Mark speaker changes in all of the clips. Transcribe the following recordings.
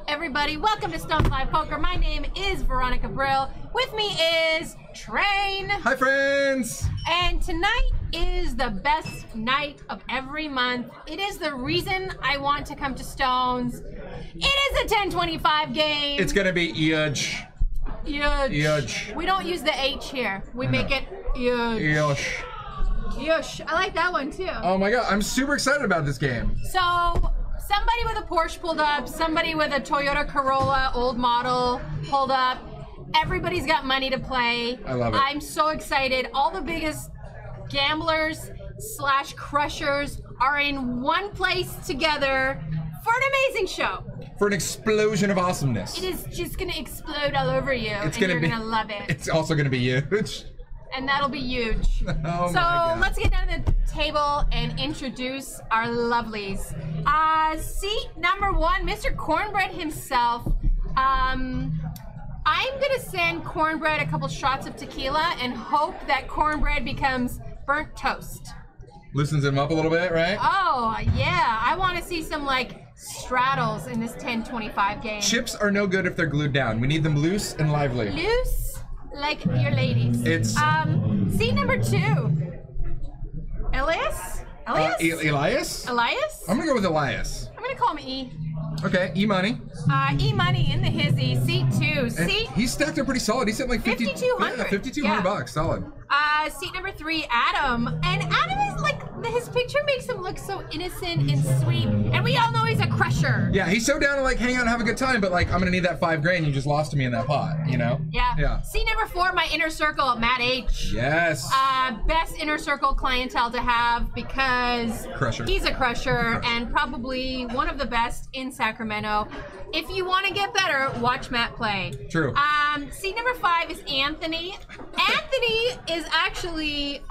Speaker 1: everybody? Welcome to Stone 5 Poker. My name is Veronica Brill. With me is Train.
Speaker 2: Hi, friends.
Speaker 1: And tonight is the best night of every month. It is the reason I want to come to Stones. It is a 1025 game.
Speaker 2: It's gonna be huge.
Speaker 1: Huge. We don't use the H here. We make it huge.
Speaker 2: Huge.
Speaker 1: Huge. I like that one too.
Speaker 2: Oh my god, I'm super excited about this game.
Speaker 1: So, somebody with a Porsche pulled up, somebody with a Toyota Corolla old model pulled up. Everybody's got money to play.
Speaker 2: I love it.
Speaker 1: I'm so excited. All the biggest gamblers / crushers are in one place together for an amazing show.
Speaker 2: For an explosion of awesomeness.
Speaker 1: It is just gonna explode all over you,
Speaker 2: It's
Speaker 1: and you're
Speaker 2: gonna be,
Speaker 1: gonna love it.
Speaker 2: It's also gonna be huge.
Speaker 1: And that'll be huge.
Speaker 2: Oh my
Speaker 1: so
Speaker 2: God.
Speaker 1: let's get down to the table and introduce our lovelies. Seat number 1, Mr. Cornbread himself. I'm gonna send Cornbread a couple shots of tequila and hope that Cornbread becomes burnt toast.
Speaker 2: Loosens him up a little bit, right?
Speaker 1: Oh yeah, I want to see some like straddles in this 1025 game.
Speaker 2: Chips are no good if they're glued down. We need them loose and lively.
Speaker 1: Loose. Like your ladies.
Speaker 2: It's
Speaker 1: seat number 2. Elias?
Speaker 2: Elias?
Speaker 1: Elias?
Speaker 2: I'm gonna go with Elias.
Speaker 1: I'm gonna call him E.
Speaker 2: Okay, E-Money.
Speaker 1: E-Money in the hizzy. Seat 2.
Speaker 2: And he's stacked up pretty solid. He's sitting like
Speaker 1: 5,200.
Speaker 2: Yeah, 5,200 bucks. Solid.
Speaker 1: Seat number 3, Adam. And Adam is like, his picture makes him look so innocent and sweet. And we all know he's a crusher.
Speaker 2: Yeah, he's so down to like hang out and have a good time, but like I'm gonna need that $5,000 you just lost to me in that pot, you know?
Speaker 1: Yeah.
Speaker 2: Yeah.
Speaker 1: Seat number 4, my inner circle, Matt H.
Speaker 2: Yes.
Speaker 1: Best inner circle clientele to have because
Speaker 2: Crusher.
Speaker 1: he's a crusher and probably one of the best in Sacramento. If you want to get better, watch Matt play.
Speaker 2: True.
Speaker 1: Seat number 5 is Anthony. Anthony is actually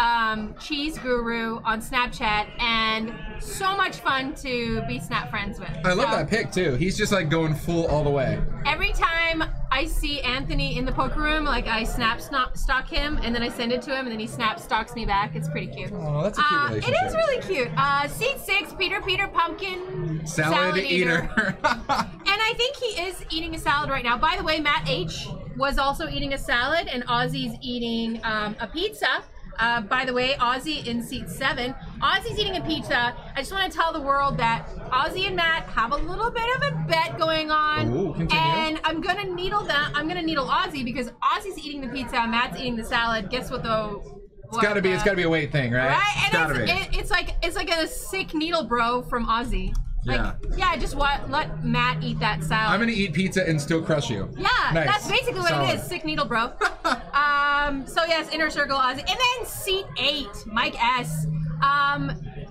Speaker 1: Cheese Guru on Snapchat and so much fun to be Snap friends with.
Speaker 2: I love that pick too. He's just like going full all the way.
Speaker 1: Every time I see Anthony in the poker room, like I stalk him and then I send it to him and then he stalks me back. It's pretty cute.
Speaker 2: Oh, that's a cute relationship.
Speaker 1: It is really cute. Seat 6, Peter Pumpkin
Speaker 2: Salad eater.
Speaker 1: And I think he is eating a salad right now. By the way, Matt H was also eating a salad and Ozzy's eating a pizza. By the way, Ozzy in seat 7. Ozzy's eating a pizza. I just want to tell the world that Ozzy and Matt have a little bit of a bet going on.
Speaker 2: Ooh, continue.
Speaker 1: And I'm gonna needle Ozzy because Ozzy's eating the pizza, Matt's eating the salad. Guess what though?
Speaker 2: It's gotta be a weight thing, right?
Speaker 1: Right?
Speaker 2: And
Speaker 1: it's like a sick needle bro from Ozzy. Like, yeah, just let Matt eat that salad.
Speaker 2: I'm gonna eat pizza and still crush you.
Speaker 1: Yeah,
Speaker 2: nice.
Speaker 1: That's basically what
Speaker 2: Solid.
Speaker 1: it is. Sick needle, bro. So yes, inner circle Ozzy. And then seat 8, Mike S.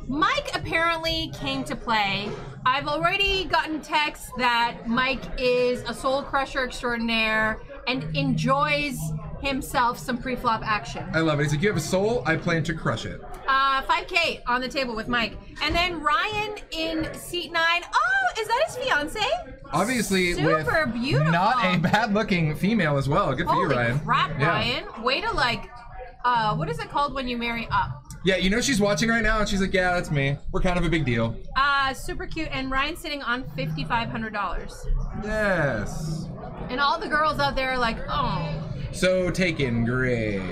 Speaker 1: Mike apparently came to play. I've already gotten texts that Mike is a soul crusher extraordinaire and enjoys himself some pre-flop action.
Speaker 2: I love it. He's like, you have a soul, I plan to crush it.
Speaker 1: 5K on the table with Mike. And then Ryan in seat 9. Oh, is that his fiance?
Speaker 2: Obviously,
Speaker 1: super
Speaker 2: with
Speaker 1: beautiful.
Speaker 2: Not a bad-looking female as well. Good for you, Ryan.
Speaker 1: Holy crap,
Speaker 2: Yeah.
Speaker 1: Ryan. Way to like, what is it called when you marry up?
Speaker 2: Yeah, you know she's watching right now, and she's like, yeah, that's me. We're kind of a big deal.
Speaker 1: Super cute. And Ryan's sitting on $5,500.
Speaker 2: Yes.
Speaker 1: And all the girls out there are like, oh.
Speaker 2: So taken, great.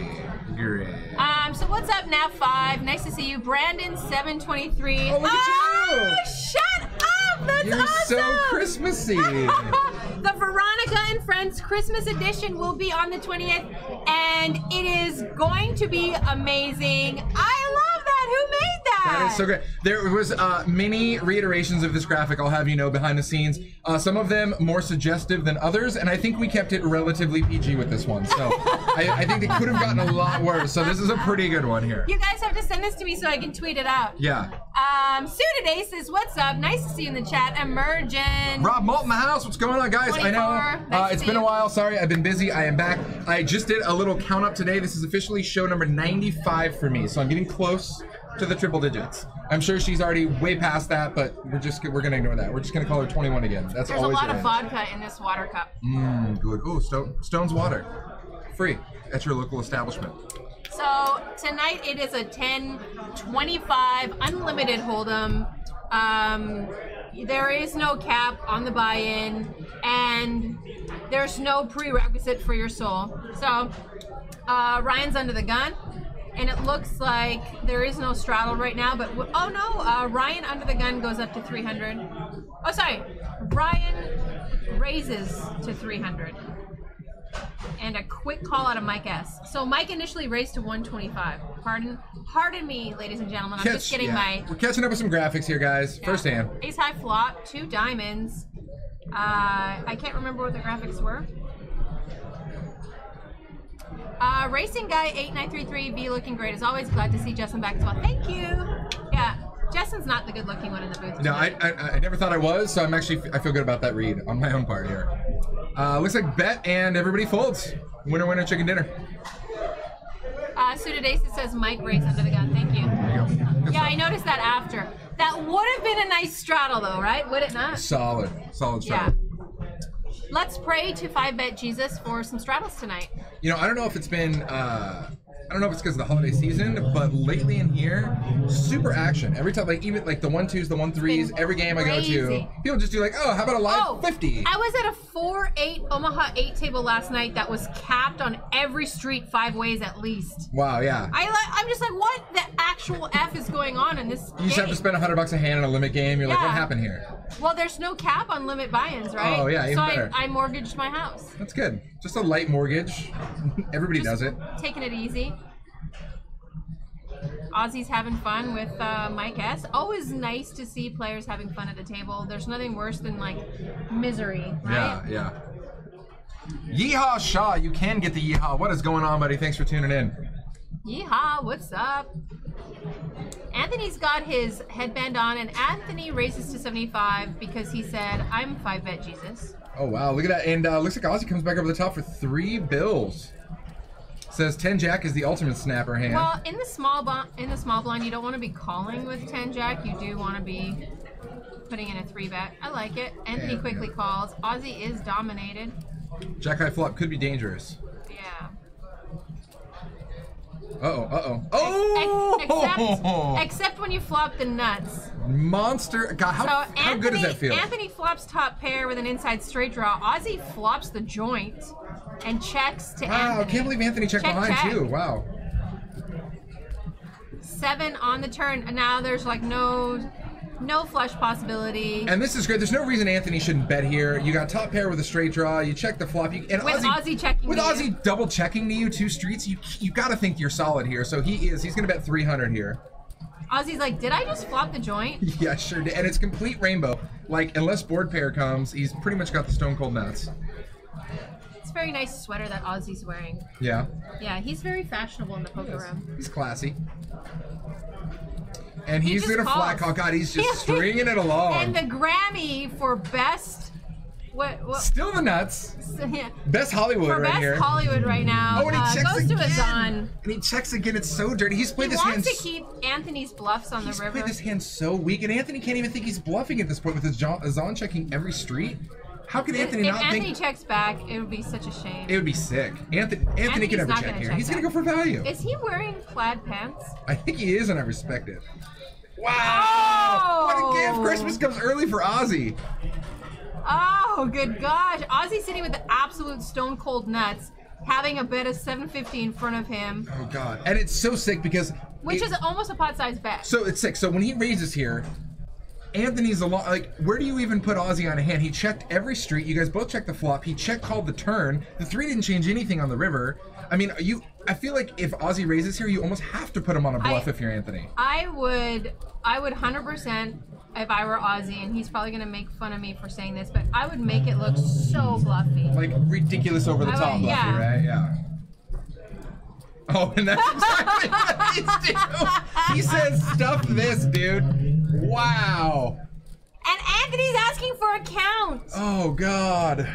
Speaker 1: So what's up, Nav 5? Nice to see you. Brandon 723.
Speaker 2: Oh, look at you!
Speaker 1: Shut up! That's
Speaker 2: You're
Speaker 1: awesome!
Speaker 2: so Christmassy.
Speaker 1: The Veronica and Friends Christmas edition will be on the 20th, and it is going to be amazing. I love that. Who made that?
Speaker 2: That is so great. There was many reiterations of this graphic, I'll have you know, behind the scenes. Some of them more suggestive than others, and I think we kept it relatively PG with this one. So I think they could have gotten a lot worse. So this is a pretty good one here.
Speaker 1: You guys have to send this to me so I can tweet it out.
Speaker 2: Yeah.
Speaker 1: Sue today says, what's up? Nice to see you in the chat. Emergent.
Speaker 2: Rob Malt in the house. What's going on, guys?
Speaker 1: 24.
Speaker 2: I know
Speaker 1: Nice
Speaker 2: it's
Speaker 1: to
Speaker 2: been
Speaker 1: see
Speaker 2: a
Speaker 1: you.
Speaker 2: while. Sorry, I've been busy. I am back. I just did a little count up today. This is officially show number 95 for me. So I'm getting close to the triple digits. I'm sure she's already way past that, but we're gonna ignore that. We're just gonna call her 21 again. That's
Speaker 1: There's a
Speaker 2: always
Speaker 1: lot
Speaker 2: the
Speaker 1: of
Speaker 2: range.
Speaker 1: vodka in this water cup.
Speaker 2: Good. Ooh, Stone's water. Free at your local establishment.
Speaker 1: So tonight it is a 10-25 unlimited hold'em. there is no cap on the buy-in, and there's no prerequisite for your soul. So Ryan's under the gun, and it looks like there is no straddle right now, but oh no, Ryan under the gun goes up to 300. Oh, sorry, Ryan raises to 300. And a quick call out of Mike S. So Mike initially raised to 125. Pardon me, ladies and gentlemen. I'm just getting my...
Speaker 2: We're catching up with some graphics here, guys. Yeah. First hand.
Speaker 1: Ace high flop, 2 diamonds. I can't remember what the graphics were. Racing Guy 8933B looking great as always. Glad to see Justin back as well. Thank you. Yeah, Justin's not the good-looking one in the booth.
Speaker 2: No, I never thought I was, so I feel good about that read on my own part here. Looks like bet and everybody folds. Winner, winner, chicken dinner.
Speaker 1: Suited Ace says Mike raised under the gun. Thank you.
Speaker 2: There you go.
Speaker 1: Yeah, I noticed that after. That would have been a nice straddle though, right? Would it not?
Speaker 2: Solid straddle.
Speaker 1: Yeah. Let's pray to 5-bet Jesus for some straddles tonight.
Speaker 2: You know, I don't know if it's been, I don't know if it's because of the holiday season, but lately in here, super action. Every time, like even like the 1-2s, the 1-3s, every game I go to, people just do like, oh, how about a live 50?
Speaker 1: I was at a 4-8 Omaha 8 table last night that was capped on every street 5 ways at least.
Speaker 2: Wow, yeah.
Speaker 1: I'm just like, what the actual F is going on in this
Speaker 2: You just have to spend $100 a hand on a limit game. You're like, what happened here?
Speaker 1: Well, there's no cap on limit buy-ins, right?
Speaker 2: Oh, yeah, even better.
Speaker 1: I mortgaged my house.
Speaker 2: That's good. Just a light mortgage. Everybody does it.
Speaker 1: Taking it easy. Ozzy's having fun with Mike S. Always nice to see players having fun at the table. There's nothing worse than like misery, right?
Speaker 2: Yeah. Yeehaw Shaw, you can get the yeehaw. What is going on, buddy? Thanks for tuning in.
Speaker 1: Yeehaw, what's up? Anthony's got his headband on, and Anthony raises to 75 because he said, I'm 5-bet Jesus.
Speaker 2: Oh, wow. Look at that. And looks like Ozzy comes back over the top for 3 bills. Says 10 Jack is the ultimate snapper hand.
Speaker 1: Well, in the small blind, you don't want to be calling with 10 Jack. You do want to be putting in a 3-bet. I like it. Anthony quickly calls. Ozzy is dominated.
Speaker 2: Jack high flop could be dangerous.
Speaker 1: Yeah. Except when you flop the nuts.
Speaker 2: Monster. God, how good does that feel?
Speaker 1: Anthony flops top pair with an inside straight draw. Ozzy flops the joint and checks to Anthony.
Speaker 2: Wow, I can't believe Anthony checked behind too. Wow.
Speaker 1: 7 on the turn, and now there's like no flush possibility.
Speaker 2: And this is great. There's no reason Anthony shouldn't bet here. You got top pair with a straight draw. You check the flop. With Ozzy double checking to you 2 streets, you got to think you're solid here. So he's going to bet 300 here.
Speaker 1: Ozzy's like, did I just flop the joint?
Speaker 2: Yeah, sure did. And it's complete rainbow. Like, unless board pair comes, he's pretty much got the stone cold nuts.
Speaker 1: It's a very nice sweater that Ozzy's wearing.
Speaker 2: Yeah.
Speaker 1: Yeah, he's very fashionable in the poker room.
Speaker 2: He's classy. And he's going to flat call. God, he's just stringing it along.
Speaker 1: And the Grammy for best... What?
Speaker 2: Still the nuts.
Speaker 1: Yeah.
Speaker 2: Best Hollywood right here.
Speaker 1: Best Hollywood right now.
Speaker 2: Oh, and he checks
Speaker 1: goes
Speaker 2: again.
Speaker 1: to Azan.
Speaker 2: And he checks again. It's so dirty. He's played this hand...
Speaker 1: He wants to keep Anthony's bluffs on the river.
Speaker 2: He's played this hand so weak. And Anthony can't even think he's bluffing at this point with his Azan checking every street. How could Anthony not think...
Speaker 1: If Anthony checks back, it would be such a shame.
Speaker 2: It would be sick. Anthony can never check here. He's going to go for value.
Speaker 1: Is he wearing plaid pants?
Speaker 2: I think he is, and I respect it. Wow! What a gift! Christmas comes early for Ozzy.
Speaker 1: Oh, good gosh. Ozzy sitting with the absolute stone cold nuts, having a bet of 750 in front of him.
Speaker 2: Oh, God. And it's so sick because...
Speaker 1: Which is almost a pot-sized bet.
Speaker 2: So it's sick. So when he raises here, Anthony's like, where do you even put Ozzy on a hand? He checked every street. You guys both checked the flop. He called the turn. The 3 didn't change anything on the river. I mean, I feel like if Ozzy raises here, you almost have to put him on a bluff if you're Anthony.
Speaker 1: I would 100%, if I were Ozzy, and he's probably going to make fun of me for saying this, but I would make it look so bluffy.
Speaker 2: Like ridiculous over the top bluffy, right? Yeah. Oh, and that's exactly what he's doing. He says, stuff this, dude. Wow.
Speaker 1: And Anthony's asking for a count.
Speaker 2: Oh, God.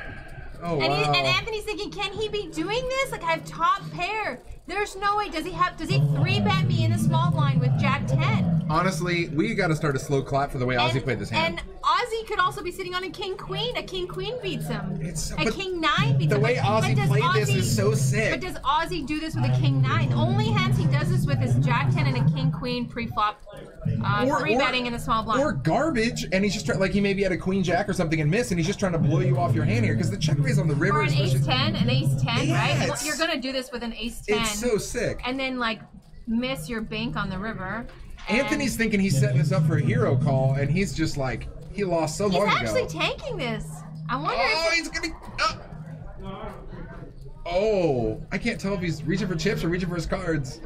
Speaker 2: Oh,
Speaker 1: and Anthony's thinking, can he be doing this? Like, I have top pair. There's no way. Does he 3-bet me in a small blind with Jack 10?
Speaker 2: Honestly, we got to start a slow clap for the way Ozzy played this hand.
Speaker 1: And Ozzy could also be sitting on a king queen. A king queen beats him. A king 9 beats him.
Speaker 2: The way Ozzy played this is so sick.
Speaker 1: But does Ozzy do this with a king 9? The only hands he does this with is Jack 10 and a king queen pre-flop. 3-betting in a small blind.
Speaker 2: Or garbage, and he's just trying, like he maybe had a queen jack or something and miss, and he's just trying to blow you off your hand here because the check raise on the river.
Speaker 1: Or an ace 10,
Speaker 2: yeah,
Speaker 1: right? You're gonna do this with an ace 10.
Speaker 2: It's so sick.
Speaker 1: And then like miss your bank on the river.
Speaker 2: Anthony's thinking he's setting this up for a hero call, and he's just like, he lost so long ago.
Speaker 1: He's actually tanking this. I wonder if
Speaker 2: he's gonna. Oh, I can't tell if he's reaching for chips or reaching for his cards.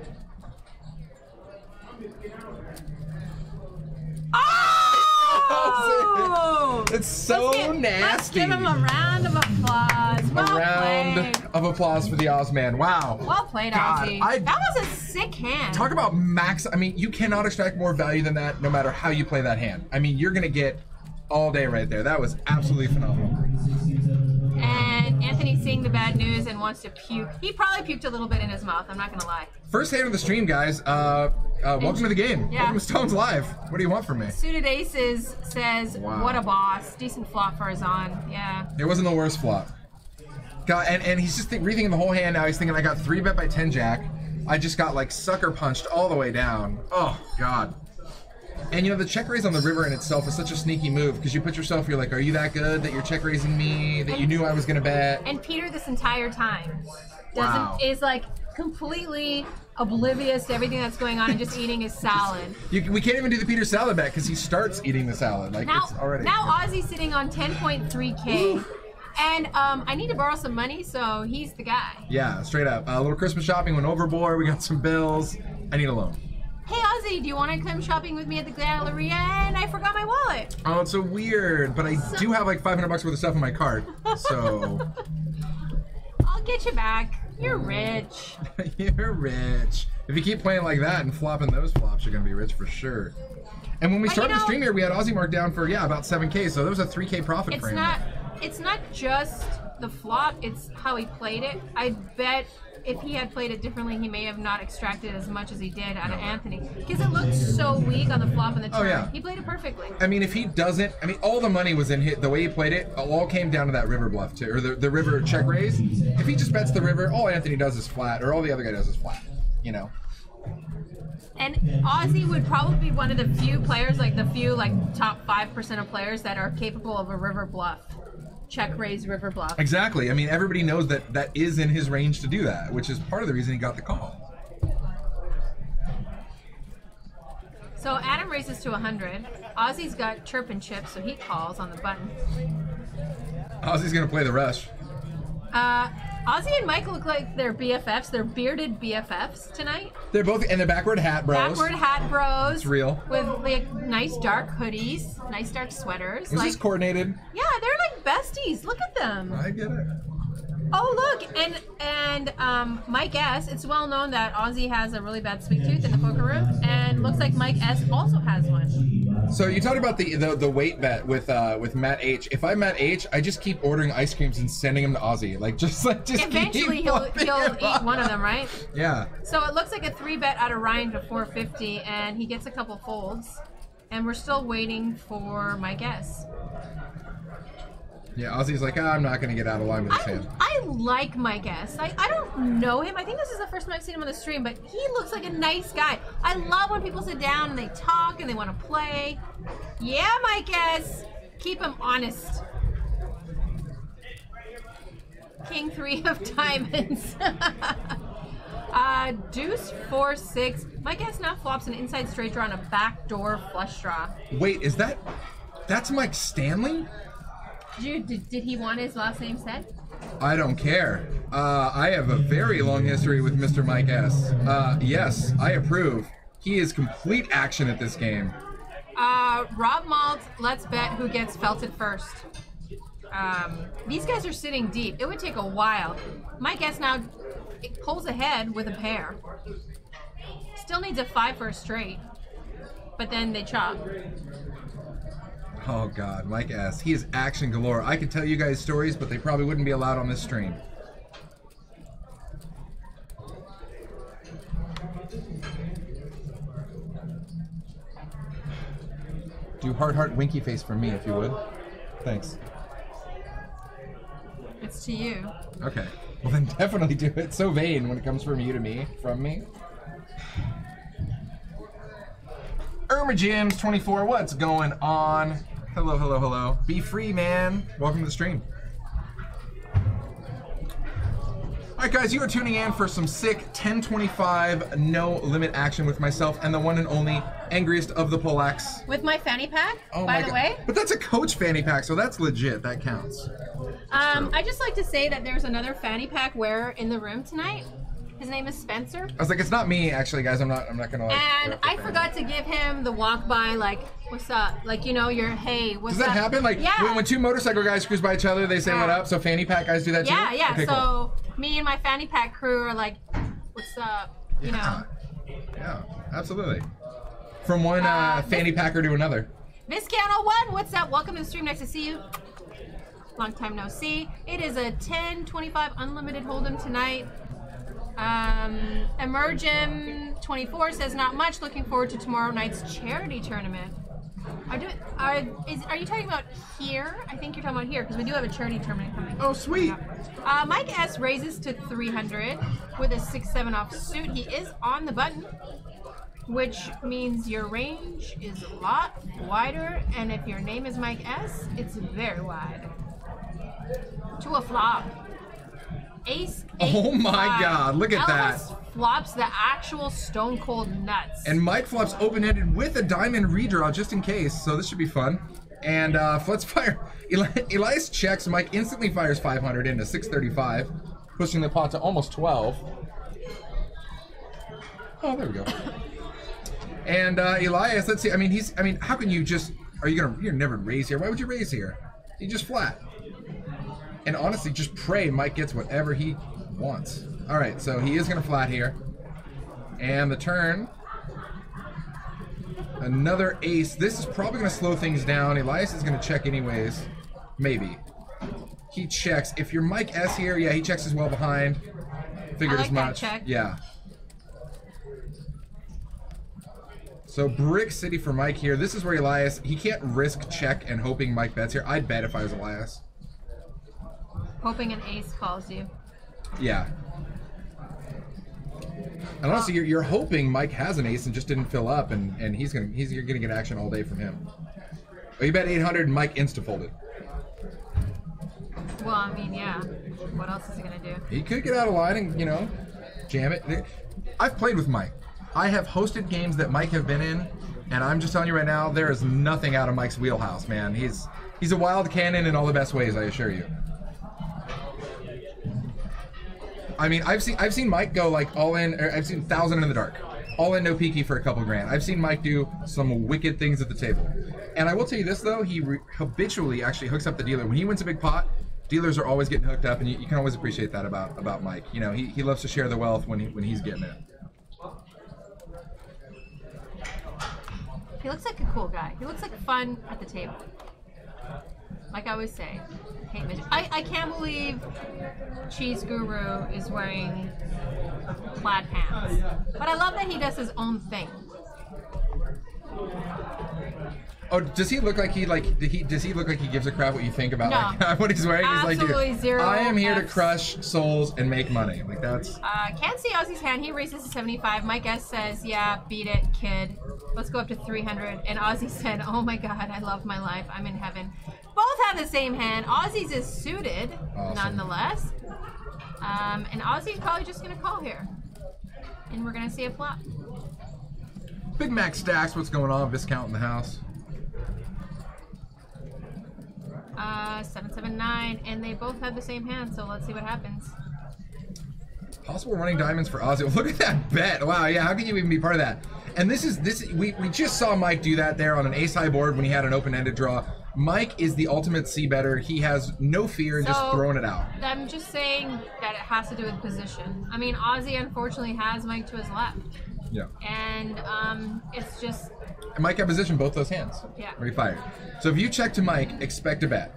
Speaker 1: Oh!
Speaker 2: It's so nasty.
Speaker 1: Let's give him a round of applause. Well
Speaker 2: a round
Speaker 1: played.
Speaker 2: of applause for the Ozman. Wow.
Speaker 1: Well played, Ozzy. That was a sick hand.
Speaker 2: Talk about max. I mean, you cannot extract more value than that no matter how you play that hand. I mean, you're going to get all day right there. That was absolutely phenomenal.
Speaker 1: And Anthony's seeing the bad news and wants to puke. He probably puked a little bit in his mouth. I'm not going to lie.
Speaker 2: First hand of the stream, guys. Welcome to the game.
Speaker 1: Yeah.
Speaker 2: Welcome to Stones Live. What do you want from me?
Speaker 1: Suited Aces says,
Speaker 2: wow.
Speaker 1: What a boss. Decent flop for his on. Yeah.
Speaker 2: It wasn't the worst flop. God, and he's just rethinking the whole hand now. He's thinking, I got 3-bet by 10 jack. I just got like sucker punched all the way down. Oh, God. And you know, the check raise on the river in itself is such a sneaky move because you put yourself, you're like, are you that good that you're check raising me, that you knew I was going to bet?
Speaker 1: And Peter this entire time is like completely oblivious to everything that's going on and just eating his salad.
Speaker 2: We can't even do the Peter salad bet because he starts eating the salad. Like
Speaker 1: now,
Speaker 2: it's already.
Speaker 1: Now Ozzy's sitting on 10.3K. And I need to borrow some money, so he's the guy.
Speaker 2: Yeah, straight up. A little Christmas shopping went overboard. We got some bills. I need a loan.
Speaker 1: Hey Ozzy, do you want to come shopping with me at the Galleria? And I forgot my wallet.
Speaker 2: Oh, it's so weird, but I do have like $500 worth of stuff in my cart, so.
Speaker 1: I'll get you back. You're rich.
Speaker 2: You're rich. If you keep playing like that and flopping those flops, you're gonna be rich for sure. And when we started the stream here, we had Ozzy marked down for about 7K, so there was a 3K profit for him.
Speaker 1: It's not just the flop; it's how he played it. I bet if he had played it differently, he may have not extracted as much as he did out of Anthony because it looked so weak on the flop and the turn.
Speaker 2: Oh, yeah.
Speaker 1: He played it perfectly.
Speaker 2: I mean, if he doesn't, I mean, all the money was in the way he played it. All came down to that river bluff too, or the river check raise. If he just bets the river, all Anthony does is flat, or all the other guy does is flat. You know.
Speaker 1: And Ozzy would probably be one of the few players, like the few top 5% of players that are capable of a river bluff. Check raise river bluff.
Speaker 2: Exactly. I mean, everybody knows that that is in his range to do that, which is part of the reason he got the call.
Speaker 1: So Adam raises to 100. Ozzy's got chirp and chip, so he calls on the button.
Speaker 2: Ozzy's gonna play the rush.
Speaker 1: Ozzy and Michael look like they're BFFs. They're bearded BFFs tonight.
Speaker 2: They're both, and they're backward hat bros.
Speaker 1: Backward hat bros.
Speaker 2: It's real.
Speaker 1: With like nice dark hoodies, nice dark sweaters.
Speaker 2: Was this coordinated?
Speaker 1: Yeah, they're like besties. Look at them.
Speaker 2: I get it.
Speaker 1: Oh look, and Mike S. It's well known that Ozzy has a really bad sweet tooth in the poker room, and looks like Mike S. also has one.
Speaker 2: So you talked about the weight bet with Matt H. If I'm Matt H, I just keep ordering ice creams and sending them to Ozzy. Just
Speaker 1: eventually he'll eat one of them, right?
Speaker 2: Yeah.
Speaker 1: So it looks like a 3-bet out of Ryan to 450, and he gets a couple folds, and we're still waiting for Mike S.
Speaker 2: Yeah, Ozzy's like, I'm not going to get out of line with this hand.
Speaker 1: I like Mike S. I don't know him. I think this is the first time I've seen him on the stream, but he looks like a nice guy. I love when people sit down and they talk and they want to play. Yeah, Mike S. Keep him honest. King 3 of diamonds. Deuce 4-6. Mike S. now flops an inside straight draw and a backdoor flush draw.
Speaker 2: Wait, that's Mike Stanley?
Speaker 1: Did he want his last name said?
Speaker 2: I don't care. I have a very long history with Mr. Mike S. Yes, I approve. He is complete action at this game.
Speaker 1: Rob Malt, let's bet who gets felted first. These guys are sitting deep. It would take a while. Mike S now pulls ahead with a pair. Still needs a 5 for a straight. But then they chop.
Speaker 2: Oh God, Mike S. He is action galore. I could tell you guys stories, but they probably wouldn't be allowed on this stream. Do heart winky face for me if you would. Thanks.
Speaker 1: It's to you.
Speaker 2: Okay. Well then definitely do it. So vain when it comes from you to me, from me. Irma Jims 24, what's going on? Hello, hello, hello. Be free, man. Welcome to the stream. Alright guys, you are tuning in for some sick 1025 no limit action with myself and the one and only angriest of the Polacks.
Speaker 1: With my fanny pack,
Speaker 2: Oh
Speaker 1: by
Speaker 2: my
Speaker 1: the
Speaker 2: God.
Speaker 1: way.
Speaker 2: But that's a Coach fanny pack, so that's legit. That counts.
Speaker 1: I just like to say that there's another fanny pack wearer in the room tonight. His name is Spencer.
Speaker 2: I was like, it's not me, actually, guys. I'm not gonna like.
Speaker 1: And I forgot to give him the walk by, like, what's up? Like, you know, your hey, what's up?
Speaker 2: Does that happen? Like,
Speaker 1: yeah.
Speaker 2: when two motorcycle guys cruise by each other, they say what up. So fanny pack guys do that too.
Speaker 1: Yeah, yeah.
Speaker 2: Okay,
Speaker 1: so
Speaker 2: cool.
Speaker 1: me and my fanny pack crew are like, what's up? You know.
Speaker 2: Yeah, absolutely. From one fanny packer to another.
Speaker 1: Viscano1, what's up? Welcome to the stream. Nice to see you. Long time no see. It is a 1025 unlimited hold'em tonight. Emergem24 says not much. Looking forward to tomorrow night's charity tournament. Are you talking about here? I think you're talking about here because we do have a charity tournament coming.
Speaker 2: Oh, sweet.
Speaker 1: Mike S raises to 300 with a 6-7 off suit. He is on the button, which means your range is a lot wider. And if your name is Mike S, it's very wide. To a flop. Ace,
Speaker 2: Oh my God, look at that.
Speaker 1: Flops the actual stone cold nuts.
Speaker 2: And Mike flops open-ended with a diamond redraw just in case, so this should be fun. And let's fire. Elias checks. Mike instantly fires 500 into 635, pushing the pot to almost 12. Oh, there we go. And Elias, let's see. I mean, how can you just? You're never raise here. Why would you raise here? You just flat. And honestly, just pray Mike gets whatever he wants. All right, so he is going to flat here. And the turn. Another ace. This is probably going to slow things down. Elias is going to check anyways. Maybe. He checks. If you're Mike S here, yeah, he checks as well behind. Figured as much.
Speaker 1: Check.
Speaker 2: Yeah. So Brick City for Mike here. This is where Elias, he can't risk check and hoping Mike bets here. I'd bet if I was Elias.
Speaker 1: Hoping an ace calls you.
Speaker 2: Yeah. And honestly, you're hoping Mike has an ace and just didn't fill up, and you're gonna get action all day from him. Oh, you bet 800 and Mike insta-folded.
Speaker 1: Well, I mean, yeah. What else is he gonna do?
Speaker 2: He could get out of line and, you know, jam it. I've played with Mike. I have hosted games that Mike have been in, and I'm just telling you right now, there is nothing out of Mike's wheelhouse, man. He's a wild cannon in all the best ways, I assure you. I mean, I've seen Mike go like all in. I've seen 1,000 in the dark, all in no peaky for a couple grand. I've seen Mike do some wicked things at the table. And I will tell you this though, he habitually actually hooks up the dealer. When he wins a big pot, dealers are always getting hooked up, and you can always appreciate that about Mike. You know, he loves to share the wealth when he's getting it.
Speaker 1: He looks like a cool guy. He looks like fun at the table. Like I always say, hate midget. I can't believe Cheese Guru is wearing plaid pants. But I love that he does his own thing.
Speaker 2: Oh, does he look like does he look like he gives a crap what you think about like, what he's wearing?
Speaker 1: Absolutely
Speaker 2: He's like,
Speaker 1: zero.
Speaker 2: I am here to
Speaker 1: Fs.
Speaker 2: crush souls and make money. Like that's.
Speaker 1: Can't see Ozzy's hand. He raises to 75. Mike S says, "Yeah, beat it, kid. Let's go up to 300." And Ozzy said, "Oh my God, I love my life. I'm in heaven." Both have the same hand. Ozzy's is suited, nonetheless. And Ozzy's probably just gonna call here, and we're gonna see a flop.
Speaker 2: Big Mac Stacks, what's going on? Viscount in the house.
Speaker 1: 779, and they both have the same hand, so let's see what happens.
Speaker 2: Possible running diamonds for Ozzy. Look at that bet. Wow, yeah, how can you even be part of that? And we just saw Mike do that there on an ace high board when he had an open-ended draw. Mike is the ultimate C-better. He has no fear in just throwing it out.
Speaker 1: I'm just saying that it has to do with position. I mean, Ozzy unfortunately has Mike to his left.
Speaker 2: Yeah.
Speaker 1: And it's just...
Speaker 2: And Mike had position both those hands.
Speaker 1: Yeah.
Speaker 2: Where he fired. So if you check to Mike, expect a bet,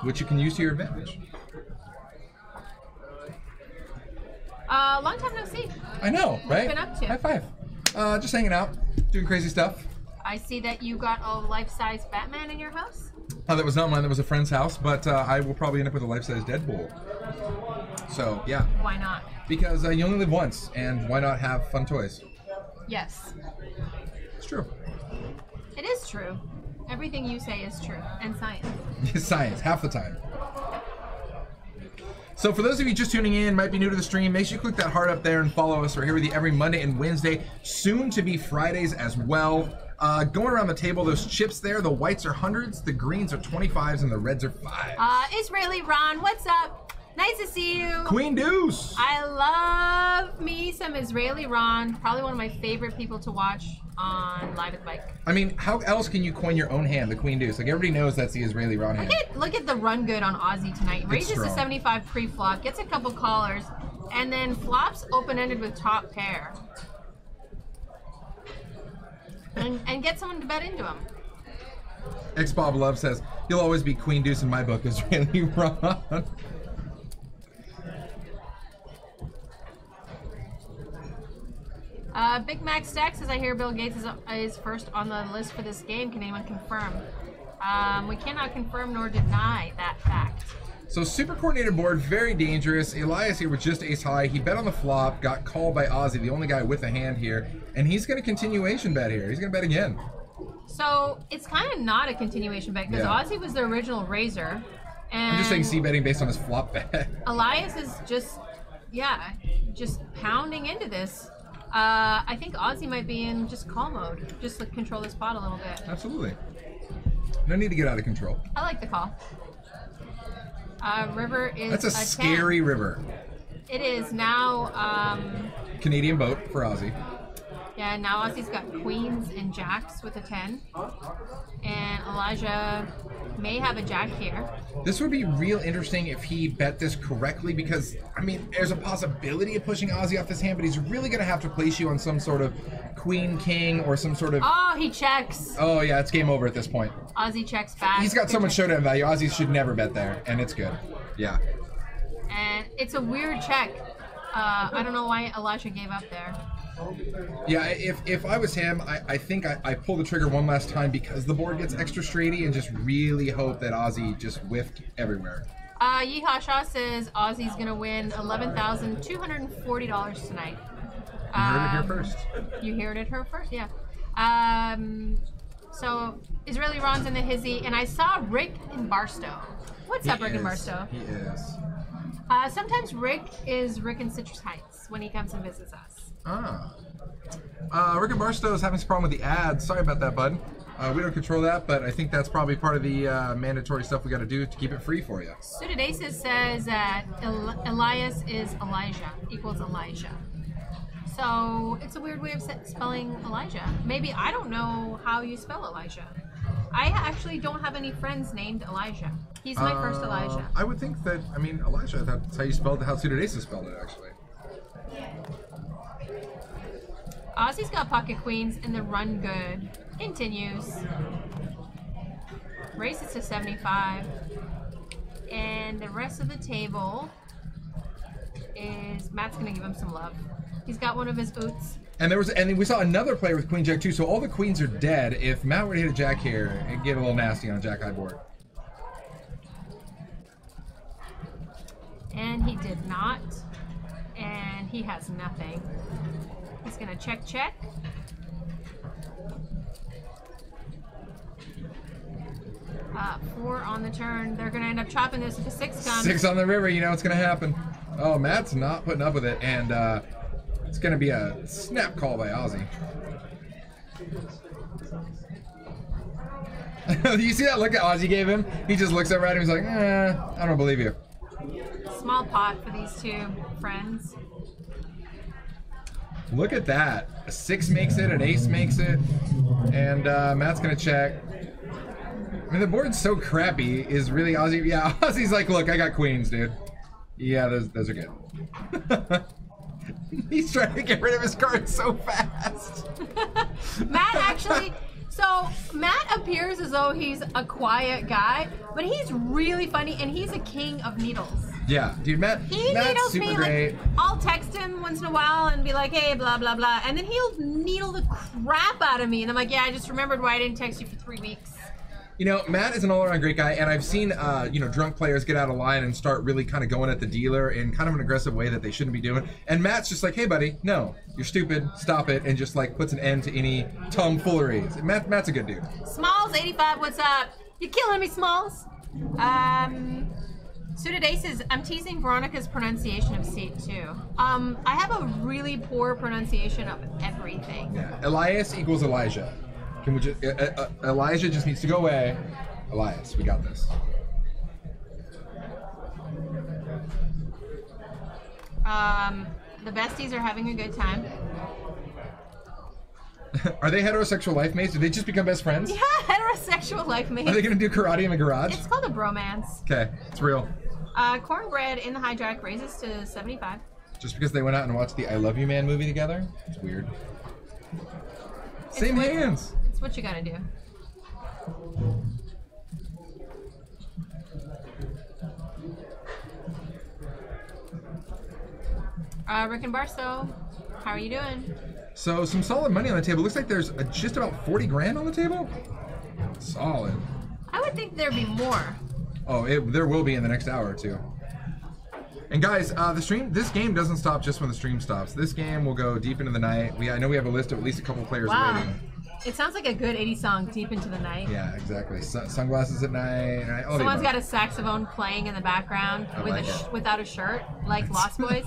Speaker 2: which you can use to your advantage.
Speaker 1: Long time no see.
Speaker 2: I know, right?
Speaker 1: What have you been up to?
Speaker 2: High five. Just hanging out, doing crazy stuff.
Speaker 1: I see that you got a life-size Batman in your house.
Speaker 2: Oh, that was not mine. That was a friend's house, but I will probably end up with a life-size Deadpool. So, yeah.
Speaker 1: Why not?
Speaker 2: Because you only live once, and why not have fun toys?
Speaker 1: Yes.
Speaker 2: It's true.
Speaker 1: It is true. Everything you say is true. And science.
Speaker 2: Science, half the time. So for those of you just tuning in, might be new to the stream, make sure you click that heart up there and follow us. We're here with you every Monday and Wednesday, soon to be Fridays as well. Going around the table, those chips there, the whites are 100s, the greens are 25s, and the reds are 5s.
Speaker 1: Israeli Ron, what's up? Nice to see you.
Speaker 2: Queen Deuce.
Speaker 1: I love me some Israeli Ron. Probably one of my favorite people to watch on Live at the Bike.
Speaker 2: I mean, how else can you coin your own hand, the Queen Deuce? Like, everybody knows that's the Israeli Ron hand.
Speaker 1: Look at the run good on Aussie tonight. Raises to 75 pre-flop, gets a couple callers, and then flops open-ended with top pair. And get someone to bet into him.
Speaker 2: X-Bob Love says, you'll always be Queen Deuce in my book, Israeli Ron.
Speaker 1: Big Mac Stack says, I hear Bill Gates is first on the list for this game. Can anyone confirm? We cannot confirm nor deny that fact.
Speaker 2: So super coordinated board, very dangerous. Elias here with just ace high. He bet on the flop, got called by Ozzy, the only guy with a hand here. And he's going to continuation bet here. He's going to bet again.
Speaker 1: So it's kind of not a continuation bet because Ozzy was the original raiser. And
Speaker 2: I'm just saying c-betting based on his flop bet.
Speaker 1: Elias is just pounding into this. I think Ozzy might be in just call mode, just to control this pot a little bit.
Speaker 2: Absolutely. No need to get out of control.
Speaker 1: I like the call. River is
Speaker 2: That's a scary
Speaker 1: 10.
Speaker 2: river.
Speaker 1: It is now.
Speaker 2: Canadian boat for Ozzy.
Speaker 1: Yeah, now Ozzy's got queens and jacks with a 10. And Elijah may have a jack here.
Speaker 2: This would be real interesting if he bet this correctly because, I mean, there's a possibility of pushing Ozzy off this hand, but he's really going to have to place you on some sort of queen, king, or some sort of...
Speaker 1: Oh, he checks.
Speaker 2: Oh, yeah, it's game over at this point.
Speaker 1: Ozzy checks back.
Speaker 2: He's got so much showdown value. Ozzy should never bet there, and it's good. Yeah.
Speaker 1: And it's a weird check. I don't know why Elijah gave up there.
Speaker 2: Yeah, if I was him, I think I pull the trigger one last time because the board gets extra straighty and just really hope that Ozzy just whiffed everywhere.
Speaker 1: Yeehaw Shaw says Ozzy's going to win $11,240 tonight.
Speaker 2: You heard it here first.
Speaker 1: You heard it here first, yeah. So Israeli Ron's in the hizzy, and I saw Rick in Barstow. What's up, Rick in Barstow?
Speaker 2: He is.
Speaker 1: Sometimes Rick is Rick in Citrus Heights when he comes and visits us.
Speaker 2: Rick and Barstow is having some problem with the ads. Sorry about that, bud. We don't control that, but I think that's probably part of the mandatory stuff we got to do to keep it free for you.
Speaker 1: Sudadesis says that Elias is Elijah, equals Elijah. So it's a weird way of spelling Elijah. Maybe I don't know how you spell Elijah. I actually don't have any friends named Elijah. He's my first Elijah.
Speaker 2: I would think that, I mean, Elijah, that's how you spelled it, how Sudadesis spelled it, actually.
Speaker 1: Ozzy's got pocket queens and the run good. Continues. Races to 75. And the rest of the table is Matt's gonna give him some love. He's got one of his oots.
Speaker 2: And we saw another player with Queen Jack too, so all the queens are dead. If Matt were to hit a jack here, it'd get a little nasty on a jack high board.
Speaker 1: And he did not. And he has nothing. He's gonna check. 4 on the turn. They're gonna end up chopping this if a 6 comes.
Speaker 2: 6 on the river, you know what's gonna happen. Oh, Matt's not putting up with it, and it's gonna be a snap call by Ozzy. You see that look that Ozzy gave him? He just looks over at him, he's like, I don't believe you.
Speaker 1: Small pot for these two friends.
Speaker 2: Look at that. A 6 makes it, an ace makes it, and Matt's gonna check. I mean, the board's so crappy. Is really Ozzy? Yeah, Ozzy's like, look, I got queens, dude. Yeah, those are good. He's trying to get rid of his cards so fast.
Speaker 1: Matt actually, so Matt appears as though he's a quiet guy, but he's really funny, and he's a king of needles.
Speaker 2: Yeah, dude, Matt's
Speaker 1: needles
Speaker 2: super
Speaker 1: me.
Speaker 2: great.
Speaker 1: Like, I'll text him once in a while and be like, hey, blah, blah, blah. And then he'll needle the crap out of me. And I'm like, yeah, I just remembered why I didn't text you for 3 weeks.
Speaker 2: You know, Matt is an all-around great guy, and I've seen, you know, drunk players get out of line and start really kind of going at the dealer in kind of an aggressive way that they shouldn't be doing. And Matt's just like, hey, buddy, no, you're stupid, stop it, and just, like, puts an end to any tomfoolery. Matt's a good dude.
Speaker 1: Smalls85, what's up? You killing me, Smalls? Sudaday says, I'm teasing Veronica's pronunciation of seat too. I have a really poor pronunciation of everything.
Speaker 2: Yeah, Elias equals Elijah. Can we just, Elijah just needs to go away. Elias, we got this.
Speaker 1: The besties are having a good time.
Speaker 2: Are they heterosexual life mates? Did they just become best friends?
Speaker 1: Yeah, heterosexual life mates.
Speaker 2: Are they gonna do karate in the garage?
Speaker 1: It's called a bromance.
Speaker 2: Okay, it's real.
Speaker 1: Cornbread in the hijack raises to 75.
Speaker 2: Just because they went out and watched the I Love You Man movie together? It's weird. Same hands.
Speaker 1: It's what you gotta do. Rick and Barstow, how are you doing?
Speaker 2: So some solid money on the table. Looks like there's just about 40 grand on the table. Solid.
Speaker 1: I would think there'd be more.
Speaker 2: Oh, there will be in the next hour or two. And guys, this game doesn't stop just when the stream stops. This game will go deep into the night. I know we have a list of at least a couple players waiting.
Speaker 1: It sounds like a good 80s song, Deep Into the Night.
Speaker 2: Yeah, exactly. Sunglasses at night.
Speaker 1: Someone's got a saxophone playing in the background without a shirt, like Lost Boys.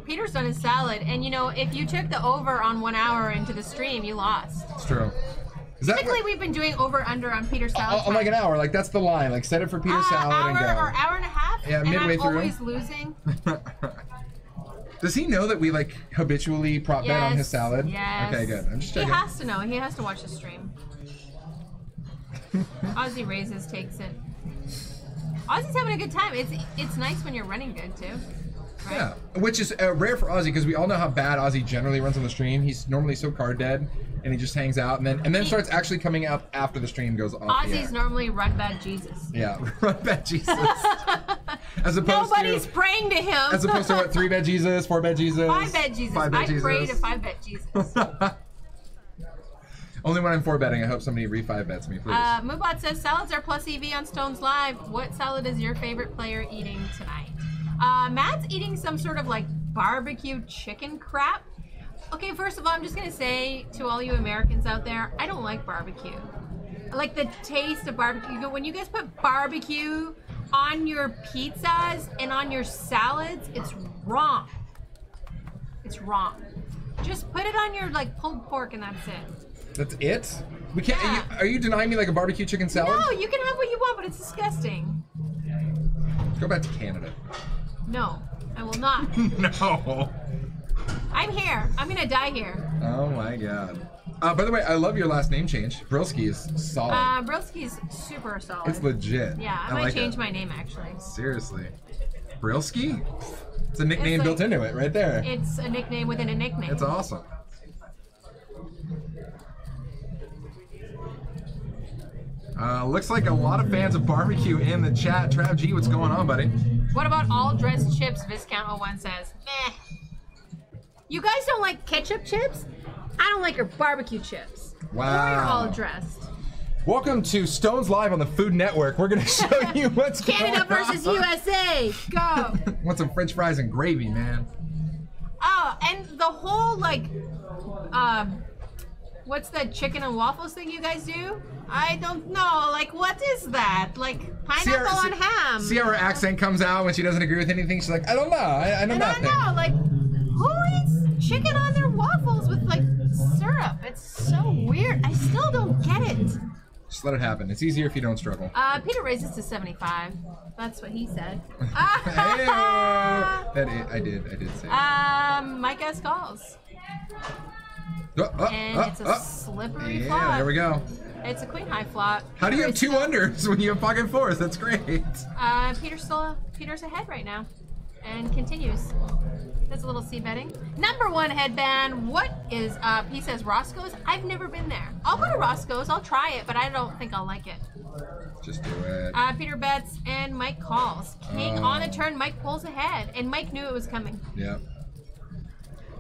Speaker 1: Peter's done his salad, and you know, if you took the over on 1 hour into the stream, you lost.
Speaker 2: It's true.
Speaker 1: Typically, we've been doing over/under on Peter's salad.
Speaker 2: Oh, like an hour. Like that's the line. Like set it for Peter's salad and go.
Speaker 1: Or hour and a half.
Speaker 2: Yeah, midway
Speaker 1: and I'm
Speaker 2: through.
Speaker 1: Always losing.
Speaker 2: Does he know that we like habitually prop bet on his salad?
Speaker 1: Yes.
Speaker 2: Okay, good. I'm just checking.
Speaker 1: He has to know. He has to watch the stream. Ozzy raises, takes it. Ozzy's having a good time. It's nice when you're running good too. Right?
Speaker 2: Yeah, which is rare for Ozzy because we all know how bad Ozzy generally runs on the stream. He's normally so card dead, and he just hangs out and then starts actually coming up after the stream goes off.
Speaker 1: Ozzy's normally run bad Jesus.
Speaker 2: Yeah, run bad Jesus. As opposed
Speaker 1: Nobody's praying to him.
Speaker 2: As opposed to what? 3-bet Jesus, 4-bet Jesus,
Speaker 1: 5-bet Jesus.
Speaker 2: 5-bet Jesus.
Speaker 1: I pray to 5-bet Jesus.
Speaker 2: Only when I'm 4-betting, I hope somebody re-5 bets me, please.
Speaker 1: Mubot says salads are plus EV on Stones Live. What salad is your favorite player eating tonight? Matt's eating some sort of like barbecue chicken crap. Okay, first of all, I'm just gonna say to all you Americans out there, I don't like barbecue. I like the taste of barbecue. When you guys put barbecue on your pizzas and on your salads, it's wrong. It's wrong. Just put it on your like pulled pork and that's it.
Speaker 2: That's it? We can't.
Speaker 1: Yeah.
Speaker 2: Are you denying me like a barbecue chicken salad?
Speaker 1: No, you can have what you want, but it's disgusting.
Speaker 2: Go back to Canada.
Speaker 1: No, I will not.
Speaker 2: No.
Speaker 1: I'm here. I'm gonna die here.
Speaker 2: Oh my god. By the way, I love your last name change. Brilski is solid.
Speaker 1: Brilski's super solid.
Speaker 2: It's legit.
Speaker 1: Yeah, I might change my name actually.
Speaker 2: Seriously. Brilski? It's a nickname built into it right there.
Speaker 1: It's a nickname within a nickname.
Speaker 2: It's awesome. Looks like a lot of fans of barbecue in the chat. Trav G, what's going on, buddy?
Speaker 1: What about all dressed chips? Viscount01 says. Meh. You guys don't like ketchup chips? I don't like your barbecue chips.
Speaker 2: Wow.
Speaker 1: Or you're all dressed.
Speaker 2: Welcome to Stones Live on the Food Network. We're going to show you what's
Speaker 1: Canada
Speaker 2: going on.
Speaker 1: versus USA. Go.
Speaker 2: Want some French fries and gravy, man.
Speaker 1: Oh, and the whole like, what's that chicken and waffles thing you guys do? I don't know. Like, what is that? Like pineapple on ham.
Speaker 2: See how her accent comes out when she doesn't agree with anything? She's like, I don't know. I know nothing.
Speaker 1: I don't know. Like, who eats chicken on their waffles with like syrup? It's so weird. I still don't get it.
Speaker 2: Just let it happen. It's easier if you don't struggle.
Speaker 1: Peter raises to 75. That's what he said.
Speaker 2: I did say that.
Speaker 1: Mike S calls. And it's a slippery flop.
Speaker 2: Yeah, there we go.
Speaker 1: It's a queen high flop.
Speaker 2: How do you have 2 unders when you have pocket 4s? That's great.
Speaker 1: Peter's ahead right now. and continues. That's a little C betting. Number 1 headband. What is up? He says Roscoe's. I've never been there. I'll go to Roscoe's. I'll try it, but I don't think I'll like it.
Speaker 2: Just do it.
Speaker 1: Peter bets and Mike calls. King on the turn. Mike pulls ahead, and Mike knew it was coming.
Speaker 2: Yeah.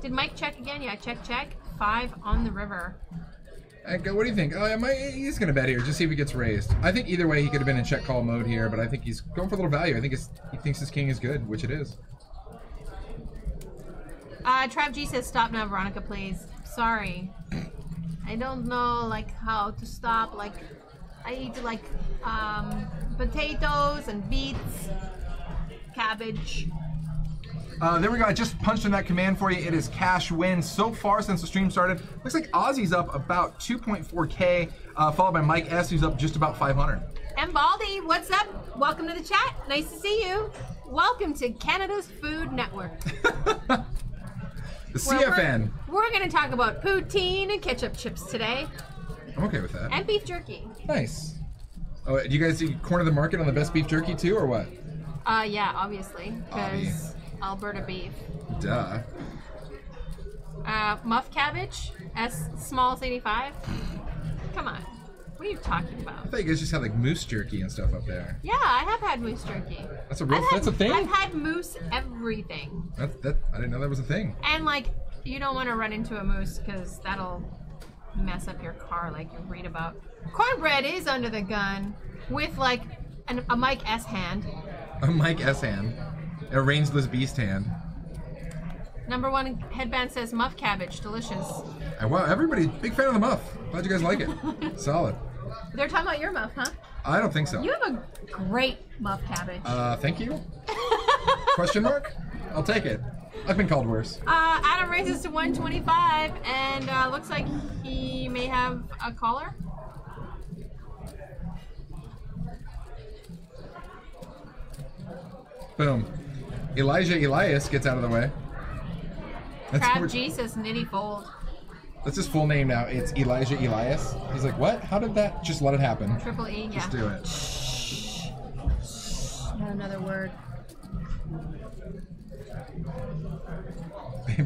Speaker 1: Did Mike check again? Yeah, check. 5 on the river.
Speaker 2: What do you think? He's going to bet here. Just see if he gets raised. I think either way he could have been in check call mode here, but I think he's going for a little value. I think he thinks his king is good, which it is.
Speaker 1: Trav G says, stop now, Veronica, please. Sorry. I don't know, like, how to stop. Like, I eat, like, potatoes and beets, cabbage.
Speaker 2: There we go. I just punched in that command for you. It is cash win so far since the stream started. Looks like Ozzy's up about 2.4K, followed by Mike S, who's up just about 500.
Speaker 1: And Baldy, what's up? Welcome to the chat. Nice to see you. Welcome to Canada's Food Network.
Speaker 2: The CFN.
Speaker 1: We're going to talk about poutine and ketchup chips today.
Speaker 2: I'm okay with that.
Speaker 1: And beef jerky.
Speaker 2: Nice. Oh, do you guys see corner the market on the best beef jerky too, or what?
Speaker 1: Yeah, obviously, because Alberta beef.
Speaker 2: Duh.
Speaker 1: Muff cabbage, S smalls 85. Come on. What are you talking about?
Speaker 2: I thought you guys just had like moose jerky and stuff up there.
Speaker 1: Yeah, I have had moose jerky.
Speaker 2: That's a thing?
Speaker 1: I've had moose everything.
Speaker 2: I didn't know that was a thing.
Speaker 1: And like, you don't want to run into a moose because that'll mess up your car like you read about. Cornbread is under the gun with like a Mike S hand.
Speaker 2: A Mike S hand. A rangeless beast hand.
Speaker 1: Number 1 headband says muff cabbage, delicious.
Speaker 2: Wow, everybody, big fan of the muff. Glad you guys like it. Solid.
Speaker 1: They're talking about your muff, huh?
Speaker 2: I don't think so.
Speaker 1: You have a great muff cabbage.
Speaker 2: Thank you. Question mark? I'll take it. I've been called worse.
Speaker 1: Adam raises to 125, and looks like he may have a caller.
Speaker 2: Boom. Elijah Elias gets out of the way.
Speaker 1: Crab G says nitty fold.
Speaker 2: That's his full name now. It's Elijah Elias. He's like, what? How did that? Just let it happen.
Speaker 1: Triple E, yeah.
Speaker 2: Just do it.
Speaker 1: Not another word.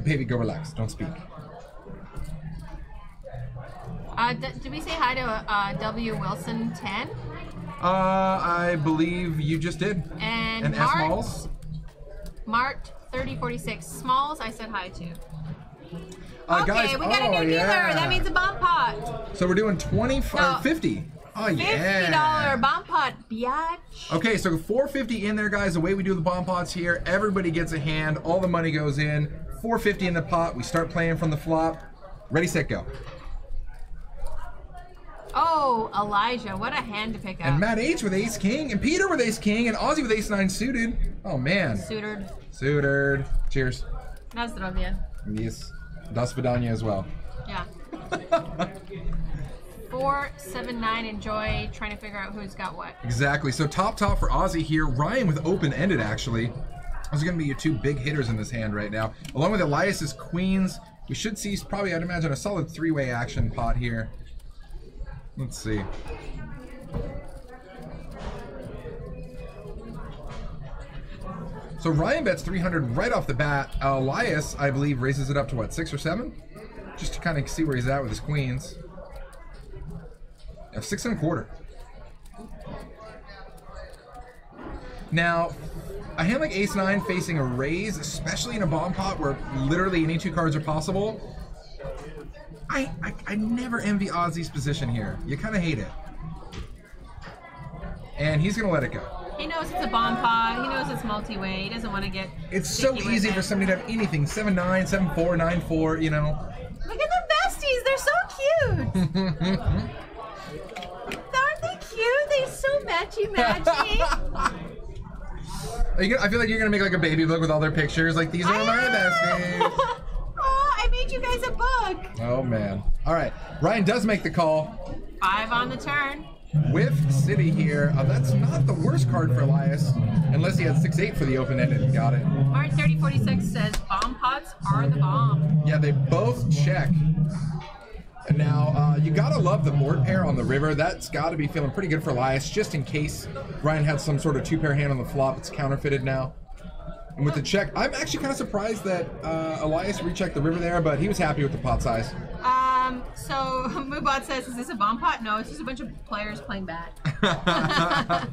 Speaker 2: Baby, go relax. Don't speak.
Speaker 1: Did we say hi to W Wilson 10?
Speaker 2: I believe you just did.
Speaker 1: And
Speaker 2: S Malls.
Speaker 1: Mart 3046 Smalls. I said hi to. Okay,
Speaker 2: guys,
Speaker 1: we got a new dealer. That means a bomb pot.
Speaker 2: So we're doing 50. Oh yeah.
Speaker 1: $50 bomb pot, biatch.
Speaker 2: Okay, so $450 in there, guys. The way we do the bomb pots here, everybody gets a hand. All the money goes in. $450 in the pot. We start playing from the flop. Ready, set, go.
Speaker 1: Oh, Elijah, what a hand to pick up.
Speaker 2: And Matt H with Ace King, and Peter with Ace King, and Ozzy with Ace 9 suited. Oh man. Suited. Cheers.
Speaker 1: Na zdrowie.
Speaker 2: Yes. Das Vidania as well.
Speaker 1: Yeah. 479. Enjoy trying to figure out who's got what.
Speaker 2: Exactly. So top for Ozzy here. Ryan with open-ended, actually. Those are going to be your two big hitters in this hand right now. Along with Elias's queens. We should see probably, I'd imagine, a solid three-way action pot here. Let's see. So Ryan bets 300 right off the bat. Elias, I believe, raises it up to what, 6 or 7? Just to kind of see where he's at with his queens. Yeah, 6 1/4. Now, a hand like Ace 9 facing a raise, especially in a bomb pot where literally any 2 cards are possible, I never envy Ozzy's position here. You kind of hate it. And he's going to let it go.
Speaker 1: He knows it's a bomb pot. He knows it's multi-way. He doesn't want to get.
Speaker 2: It's so easy for somebody to have anything. 7-9, 7-4, 9-4, you know.
Speaker 1: Look at the besties. They're so cute. Aren't they cute? They're so matchy-matchy.
Speaker 2: I feel like you're going to make like a baby book with all their pictures. Like, these are my besties.
Speaker 1: Oh, I made you guys a book.
Speaker 2: Oh, man. All right. Ryan does make the call.
Speaker 1: 5 on the turn.
Speaker 2: With City here. That's not the worst card for Elias. Unless he had 6-8 for the open-ended. Got it.
Speaker 1: Mart 3046 says bomb pots are the bomb.
Speaker 2: Yeah, they both check. And now, you gotta love the board pair on the river. That's gotta be feeling pretty good for Elias, just in case Ryan had some sort of 2-pair hand on the flop. It's counterfeited now. And with the check, I'm actually kind of surprised that Elias rechecked the river there, but he was happy with the pot size.
Speaker 1: So Moobot says, is this a bomb pot? No, it's just a bunch of players playing bat.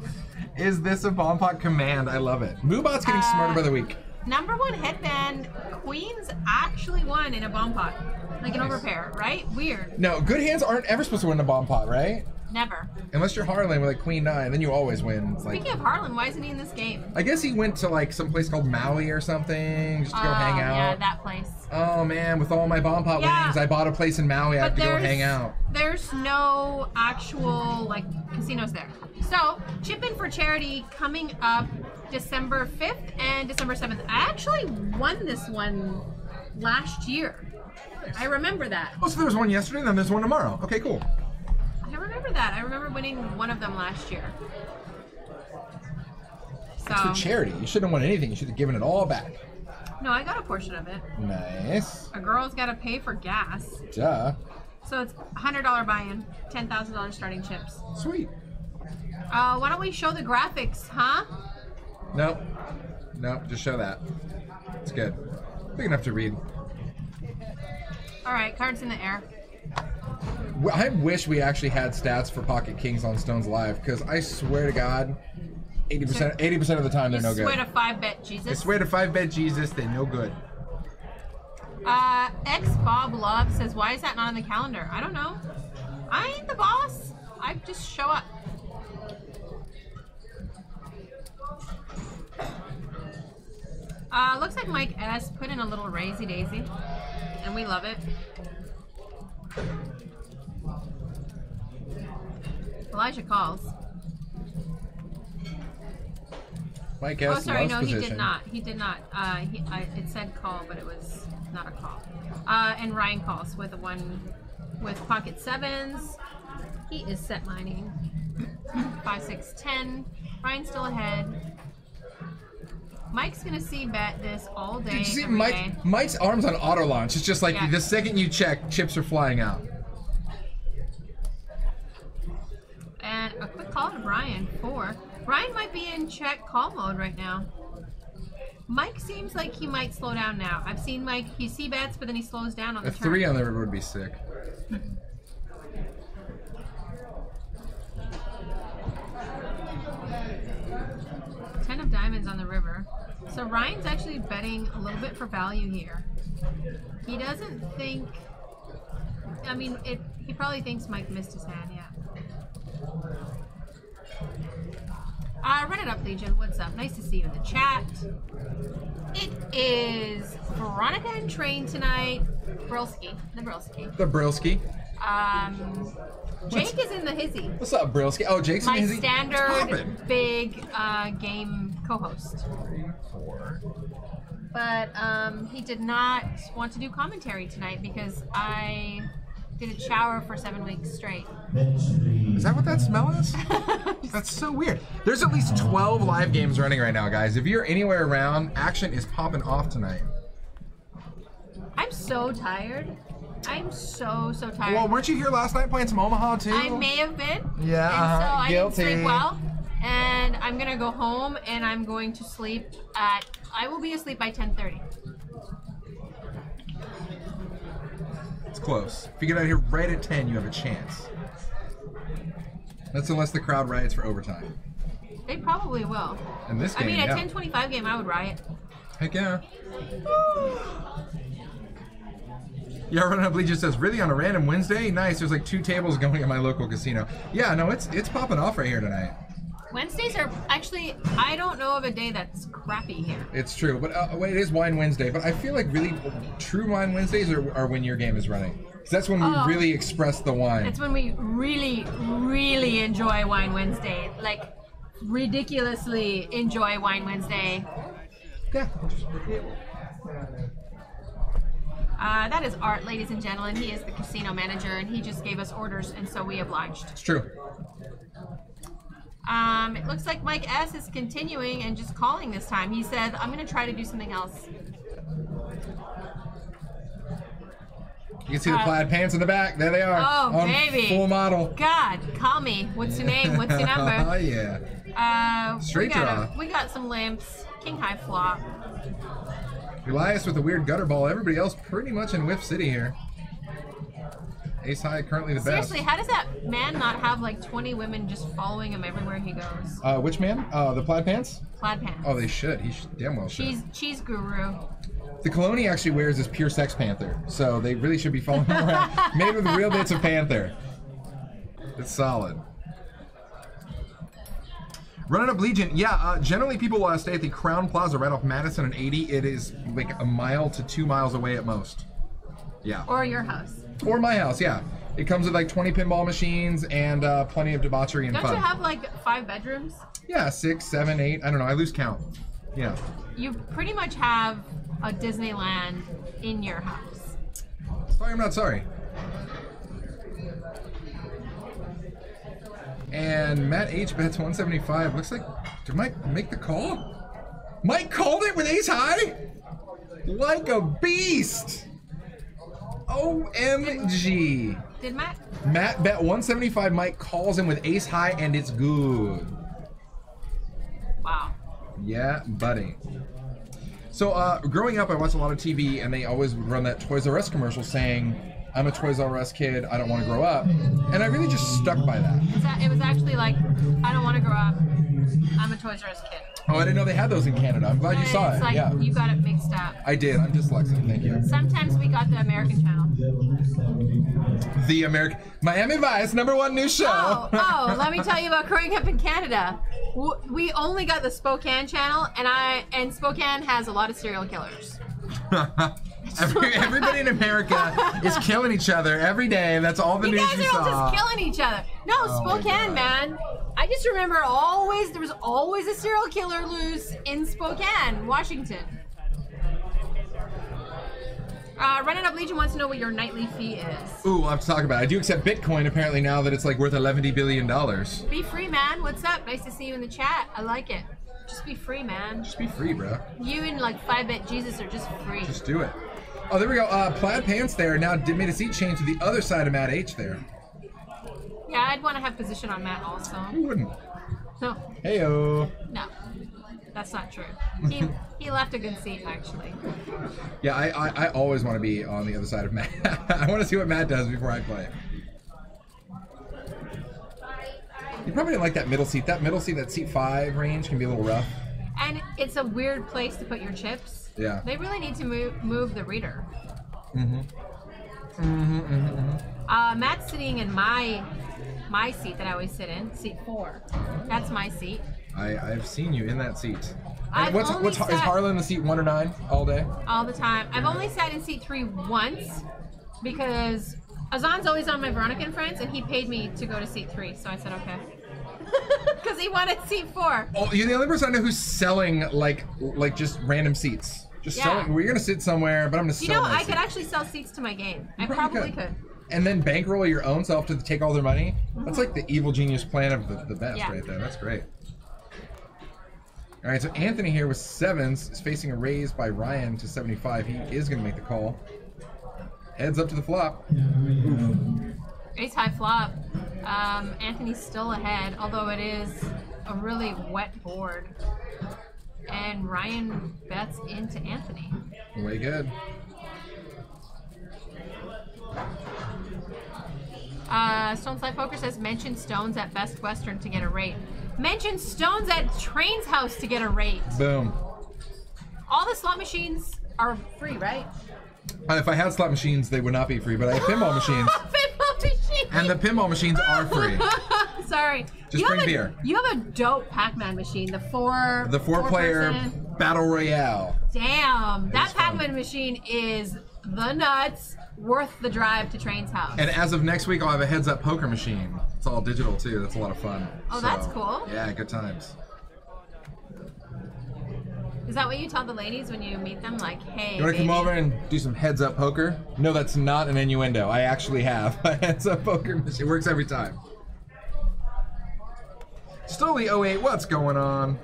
Speaker 2: Is this a bomb pot command? I love it. Moobot's getting smarter by the week.
Speaker 1: #1 headband, Queens actually won in a bomb pot. Like an overpair, right? Weird.
Speaker 2: No, good hands aren't ever supposed to win a bomb pot, right?
Speaker 1: Never.
Speaker 2: Unless you're Harlan with like Queen 9, then you always win. It's like,
Speaker 1: Speaking of Harlan, why isn't he in this game?
Speaker 2: I guess he went to like some place called Maui or something just to go hang out.
Speaker 1: Yeah, that place.
Speaker 2: Oh man, with all my bomb pot winnings, I bought a place in Maui. I have to go hang out.
Speaker 1: There's no actual like casinos there. So, Chip In for Charity coming up December 5th and December 7th. I actually won this one last year. I remember that.
Speaker 2: Oh, so there was one yesterday and then there's one tomorrow. Okay, cool.
Speaker 1: I remember that. I remember winning one of them last year. So,
Speaker 2: It's for charity. You shouldn't have won anything. You should have given it all back.
Speaker 1: no, I got a portion of it.
Speaker 2: Nice.
Speaker 1: A girl's got to pay for gas.
Speaker 2: Duh.
Speaker 1: So it's $100 buy-in, $10,000 starting chips.
Speaker 2: Sweet.
Speaker 1: Why don't we show the graphics, huh?
Speaker 2: Nope. Nope, just show that. It's good. Big enough to read.
Speaker 1: All right, cards in the air.
Speaker 2: I wish we actually had stats for Pocket Kings on Stones Live, because I swear to God, 80% of the time they're no good.
Speaker 1: Swear to 5-bet Jesus.
Speaker 2: I swear to 5-bet Jesus, they're no good.
Speaker 1: X Bob Love says, why is that not on the calendar? I don't know. I ain't the boss. I just show up. Looks like Mike S put in a little raisy daisy, and we love it. Elijah calls.
Speaker 2: Mike S.
Speaker 1: Oh, sorry,
Speaker 2: loves
Speaker 1: no,
Speaker 2: position.
Speaker 1: he did not. He did not. It said call, but it was not a call. And Ryan calls with pocket sevens. He is set mining. 5, 6, 10. Ryan's still ahead. Mike's gonna see bet this all day.
Speaker 2: Did you see
Speaker 1: every day.
Speaker 2: Mike's arms on auto launch? It's just like
Speaker 1: Yeah.
Speaker 2: the second you check, chips are flying out.
Speaker 1: And a quick call to Brian. 4. Brian might be in check call mode right now. Mike seems like he might slow down now. I've seen Mike, he c-bets, but then he slows down on the
Speaker 2: A
Speaker 1: turn.
Speaker 2: 3 on the river would be sick.
Speaker 1: Ten of diamonds on the river. So Ryan's actually betting a little bit for value here. He doesn't think, I mean, he probably thinks Mike missed his hand, yeah. Run it up, Legion. What's up? Nice to see you in the chat. It is Veronica and Train tonight. Brilski. The Brilski.
Speaker 2: The Brilski.
Speaker 1: Jake is in the hizzy.
Speaker 2: What's up, Brilski? Oh, Jake's in
Speaker 1: My
Speaker 2: his
Speaker 1: standard big game co-host.
Speaker 2: 3, 4.
Speaker 1: But he did not want to do commentary tonight because I didn't shower for 7 weeks straight.
Speaker 2: Is that what that smell is? That's so weird. There's at least 12 live games running right now, guys. If you're anywhere around, action is popping off tonight.
Speaker 1: I'm so tired. I'm so tired.
Speaker 2: Well, weren't you here last night playing some Omaha, too?
Speaker 1: I may have been.
Speaker 2: Yeah,
Speaker 1: and so I
Speaker 2: guilty.
Speaker 1: didn't sleep well. And I'm going to go home and I'm going to sleep at, I will be asleep by 10:30.
Speaker 2: It's close. If you get out of here right at 10, you have a chance. That's unless the crowd riots for overtime.
Speaker 1: They probably will.
Speaker 2: In this game,
Speaker 1: I mean, a
Speaker 2: yeah.
Speaker 1: 10:25 game, I would riot.
Speaker 2: Heck yeah. Yeah, Running Up Legion says, really on a random Wednesday? Nice, there's like 2 tables going at my local casino. Yeah, no, it's popping off right here tonight.
Speaker 1: Wednesdays are actually, I don't know of a day that's crappy here.
Speaker 2: It's true, but it is Wine Wednesday. But I feel like really true Wine Wednesdays are when your game is running. Because that's when we really express the wine.
Speaker 1: It's when we really enjoy Wine Wednesday. Like, ridiculously enjoy Wine Wednesday.
Speaker 2: Yeah.
Speaker 1: That is Art, ladies and gentlemen. He is the casino manager, and he just gave us orders, and so we obliged.
Speaker 2: It's true.
Speaker 1: It looks like Mike S. is continuing and just calling this time. He said, I'm going to try to do something else.
Speaker 2: You can see the plaid pants in the back. There they are.
Speaker 1: Oh,
Speaker 2: on
Speaker 1: baby.
Speaker 2: Full model.
Speaker 1: God, call me. What's your name? What's your number?
Speaker 2: Oh, yeah. Straight draw.
Speaker 1: We got some limps. King high flop.
Speaker 2: Elias with a weird gutter ball. Everybody else pretty much in Whiff City here. Ace high currently the best.
Speaker 1: Seriously, how does that man not have like 20 women just following him everywhere he goes?
Speaker 2: Which man? The plaid pants?
Speaker 1: Plaid pants.
Speaker 2: Oh, they should. He should damn well should.
Speaker 1: Cheese guru.
Speaker 2: The cologne he actually wears is pure sex panther, so they really should be following him around. Made with real bits of panther. It's solid. Running up Legion, yeah, generally people stay at the Crown Plaza right off Madison and 80. It is like a mile to 2 miles away at most. Yeah.
Speaker 1: Or your house.
Speaker 2: Or my house, yeah. It comes with like 20 pinball machines and plenty of debauchery and
Speaker 1: Don't
Speaker 2: fun.
Speaker 1: you have like 5 bedrooms?
Speaker 2: Yeah, 6, 7, 8. I don't know. I lose count. Yeah.
Speaker 1: You pretty much have a Disneyland in your house.
Speaker 2: Sorry, I'm not sorry. And Matt H bets 175. Looks like, did Mike make the call? Mike called it with ace high? Like a beast. OMG.
Speaker 1: Did Matt?
Speaker 2: Matt bet 175. Mike calls him with ace high, and it's good.
Speaker 1: Wow.
Speaker 2: Yeah, buddy. So, growing up, I watched a lot of TV, and they always would run that Toys R Us commercial saying, I'm a Toys R Us kid, I don't want to grow up. And I really just stuck by that.
Speaker 1: It was actually like, I don't want to grow up, I'm a Toys R Us kid.
Speaker 2: Oh, I didn't know they had those in Canada. I'm glad you saw it.
Speaker 1: Like,
Speaker 2: yeah.
Speaker 1: You got it mixed up.
Speaker 2: I did. I'm dyslexic. Thank you.
Speaker 1: Sometimes we got the American channel.
Speaker 2: The American Miami Vice #1 news show.
Speaker 1: Let me tell you about growing up in Canada. We only got the Spokane channel, and Spokane has a lot of serial killers.
Speaker 2: Everybody in America is killing each other every day. That's all the news you
Speaker 1: guys are all
Speaker 2: saw.
Speaker 1: just killing each other. No, Spokane, man. I just remember there was always a serial killer loose in Spokane, Washington. Running Up Legion wants to know what your nightly fee is.
Speaker 2: Ooh, we'll have to talk about it. I do accept Bitcoin apparently now that it's like worth $11 billion.
Speaker 1: Be free, man. What's up? Nice to see you in the chat. I like it. Just be free, man.
Speaker 2: Just be free, bro.
Speaker 1: You and like 5-bit Jesus are just free.
Speaker 2: Just do it. Oh, there we go. Plaid pants there. Now made a seat change to the other side of Matt H there.
Speaker 1: Yeah, I'd want to have position on Matt also.
Speaker 2: Who wouldn't?
Speaker 1: No.
Speaker 2: Heyo.
Speaker 1: No. That's not true. He left a good seat, actually.
Speaker 2: Yeah, I always want to be on the other side of Matt. I want to see what Matt does before I play. You probably didn't like that middle seat. That middle seat, that seat 5 range, can be a little rough.
Speaker 1: And it's a weird place to put your chips.
Speaker 2: Yeah.
Speaker 1: They really need to move the reader. Matt's sitting in my seat that I always sit in, seat 4. That's my seat.
Speaker 2: I've seen you in that seat.
Speaker 1: Is
Speaker 2: Harlan the seat 1 or 9 all day?
Speaker 1: All the time. I've only sat in seat 3 once because Azan's always on my Veronica and Friends, and he paid me to go to seat 3, so I said okay. Because he wanted seat 4.
Speaker 2: Oh, you're the only person I know who's selling like just random seats. Just selling. We're gonna sit somewhere, but I'm gonna sell.
Speaker 1: You know, I
Speaker 2: seat.
Speaker 1: could actually sell seats to my game. I
Speaker 2: probably
Speaker 1: probably could.
Speaker 2: And then bankroll your own self to take all their money. That's like the evil genius plan of the best right there. That's great. All right, so Anthony here with 7s is facing a raise by Ryan to 75. He is going to make the call. Heads up to the flop.
Speaker 1: Ace high flop. Anthony's still ahead, although it is a really wet board. And Ryan bets into Anthony.
Speaker 2: Way good.
Speaker 1: Stone Slide Poker says, mention Stones at Best Western to get a rate. Mention Stones at Train's house to get a rate.
Speaker 2: Boom.
Speaker 1: All the slot machines are free, right?
Speaker 2: If I had slot machines, they would not be free, but I have pinball machines.
Speaker 1: Pinball machines!
Speaker 2: And the pinball machines are free.
Speaker 1: Sorry.
Speaker 2: Just bring beer.
Speaker 1: You have a dope Pac-Man machine. The four
Speaker 2: player
Speaker 1: person.
Speaker 2: Battle Royale.
Speaker 1: Damn. That Pac-Man machine is the nuts. Worth the drive to Train's house.
Speaker 2: And as of next week, I'll have a heads-up poker machine. It's all digital, too. That's a lot of fun.
Speaker 1: Oh, that's cool.
Speaker 2: Yeah, good times.
Speaker 1: Is that what you tell the ladies when you meet them? Like, hey,
Speaker 2: you want to come over and do some heads-up poker? No, that's not an innuendo. I actually have a heads-up poker machine. It works every time. Stoli08, what's going on?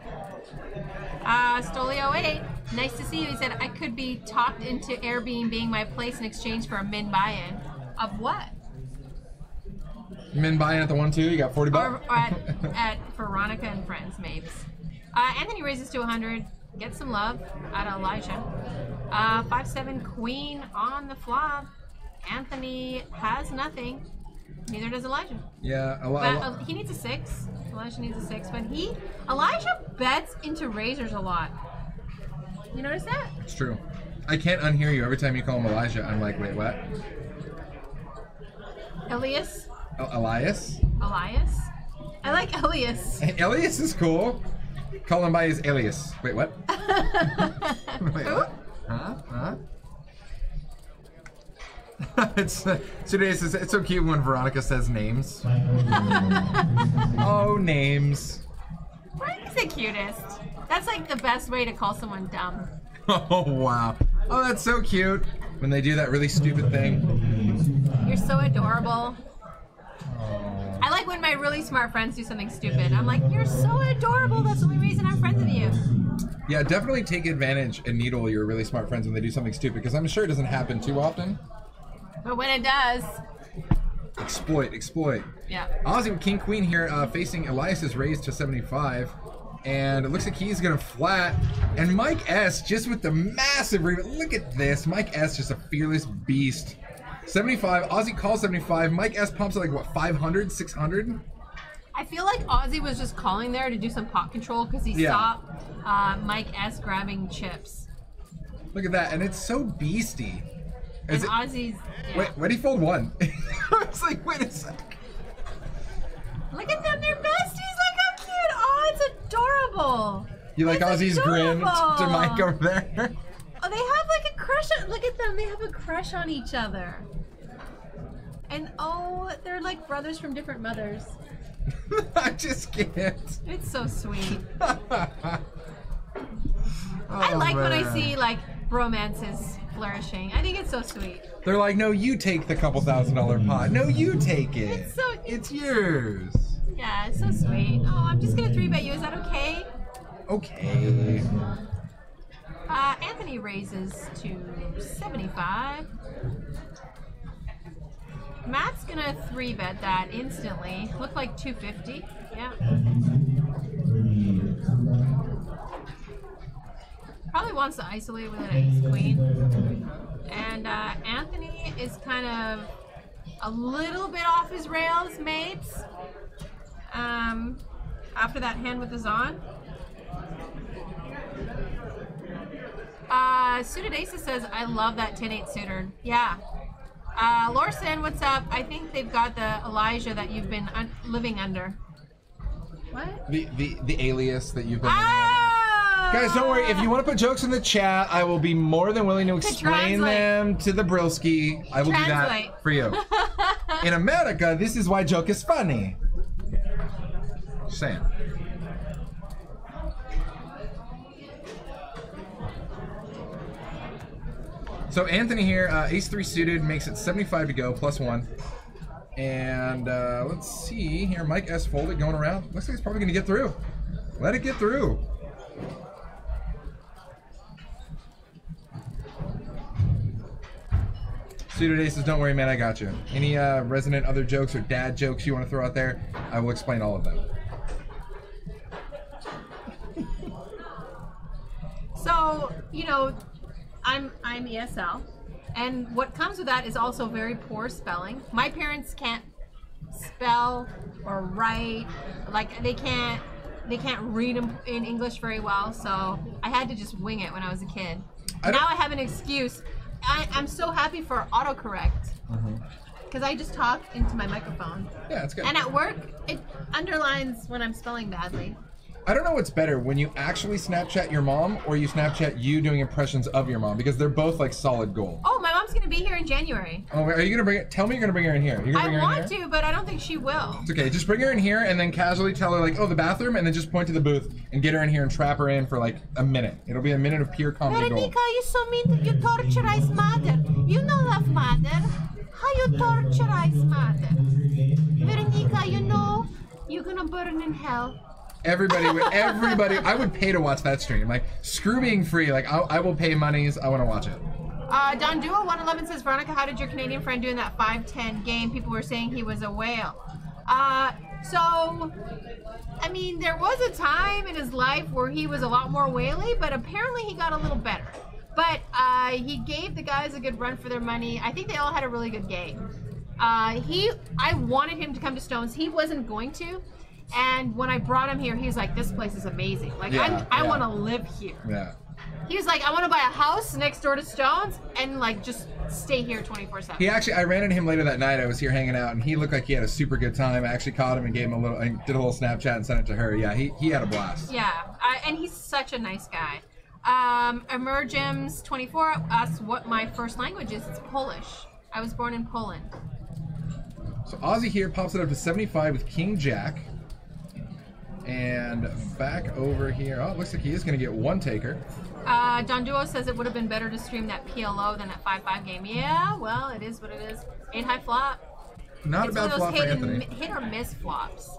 Speaker 1: Stoli08, nice to see you. He said, I could be talked into Airbnb being my place in exchange for a min buy-in. Of what?
Speaker 2: Men buying at the 1-2, you got 40 bucks.
Speaker 1: Or at Veronica and Friends, maybe. Anthony raises to 100. Get some love out of Elijah. 5-7 Queen on the flop. Anthony has nothing. Neither does Elijah.
Speaker 2: Yeah,
Speaker 1: But he needs a 6. Elijah needs a 6, but Elijah bets into razors a lot. You notice that?
Speaker 2: It's true. I can't unhear you. Every time you call him Elijah, I'm like, wait, what?
Speaker 1: Elias?
Speaker 2: Elias?
Speaker 1: Elias? I like Elias.
Speaker 2: Elias is cool. Call him by his alias. Wait, what? Wait, what? Huh? It's so cute when Veronica says names. Oh, names.
Speaker 1: Veronica's the cutest. That's like the best way to call someone dumb.
Speaker 2: Oh, wow. Oh, that's so cute when they do that really stupid thing.
Speaker 1: You're so adorable.
Speaker 2: Oh.
Speaker 1: I like when my really smart friends do something stupid. I'm like, you're so adorable. That's the only reason I'm friends with you.
Speaker 2: Yeah, definitely take advantage and needle your really smart friends when they do something stupid, because I'm sure it doesn't happen too often.
Speaker 1: But when it does,
Speaker 2: exploit.
Speaker 1: yeah.
Speaker 2: Ozzy with King Queen here, facing Elias is raised to 75, and it looks like he's gonna flat. And Mike S just with the massive look at this. Mike S just a fearless beast. 75. Ozzy calls 75. Mike S pumps at like what, 500, 600?
Speaker 1: I feel like Ozzy was just calling there to do some pot control because he saw Mike S grabbing chips.
Speaker 2: Look at that, and it's so beasty.
Speaker 1: And Ozzy's. Yeah.
Speaker 2: Wait, when he fold one? I was like, wait a sec.
Speaker 1: Look at them, they're besties. Look how cute. Oh, it's adorable.
Speaker 2: You like Ozzy's grin to Mike over there?
Speaker 1: Oh, they have like a crush on. Look at them. They have a crush on each other. And oh, they're like brothers from different mothers.
Speaker 2: I just can't.
Speaker 1: It's so sweet.
Speaker 2: Oh,
Speaker 1: I like when I see like romances flourishing. I think it's so sweet.
Speaker 2: They're like, no, you take the couple $1,000 pot. No, you take it.
Speaker 1: It's
Speaker 2: yours.
Speaker 1: Yeah, it's so sweet. Oh, I'm just gonna 3-bet you. Is that okay?
Speaker 2: Okay.
Speaker 1: Anthony raises to 75. Matt's gonna 3-bet that instantly. Look like 250. Yeah. Probably wants to isolate with an ace-queen. And Anthony is kind of a little bit off his rails, mates. After that hand with the Zon. Suited Aces says, I love that 10-8 suited. Yeah. Lorson, what's up? I think they've got the Elijah that you've been living under. What?
Speaker 2: The alias that you've been living under. Guys, don't worry. If you want to put jokes in the chat, I will be more than willing to explain them to the Brillski. I will do that for you. In America, this is why joke is funny. Just saying. So Anthony here, ace-3 suited, makes it 75 to go, +1. And let's see here, Mike S folded, going around. Looks like he's probably going to get through. Let it get through. Suited aces, don't worry, man, I got you. Any resonant other jokes or dad jokes you want to throw out there, I will explain all of them.
Speaker 1: So, you know, I'm ESL, and what comes with that is also very poor spelling. My parents can't spell or write, like they can't read in English very well, so I had to just wing it when I was a kid. Now I have an excuse. I'm so happy for autocorrect because I just talk into my microphone.
Speaker 2: Yeah, that's good.
Speaker 1: And at work, it underlines when I'm spelling badly.
Speaker 2: I don't know what's better, when you actually Snapchat your mom or you Snapchat you doing impressions of your mom, because they're both like solid gold.
Speaker 1: Oh, my mom's gonna be here in January.
Speaker 2: Oh, are you gonna bring it? Tell me you're gonna bring her in here. You're gonna bring her in here?
Speaker 1: I want to, but I don't think she will.
Speaker 2: It's okay. Just bring her in here and then casually tell her like, oh, the bathroom, and then just point to the booth and get her in here and trap her in for like a minute. It'll be a minute of pure comedy gold.
Speaker 1: Veronica, you're so mean that you torturize mother. You know love mother. How you torturize mother? Veronica, you know you're gonna burn in hell.
Speaker 2: Everybody, I would pay to watch that stream. Like, screw being free. Like, I will pay monies. I want to watch it.
Speaker 1: Don Duo 111 says, Veronica, how did your Canadian friend do in that 5-10 game? People were saying he was a whale. So, I mean, there was a time in his life where he was a lot more whaley, but apparently he got a little better. But he gave the guys a good run for their money. I think they all had a really good game. I wanted him to come to Stones. He wasn't going to. And when I brought him here, he was like, this place is amazing. Like, I want to live here.
Speaker 2: Yeah.
Speaker 1: He was like, I want to buy a house next door to Stones and like just stay here 24/7.
Speaker 2: He actually, I ran into him later that night. I was here hanging out, and he looked like he had a super good time. I actually caught him and gave him did a little Snapchat and sent it to her. Yeah, he had a blast.
Speaker 1: Yeah, and he's such a nice guy. Emergems 24 asked what my first language is. It's Polish. I was born in Poland.
Speaker 2: So Ozzy here pops it up to 75 with King Jack. And back over here. Oh, it looks like he is going to get one taker.
Speaker 1: Don Duo says it would have been better to stream that PLO than that 5-5 game. Yeah, well, it is what it is. 8-high flop.
Speaker 2: Not a bad flop for Anthony.
Speaker 1: Hit or miss flops.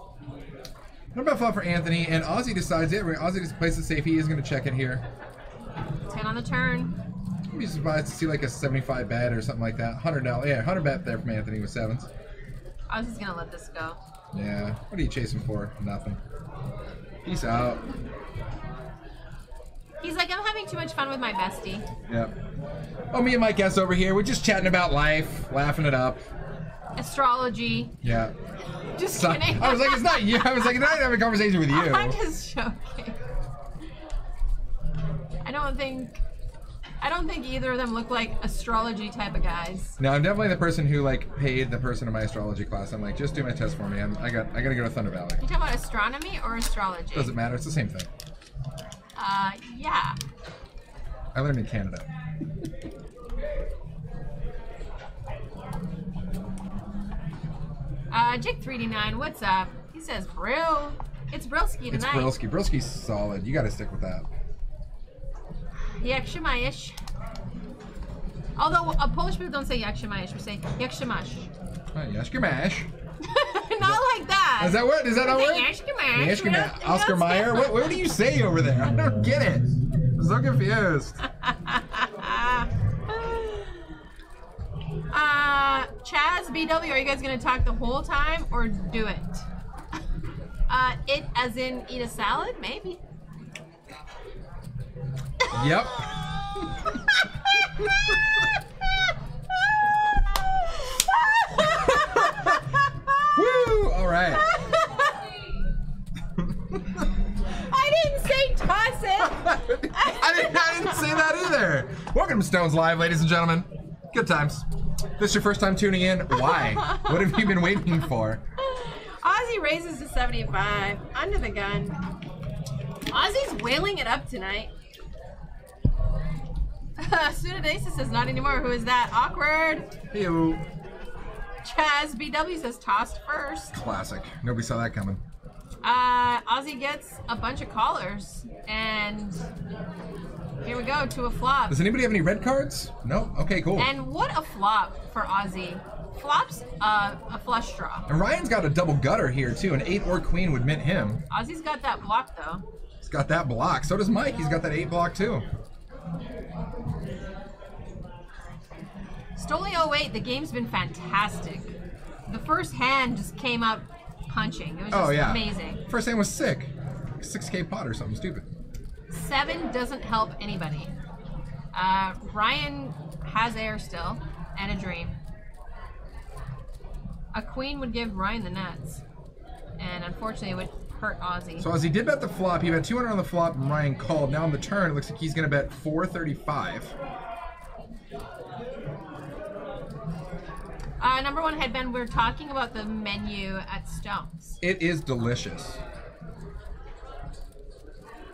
Speaker 2: Not a bad flop for Anthony. And Ozzy decides it. Ozzy just plays it safe. He is going to check it here.
Speaker 1: 10 on the turn.
Speaker 2: I'd be surprised to see like a 75 bet or something like that. $100. Yeah, 100 bet there from Anthony with sevens.
Speaker 1: Ozzy's going to let this go.
Speaker 2: Yeah. What are you chasing for? Nothing. Peace out.
Speaker 1: He's like, I'm having too much fun with my bestie.
Speaker 2: Yep. Oh, me and Mike S over here. We're just chatting about life, laughing it up.
Speaker 1: Astrology.
Speaker 2: Yeah.
Speaker 1: Just kidding.
Speaker 2: I was like, it's not you. I was like, I'm not having a conversation with you.
Speaker 1: I'm just joking. I don't think either of them look like astrology type of guys.
Speaker 2: No, I'm definitely the person who like paid the person in my astrology class. I'm like, just do my test for me. I gotta go to Thunder Valley.
Speaker 1: You talking about astronomy or astrology?
Speaker 2: Doesn't matter. It's the same thing.
Speaker 1: Yeah.
Speaker 2: I learned in Canada.
Speaker 1: Jake3D9, what's up? He says Brill. It's Brilski tonight.
Speaker 2: It's Brilski. Brilski's solid. You gotta stick with that.
Speaker 1: Yakshimayish. Although Polish people don't say Yakshimayish, we say Yakshimash.
Speaker 2: Yashkimash.
Speaker 1: Not like that.
Speaker 2: Is that what? Is that not what?
Speaker 1: Yashkimash.
Speaker 2: Yashkimash. Oscar Mayer? What do you say over there? I don't get it. I'm so confused.
Speaker 1: Chaz BW, are you guys gonna talk the whole time or do it? It as in eat a salad? Maybe.
Speaker 2: Yep. Woo! All right.
Speaker 1: I didn't say toss it.
Speaker 2: I didn't say that either. Welcome to Stones Live, ladies and gentlemen. Good times. This is your first time tuning in? Why? What have you been waiting for?
Speaker 1: Ozzy raises to 75. Under the gun. Ozzy's wailing it up tonight. Sudadesis says not anymore. Who is that? Awkward.
Speaker 2: Ew.
Speaker 1: Chaz BW says tossed first.
Speaker 2: Classic. Nobody saw that coming.
Speaker 1: Ozzy gets a bunch of callers, and here we go to a flop.
Speaker 2: Does anybody have any red cards? No? Okay, cool.
Speaker 1: And what a flop for Ozzy. Flops a flush draw.
Speaker 2: And Ryan's got a double gutter here too. An 8 or queen would mint him.
Speaker 1: Ozzy's got that block though.
Speaker 2: He's got that block. So does Mike. He's got that 8 block too.
Speaker 1: Stoli 08, the game's been fantastic. The first hand just came up punching. It was just amazing.
Speaker 2: First hand was sick. 6K pot or something stupid.
Speaker 1: 7 doesn't help anybody. Ryan has air still, and a dream. A queen would give Ryan the nuts, and unfortunately it would hurt Ozzy.
Speaker 2: So Ozzy did bet the flop. He bet 200 on the flop, and Ryan called. Now on the turn, it looks like he's going to bet 435.
Speaker 1: Number one headband, we're talking about the menu at Stones.
Speaker 2: It is delicious.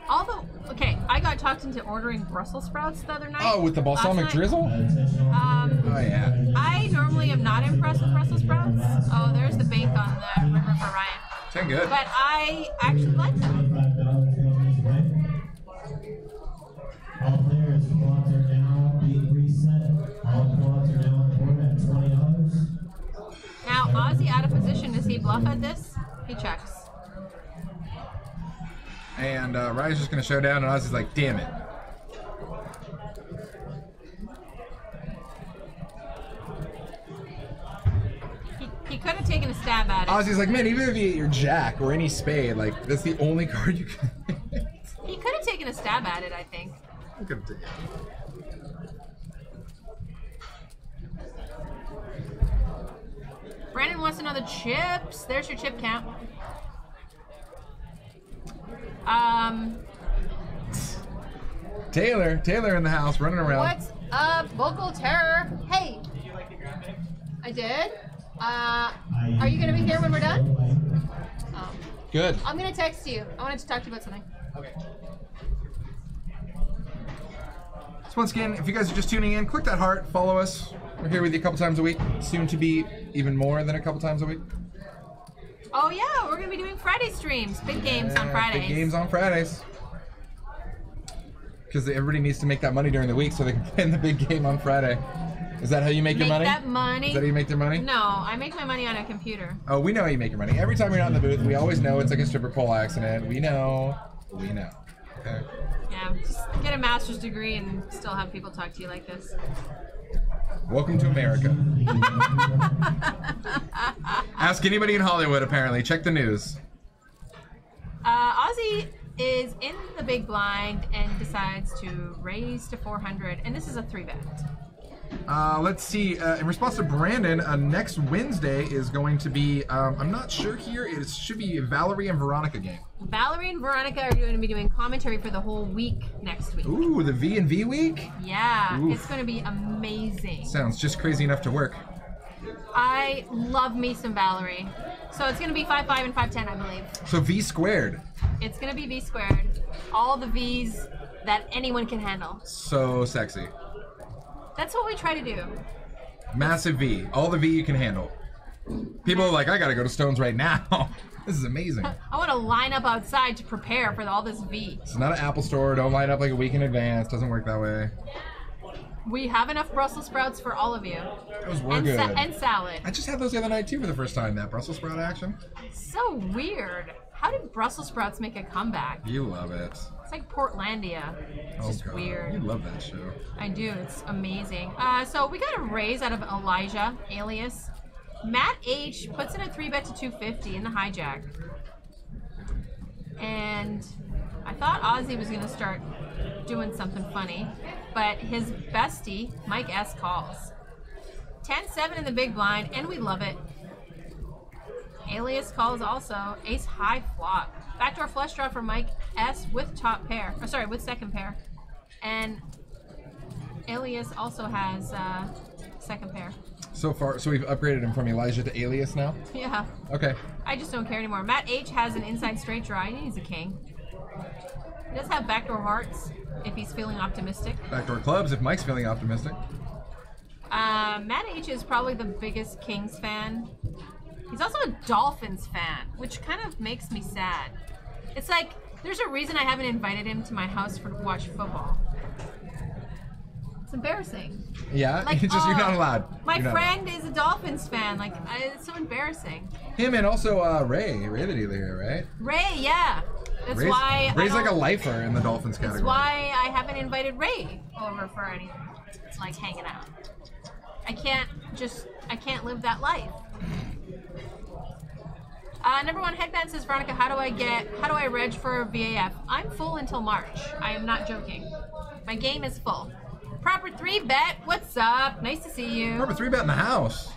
Speaker 1: Although, okay, I got talked into ordering Brussels sprouts the other night.
Speaker 2: Oh, with the balsamic drizzle?
Speaker 1: Oh,
Speaker 2: yeah.
Speaker 1: I normally am not impressed with Brussels sprouts. Oh, there's the bank on the river for Ryan.
Speaker 2: 10 good.
Speaker 1: But I actually like them.
Speaker 3: All players block are down, being reset. All blocks are down on board at $20.
Speaker 1: Now, Ozzy out of position. Does he bluff at this? He checks.
Speaker 2: And Ryan's just going to show down, and Ozzy's like, damn it.
Speaker 1: He could have taken a stab at it.
Speaker 2: Ozzy's like, man, even if you get your jack or any spade, like, that's the only card you can hit.
Speaker 1: He could have taken a stab at it, I think.
Speaker 2: I could have taken
Speaker 1: Brandon wants to know the chips. There's your chip count.
Speaker 2: Taylor in the house running around.
Speaker 1: What's up, Vocal Terror? Hey. I did. Are you gonna be here when we're done? Oh.
Speaker 2: Good.
Speaker 1: I'm gonna text you. I wanted to talk to you about something.
Speaker 2: Okay. So once again, if you guys are just tuning in, click that heart, follow us. We're here with you a couple times a week. Soon to be even more than a couple times a week.
Speaker 1: Oh yeah, we're gonna be doing Friday streams. Big games on Fridays.
Speaker 2: Big games on Fridays. Because everybody needs to make that money during the week so they can play in the big game on Friday. Is that how you make your money?
Speaker 1: Make that money.
Speaker 2: Is that how you make their money?
Speaker 1: No, I make my money on a computer.
Speaker 2: Oh, we know how you make your money. Every time you're not in the booth, we always know it's like a stripper pole accident. We know. We know. Okay.
Speaker 1: Yeah, just get a master's degree and still have people talk to you like this.
Speaker 2: Welcome to America. Ask anybody in Hollywood, apparently. Check the news.
Speaker 1: Ozzy is in the big blind and decides to raise to 400, and this is a 3-bet.
Speaker 2: Let's see. In response to Brandon, next Wednesday is going to be, I'm not sure here, it should be a Valerie and Veronica game.
Speaker 1: Valerie and Veronica are going to be doing commentary for the whole week next week.
Speaker 2: Ooh, the V&V week?
Speaker 1: Yeah,
Speaker 2: Oof.
Speaker 1: it's going to be amazing.
Speaker 2: Sounds just crazy enough to work.
Speaker 1: I love me some Valerie. So it's going to be 5-5 and 5-10, I believe.
Speaker 2: So V squared.
Speaker 1: It's going to be V squared. All the V's that anyone can handle.
Speaker 2: So sexy.
Speaker 1: That's what we try to do.
Speaker 2: Massive V. All the V you can handle. People are like, I gotta go to Stones right now. This is amazing.
Speaker 1: I want to line up outside to prepare for all this V.
Speaker 2: It's not an Apple store. Don't line up like a week in advance. Doesn't work that way.
Speaker 1: We have enough Brussels sprouts for all of you.
Speaker 2: Those were good.
Speaker 1: And salad.
Speaker 2: I just had those the other night too for the first time, that Brussels sprout action.
Speaker 1: So weird. How did Brussels sprouts make a comeback?
Speaker 2: You love it.
Speaker 1: It's like Portlandia. It's just
Speaker 2: God.
Speaker 1: weird.
Speaker 2: You love that show.
Speaker 1: I do. It's amazing. So we got a raise out of Elijah, alias. Matt H puts in a 3-bet to 250 in the hijack. And I thought Ozzy was going to start doing something funny, but his bestie, Mike S, calls. 10-7 in the big blind, and we love it. Alias calls also. Ace high flop. Backdoor flush draw for Mike S with top pair. Oh, sorry, with second pair. And Alias also has second pair.
Speaker 2: So we've upgraded him from Elijah to Alias now?
Speaker 1: Yeah.
Speaker 2: Okay.
Speaker 1: I just don't care anymore. Matt H has an inside straight draw. He needs a king. He does have backdoor hearts if he's feeling optimistic.
Speaker 2: Backdoor clubs if Mike's feeling optimistic.
Speaker 1: Matt H is probably the biggest Kings fan. He's also a Dolphins fan, which kind of makes me sad. It's like, there's a reason I haven't invited him to my house to watch football. It's embarrassing.
Speaker 2: Yeah?
Speaker 1: Like,
Speaker 2: You're not allowed.
Speaker 1: My friend is a Dolphins fan. Like, it's so embarrassing.
Speaker 2: Him and also Ray the dealer here, right?
Speaker 1: Ray's yeah. That's why
Speaker 2: Ray's like a lifer in the Dolphins category.
Speaker 1: That's why I haven't invited Ray over for anything. Like hanging out. I can't live that life. Number one headband says, Veronica, how do I reg for VAF? I'm full until March. I am not joking. My game is full. Proper 3-bet, what's up? Nice to see you.
Speaker 2: Proper 3-bet in the house.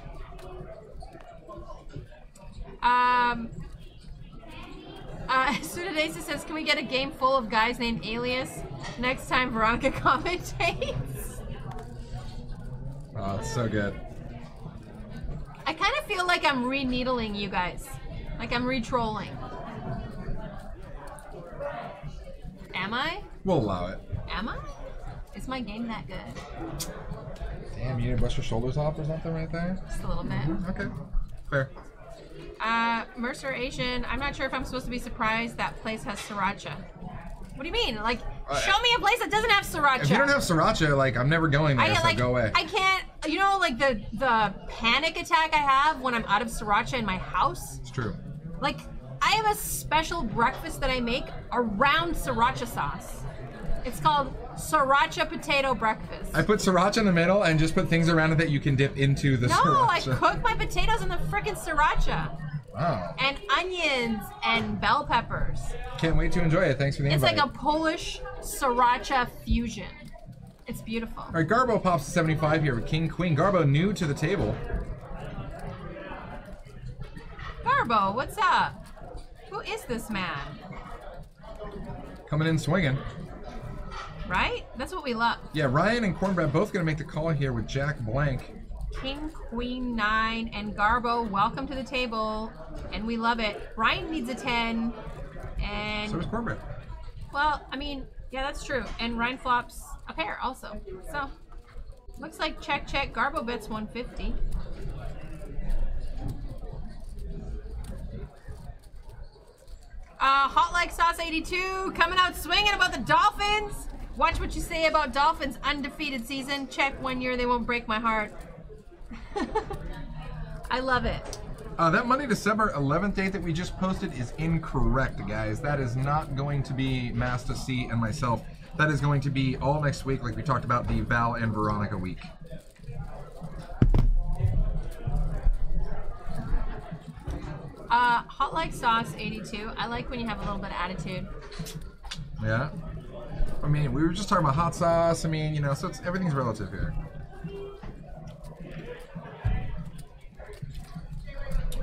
Speaker 1: Sudadesa says, can we get a game full of guys named Alias next time Veronica commentates?
Speaker 2: Oh, it's so good.
Speaker 1: I kind of feel like I'm re-needling you guys. Like I'm re-trolling. Am I?
Speaker 2: We'll allow it.
Speaker 1: Am I? Is my game that good?
Speaker 2: Damn, you need to brush your shoulders off or something right there?
Speaker 1: Just a little bit.
Speaker 2: Okay, fair.
Speaker 1: Mercer Asian, I'm not sure if I'm supposed to be surprised that place has sriracha. What do you mean? Like, show me a place that doesn't have sriracha.
Speaker 2: If you don't have sriracha, like, I'm never going there, so go away.
Speaker 1: I can't, you know, like the panic attack I have when I'm out of sriracha in my house?
Speaker 2: It's true.
Speaker 1: Like, I have a special breakfast that I make around sriracha sauce. It's called Sriracha Potato Breakfast.
Speaker 2: I put sriracha in the middle and just put things around it that you can dip into the
Speaker 1: No,
Speaker 2: sriracha.
Speaker 1: I cook my potatoes in the frickin' sriracha.
Speaker 2: Wow.
Speaker 1: And onions and bell peppers.
Speaker 2: Can't wait to enjoy it. Thanks for the
Speaker 1: It's
Speaker 2: invite.
Speaker 1: like a Polish sriracha fusion. It's beautiful.
Speaker 2: All right, Garbo pops to 75 here with King Queen. Garbo new to the table.
Speaker 1: Garbo, what's up? Who is this man?
Speaker 2: Coming in swinging.
Speaker 1: Right? That's what we love.
Speaker 2: Yeah, Ryan and Cornbread both going to make the call here with Jack Blank.
Speaker 1: King, Queen, 9, and Garbo, welcome to the table. And we love it. Ryan needs a 10. And,
Speaker 2: So does Cornbread.
Speaker 1: well, I mean, yeah, that's true. And Ryan flops a pair also. So, looks like check. Garbo bets 150. Hot Like Sauce 82 coming out swinging about the Dolphins. Watch what you say about Dolphins' undefeated season. Check 1 year, they won't break my heart. I love it.
Speaker 2: That Monday, December 11th date that we just posted is incorrect, guys. That is not going to be Master C and myself. That is going to be all next week, like we talked about, the Val and Veronica week.
Speaker 1: Hot Like Sauce 82. I like when you have a little bit of attitude.
Speaker 2: Yeah. I mean, we were just talking about hot sauce. I mean, you know, so everything's relative here.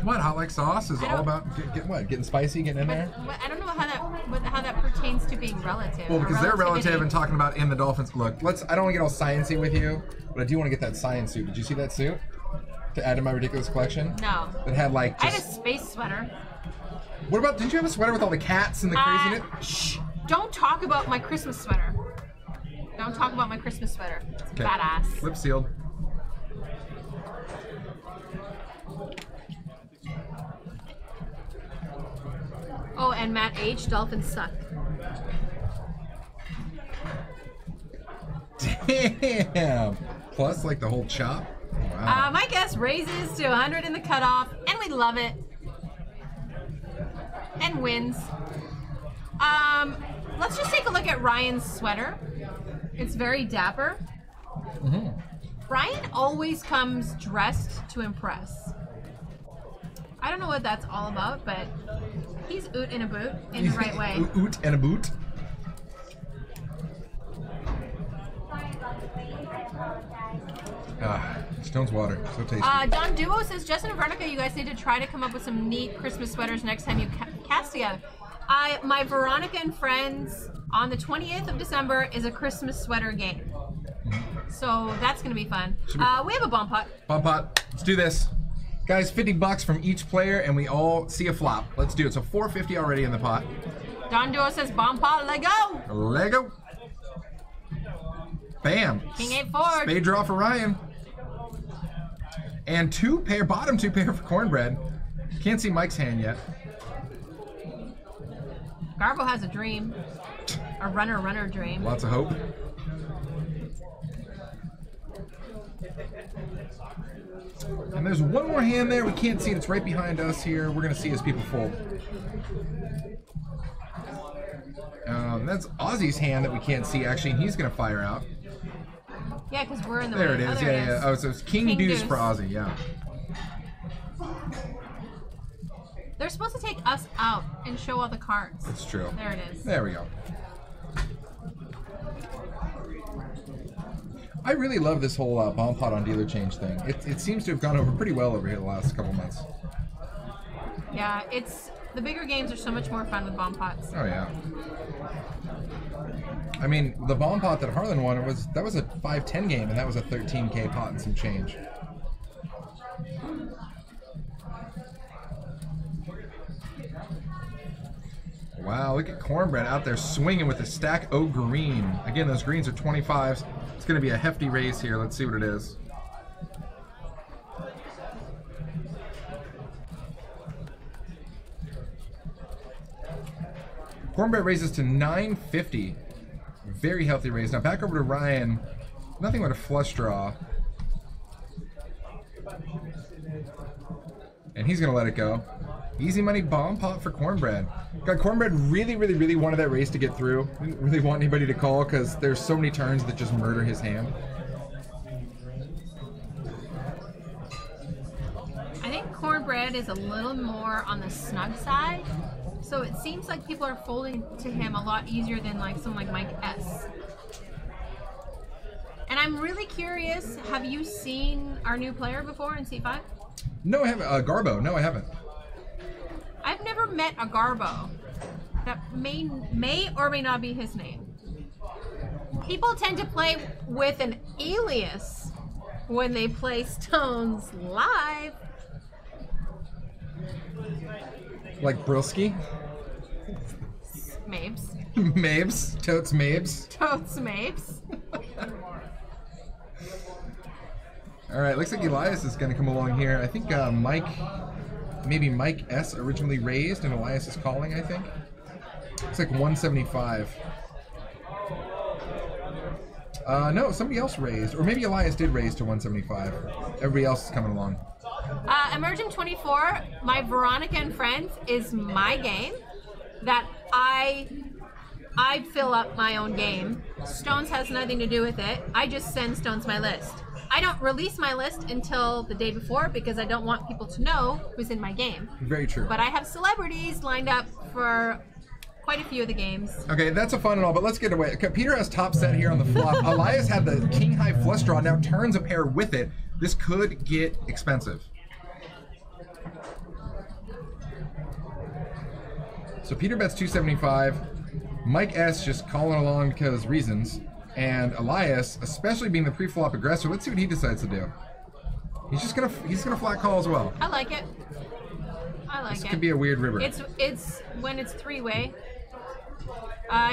Speaker 2: What, Hot Like Sauce is all about getting spicy, getting in there?
Speaker 1: But I don't know how that pertains to being relative.
Speaker 2: Well,
Speaker 1: or
Speaker 2: because they're
Speaker 1: relativity.
Speaker 2: relative and talking about in the Dolphins. Look, I don't want to get all sciencey with you, but I do want to get that science suit. Did you see that suit? To add to my ridiculous collection?
Speaker 1: No.
Speaker 2: It had like
Speaker 1: I had a
Speaker 2: just...
Speaker 1: space sweater.
Speaker 2: What about, didn't you have a sweater with all the cats and the crazy in it?
Speaker 1: Shh. Don't talk about my Christmas sweater. Don't talk about my Christmas sweater. It's
Speaker 2: Okay.
Speaker 1: badass.
Speaker 2: Lip sealed.
Speaker 1: Oh, and Matt H. Dolphins suck.
Speaker 2: Damn. Plus, like the whole chop. Wow.
Speaker 1: My guess raises to 100 in the cutoff, and we love it. And wins. Let's just take a look at Ryan's sweater. It's very dapper.
Speaker 2: Mm-hmm.
Speaker 1: Ryan always comes dressed to impress. I don't know what that's all about, but he's oot in a boot in the right way.
Speaker 2: Oot and a boot. Stone's water. So tasty.
Speaker 1: Don Duo says, Justin and Veronica, you guys need to try to come up with some neat Christmas sweaters next time you cast together. My Veronica and Friends on the 20th of December is a Christmas sweater game. So that's going to be fun. We have a bomb pot.
Speaker 2: Bomb pot. Let's do this. Guys, $50 from each player, and we all see a flop. Let's do it. So $450 already in the pot.
Speaker 1: Don Duo says, bomb pot, let go.
Speaker 2: Lego. Bam.
Speaker 1: King 8 forward.
Speaker 2: Spade draw for Ryan. And bottom two pair for Cornbread. Can't see Mike's hand yet.
Speaker 1: Garbo has a dream. A runner dream.
Speaker 2: Lots of hope. And there's one more hand there. We can't see it. It's right behind us here. We're going to see as people fold. That's Ozzy's hand that we can't see, actually, and he's going to fire out.
Speaker 1: Yeah, because we're in the
Speaker 2: There
Speaker 1: way.
Speaker 2: it is.
Speaker 1: Oh, there
Speaker 2: Yeah. Oh, so it's King Deuce for Ozzy. Yeah.
Speaker 1: They're supposed to take us out and show all the cards.
Speaker 2: That's true.
Speaker 1: There it is.
Speaker 2: There we go. I really love this whole bomb pot on dealer change thing. It seems to have gone over pretty well over here the last couple months.
Speaker 1: Yeah, the bigger games are so much more fun with bomb pots.
Speaker 2: Oh yeah. I mean, the bomb pot that Harlan won, that was a 5-10 game, and that was a 13K pot and some change. Wow, look at Cornbread out there swinging with a stack O green. Again, those greens are 25s. It's going to be a hefty raise here. Let's see what it is. Cornbread raises to 950. Very healthy raise. Now back over to Ryan. Nothing but a flush draw. And he's going to let it go. Easy money bomb pot for Cornbread. God, Cornbread really wanted that race to get through. Didn't really want anybody to call because there's so many turns that just murder his hand.
Speaker 1: I think Cornbread is a little more on the snug side, so it seems like people are folding to him a lot easier than like someone like Mike S. And I'm really curious, have you seen our new player before in C5?
Speaker 2: No, I haven't. Garbo. No, I haven't.
Speaker 1: I've never met a Garbo. That may or may not be his name. People tend to play with an alias when they play Stones live.
Speaker 2: Like Brilski?
Speaker 1: Mabes.
Speaker 2: Mabes. Totes Mabes.
Speaker 1: Totes Mabes.
Speaker 2: Alright, looks like Elias is going to come along here. I think maybe Mike S. originally raised and Elias is calling, I think. Looks like 175. No, somebody else raised. Or maybe Elias did raise to 175. Everybody else is coming along.
Speaker 1: Emerging 24, my Veronica and Friends is my game that I fill up my own game. Stones has nothing to do with it. I just send Stones my list. I don't release my list until the day before because I don't want people to know who's in my game.
Speaker 2: Very true.
Speaker 1: But I have celebrities lined up for quite a few of the games.
Speaker 2: Okay, that's a fun and all, but let's get away. Okay, Peter has top set here on the flop. Elias had the king high flush draw, now turns a pair with it. This could get expensive. So Peter bets 275. Mike S just calling along because reasons. And Elias, especially being the pre-flop aggressor, let's see what he decides to do. He's gonna flat call as well.
Speaker 1: I like it. I like it.
Speaker 2: This could be a weird river.
Speaker 1: It's when it's three-way.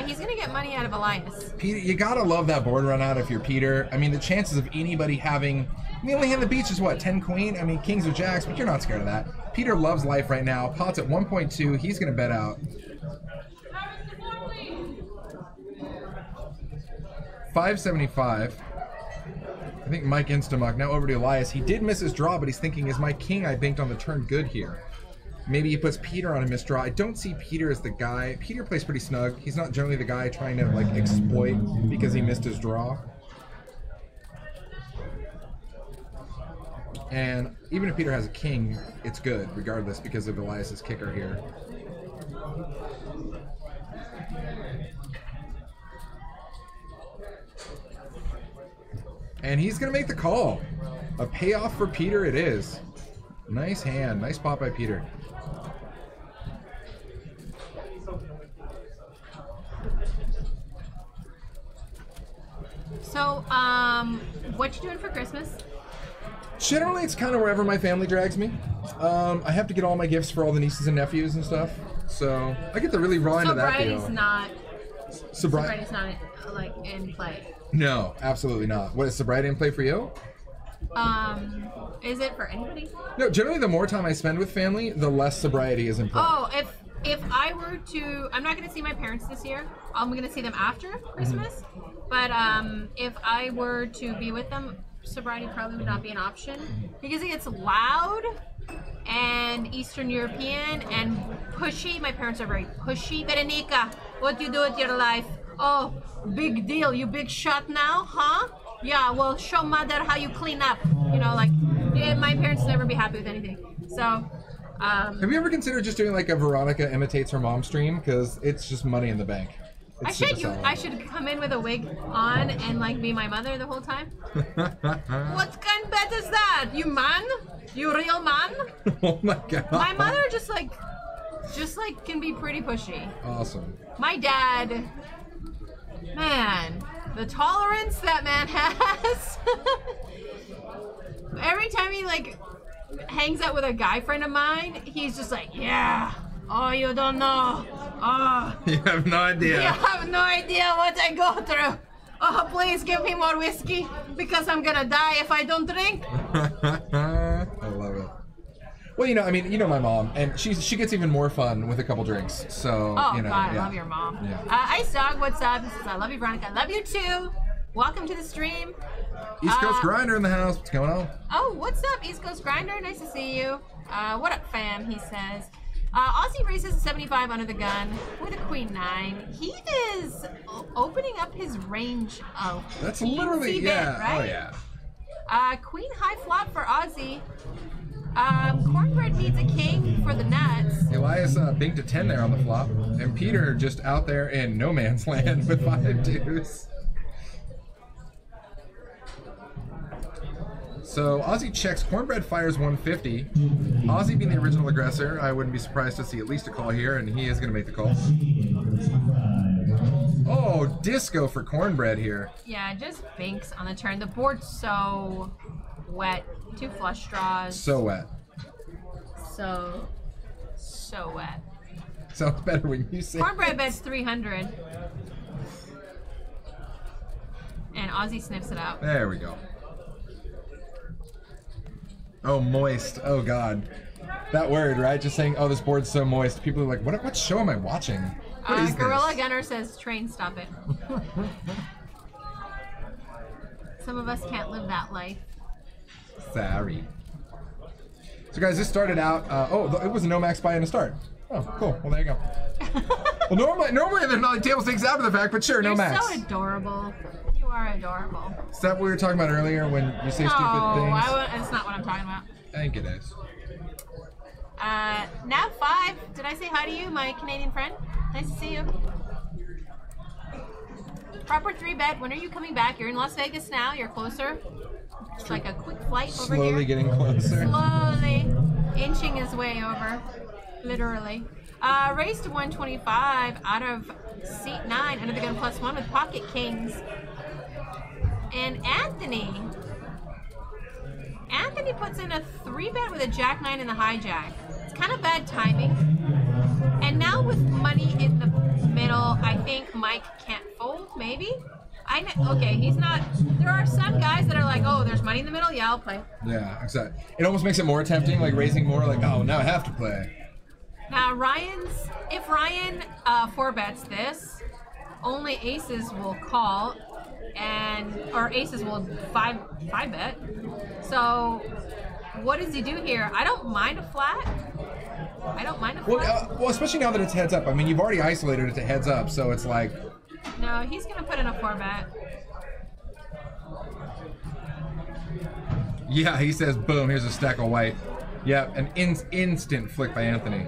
Speaker 1: He's gonna get money out of Elias.
Speaker 2: Peter, you gotta love that board run out if you're Peter. I mean, the chances of anybody having the only hand that beats is what, 10 queen? I mean, kings or jacks, but you're not scared of that. Peter loves life right now. Pot's at 1.2. He's gonna bet out. 575. I think Mike Instamuck. Now over to Elias. He did miss his draw, but he's thinking, is my king I banked on the turn good here? Maybe he puts Peter on a misdraw. I don't see Peter as the guy. Peter plays pretty snug. He's not generally the guy trying to like exploit because he missed his draw. And even if Peter has a king, it's good regardless because of Elias's kicker here. And he's going to make the call. A payoff for Peter it is. Nice hand. Nice pot by Peter.
Speaker 1: So, what you doing for Christmas?
Speaker 2: Generally, it's kind of wherever my family drags me. I have to get all my gifts for all the nieces and nephews and stuff. So, I get to really raw into that deal.
Speaker 1: Sobriety's not like in play.
Speaker 2: No, absolutely not. What is sobriety in play for you?
Speaker 1: Is it for anybody?
Speaker 2: No, generally the more time I spend with family, the less sobriety is in play.
Speaker 1: Oh, if I were to, I'm not going to see my parents this year. I'm going to see them after Christmas. But if I were to be with them, sobriety probably would not be an option because it gets loud and Eastern European and pushy. My parents are very pushy. Veronica, what do you do with your life? Oh, big deal. You big shot now, huh? Yeah, well, show mother how you clean up. You know, like, yeah, my parents never be happy with anything. So,
Speaker 2: have you ever considered just doing like a Veronica imitates her mom stream? Because it's just money in the bank.
Speaker 1: I should come in with a wig on and like be my mother the whole time. What kind of bet is that? You man? You real man?
Speaker 2: Oh my god.
Speaker 1: My mother just like can be pretty pushy.
Speaker 2: Awesome.
Speaker 1: My dad, man, the tolerance that man has. Every time he like hangs out with a guy friend of mine, he's just like, yeah. Oh, you don't know. Oh.
Speaker 2: You have no idea.
Speaker 1: You have no idea what I go through. Oh, please give me more whiskey because I'm gonna die if I don't drink.
Speaker 2: I love it. Well, you know, I mean, you know my mom, and she gets even more fun with a couple drinks. So,
Speaker 1: oh,
Speaker 2: you know,
Speaker 1: God,
Speaker 2: yeah.
Speaker 1: I love your mom.
Speaker 2: Yeah.
Speaker 1: Ice Dog, what's up? This is I love you, Veronica. I love you too. Welcome to the stream.
Speaker 2: East Coast Grinder in the house. What's going on?
Speaker 1: Oh, what's up, East Coast Grinder? Nice to see you. What up, fam? He says. Aussie races a 75 under the gun with a queen 9. He is opening up his range of
Speaker 2: That's literally, yeah.
Speaker 1: Bit, right?
Speaker 2: Oh, yeah.
Speaker 1: Queen high flop for Aussie. Cornbread needs a king for the nuts.
Speaker 2: Elias binked a 10 there on the flop. And Peter just out there in no man's land with 5 deuce. So Aussie checks, Cornbread fires 150. Aussie being the original aggressor, I wouldn't be surprised to see at least a call here, and he is going to make the call. Oh, disco for Cornbread here.
Speaker 1: Yeah, just binks on the turn. The board's so wet. 2 flush draws.
Speaker 2: So wet.
Speaker 1: So wet.
Speaker 2: Sounds better when you say
Speaker 1: Cornbread bets 300. And Aussie sniffs it out.
Speaker 2: There we go. Oh, moist. Oh, God. That word, right? Just saying, oh, this board's so moist. People are like, what show am I watching? What is
Speaker 1: Gorilla
Speaker 2: this?
Speaker 1: Gunner says, train, stop it. Some of us can't live that life.
Speaker 2: Sorry. So, guys, this started out... it was a no max buy in the start. Oh, cool. Well, there you go. Well, normally they're not like table stakes after the fact, but sure, no max.
Speaker 1: You're so adorable. You are adorable.
Speaker 2: Is that what we were talking about earlier when you say stupid things?
Speaker 1: No, it's not what I'm talking about.
Speaker 2: I think it is.
Speaker 1: Nav 5, did I say hi to you, my Canadian friend? Nice to see you. Proper 3-bet. When are you coming back? You're in Las Vegas now. You're closer. It's like a quick flight over here.
Speaker 2: Slowly getting closer.
Speaker 1: Slowly inching his way over. Literally. Raised to 125 out of seat 9 under the gun +1 with pocket kings. And Anthony puts in a 3-bet with a jack-9 in the hijack. It's kind of bad timing. And now with money in the middle, I think Mike can't fold, maybe? Okay, he's not... There are some guys that are like, oh, there's money in the middle? Yeah, I'll play.
Speaker 2: Yeah, exactly. It almost makes it more tempting, like raising more, like, oh, now I have to play.
Speaker 1: Now, if Ryan 4-bets this, only aces will call, or aces will 5-bet. So, what does he do here? I don't mind a flat.
Speaker 2: Well, especially now that it's heads up. I mean, you've already isolated it to heads up, so it's like...
Speaker 1: No, he's going to put in a 4-bet.
Speaker 2: Yeah, he says, boom, here's a stack of white. Yeah, an instant flick by Anthony.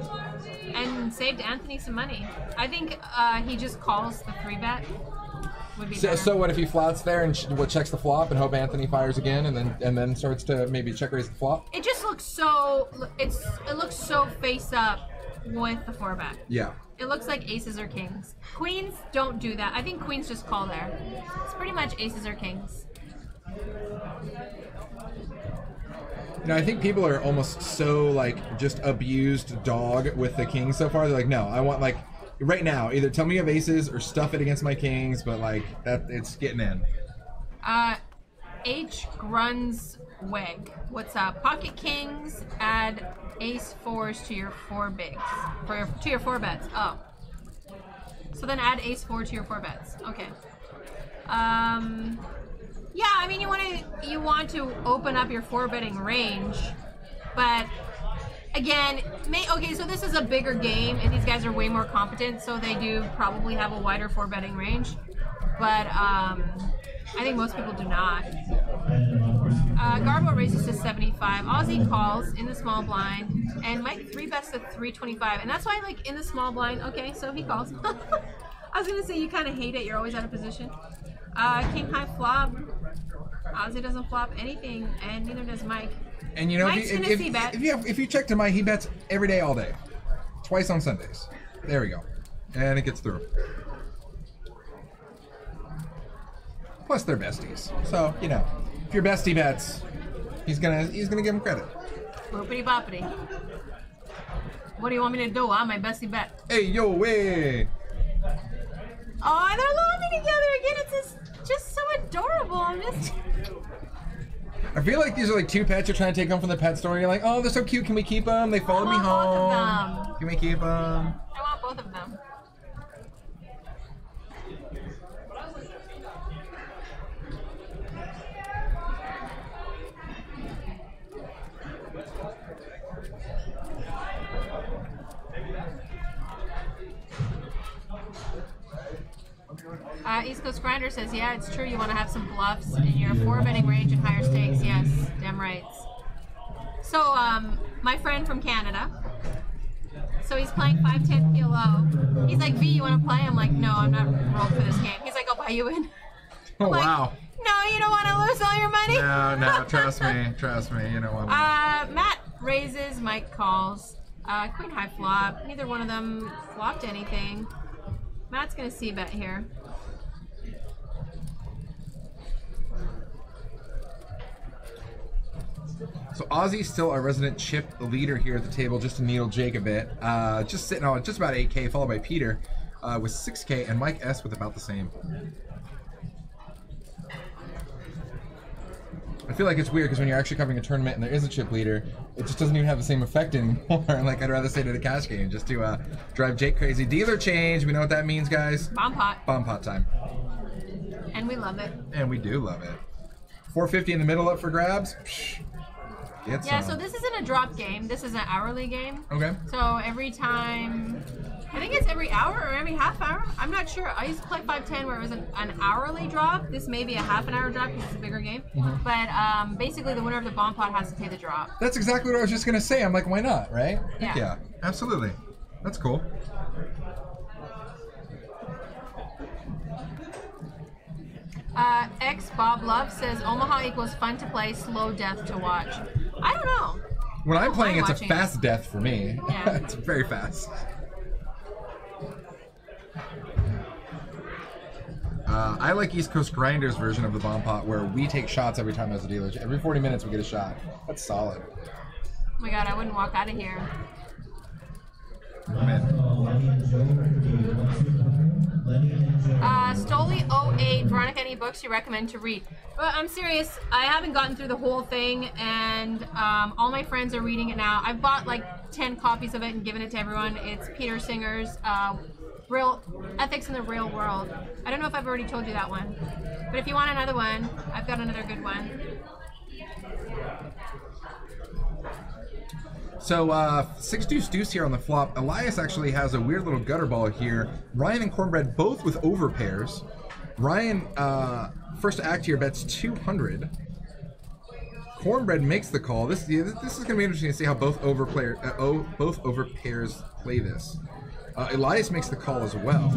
Speaker 1: And saved Anthony some money. I think he just calls the 3-bet. Would be better.
Speaker 2: So what if he flats there and checks the flop and hope Anthony fires again and then starts to maybe check raise the flop?
Speaker 1: It just looks so... It looks so face up with the 4-bet.
Speaker 2: Yeah.
Speaker 1: It looks like aces or kings. Queens don't do that. I think queens just call there. It's pretty much aces or kings.
Speaker 2: You know, I think people are almost so, like, just abused dog with the kings so far. They're like, no, I want, like, right now, either tell me you have aces or stuff it against my kings, but, like, that it's getting in.
Speaker 1: H. Gruns Weg. What's up? Pocket kings, add ace 4s to your 4 bigs. To your 4 bets. Oh. So then add ace 4 to your 4 bets. Okay. Yeah, I mean, you want to open up your 4-betting range, but again, okay, so this is a bigger game, and these guys are way more competent, so they do probably have a wider 4-betting range, but I think most people do not. Garbo raises to 75. Aussie calls in the small blind, and Mike 3-bets to 325, and that's why, like, in the small blind, okay, so he calls. I was gonna say you kind of hate it. You're always out of position. King high flop. Ozzy doesn't flop anything, and neither does Mike.
Speaker 2: And you know,
Speaker 1: Mike's gonna c-bet.
Speaker 2: if you check to Mike, he bets every day, all day, twice on Sundays. There we go, and it gets through. Plus, they're besties, so you know, if your bestie bets, he's gonna give him credit.
Speaker 1: Boopity boppity. What do you want me to do? I'm my bestie bet.
Speaker 2: Hey yo, way.
Speaker 1: Oh, and they're laughing together again. It's just so adorable.
Speaker 2: I feel like these are like two pets you're trying to take home from the pet store. You're like, oh, they're so cute. Can we keep them? They followed me home.
Speaker 1: Both of them.
Speaker 2: Can we keep them?
Speaker 1: I want both of them. East Coast Grinder says, yeah, it's true. You want to have some bluffs in your 4-betting range and higher stakes. Yes, damn right. So, my friend from Canada, so he's playing 5-10 PLO. He's like, V, you want to play? I'm like, no, I'm not rolled for this game. He's like, I'll buy you in.
Speaker 2: Oh,
Speaker 1: like,
Speaker 2: wow.
Speaker 1: No, you don't want to lose all your money?
Speaker 2: No, trust me, you know what.
Speaker 1: Matt raises, Mike calls. Queen high flop. Neither one of them flopped anything. Matt's gonna see bet here.
Speaker 2: So Ozzy's still our resident chip leader here at the table, just to needle Jake a bit. Just sitting on just about 8K, followed by Peter with 6K, and Mike S with about the same. I feel like it's weird because when you're actually covering a tournament and there is a chip leader, it just doesn't even have the same effect anymore. Like, I'd rather say to the cash game just to drive Jake crazy. Dealer change, we know what that means, guys.
Speaker 1: Bomb pot.
Speaker 2: Bomb pot time.
Speaker 1: And we love it.
Speaker 2: And we do love it. 450 in the middle up for grabs. Psh,
Speaker 1: yeah, so this isn't a drop game. This is an hourly game.
Speaker 2: Okay.
Speaker 1: So every time, I think it's every hour or every half hour. I'm not sure. I used to play 5-10 where it was an hourly drop. This may be a half an hour drop because it's a bigger game.
Speaker 2: Mm-hmm.
Speaker 1: But basically the winner of the bomb pot has to pay the drop.
Speaker 2: That's exactly what I was just going to say. I'm like, why not, right?
Speaker 1: Yeah.
Speaker 2: Yeah, absolutely. That's cool.
Speaker 1: X Bob Love says Omaha equals fun to play, slow death to watch. I don't know.
Speaker 2: When I'm playing, it's a
Speaker 1: watching
Speaker 2: fast death for me.
Speaker 1: Yeah.
Speaker 2: It's very fast. I like East Coast Grinders version of the bomb pot where we take shots every time there's a dealer. Every 40 minutes we get a shot. That's solid.
Speaker 1: Oh my god, I wouldn't walk out of here. Stoli08, Veronica, any books you recommend to read? Well, I'm serious. I haven't gotten through the whole thing, and all my friends are reading it now. I've bought like 10 copies of it and given it to everyone. It's Peter Singer's Brill, Ethics in the Real World. I don't know if I've already told you that one, but if you want another one, I've got another good one.
Speaker 2: So, 6 deuce deuce here on the flop. Elias actually has a weird little gutter ball here. Ryan and Cornbread both with over pairs. Ryan, first to act here, bets 200. Cornbread makes the call. This is going to be interesting to see how both over pairs play this. Elias makes the call as well.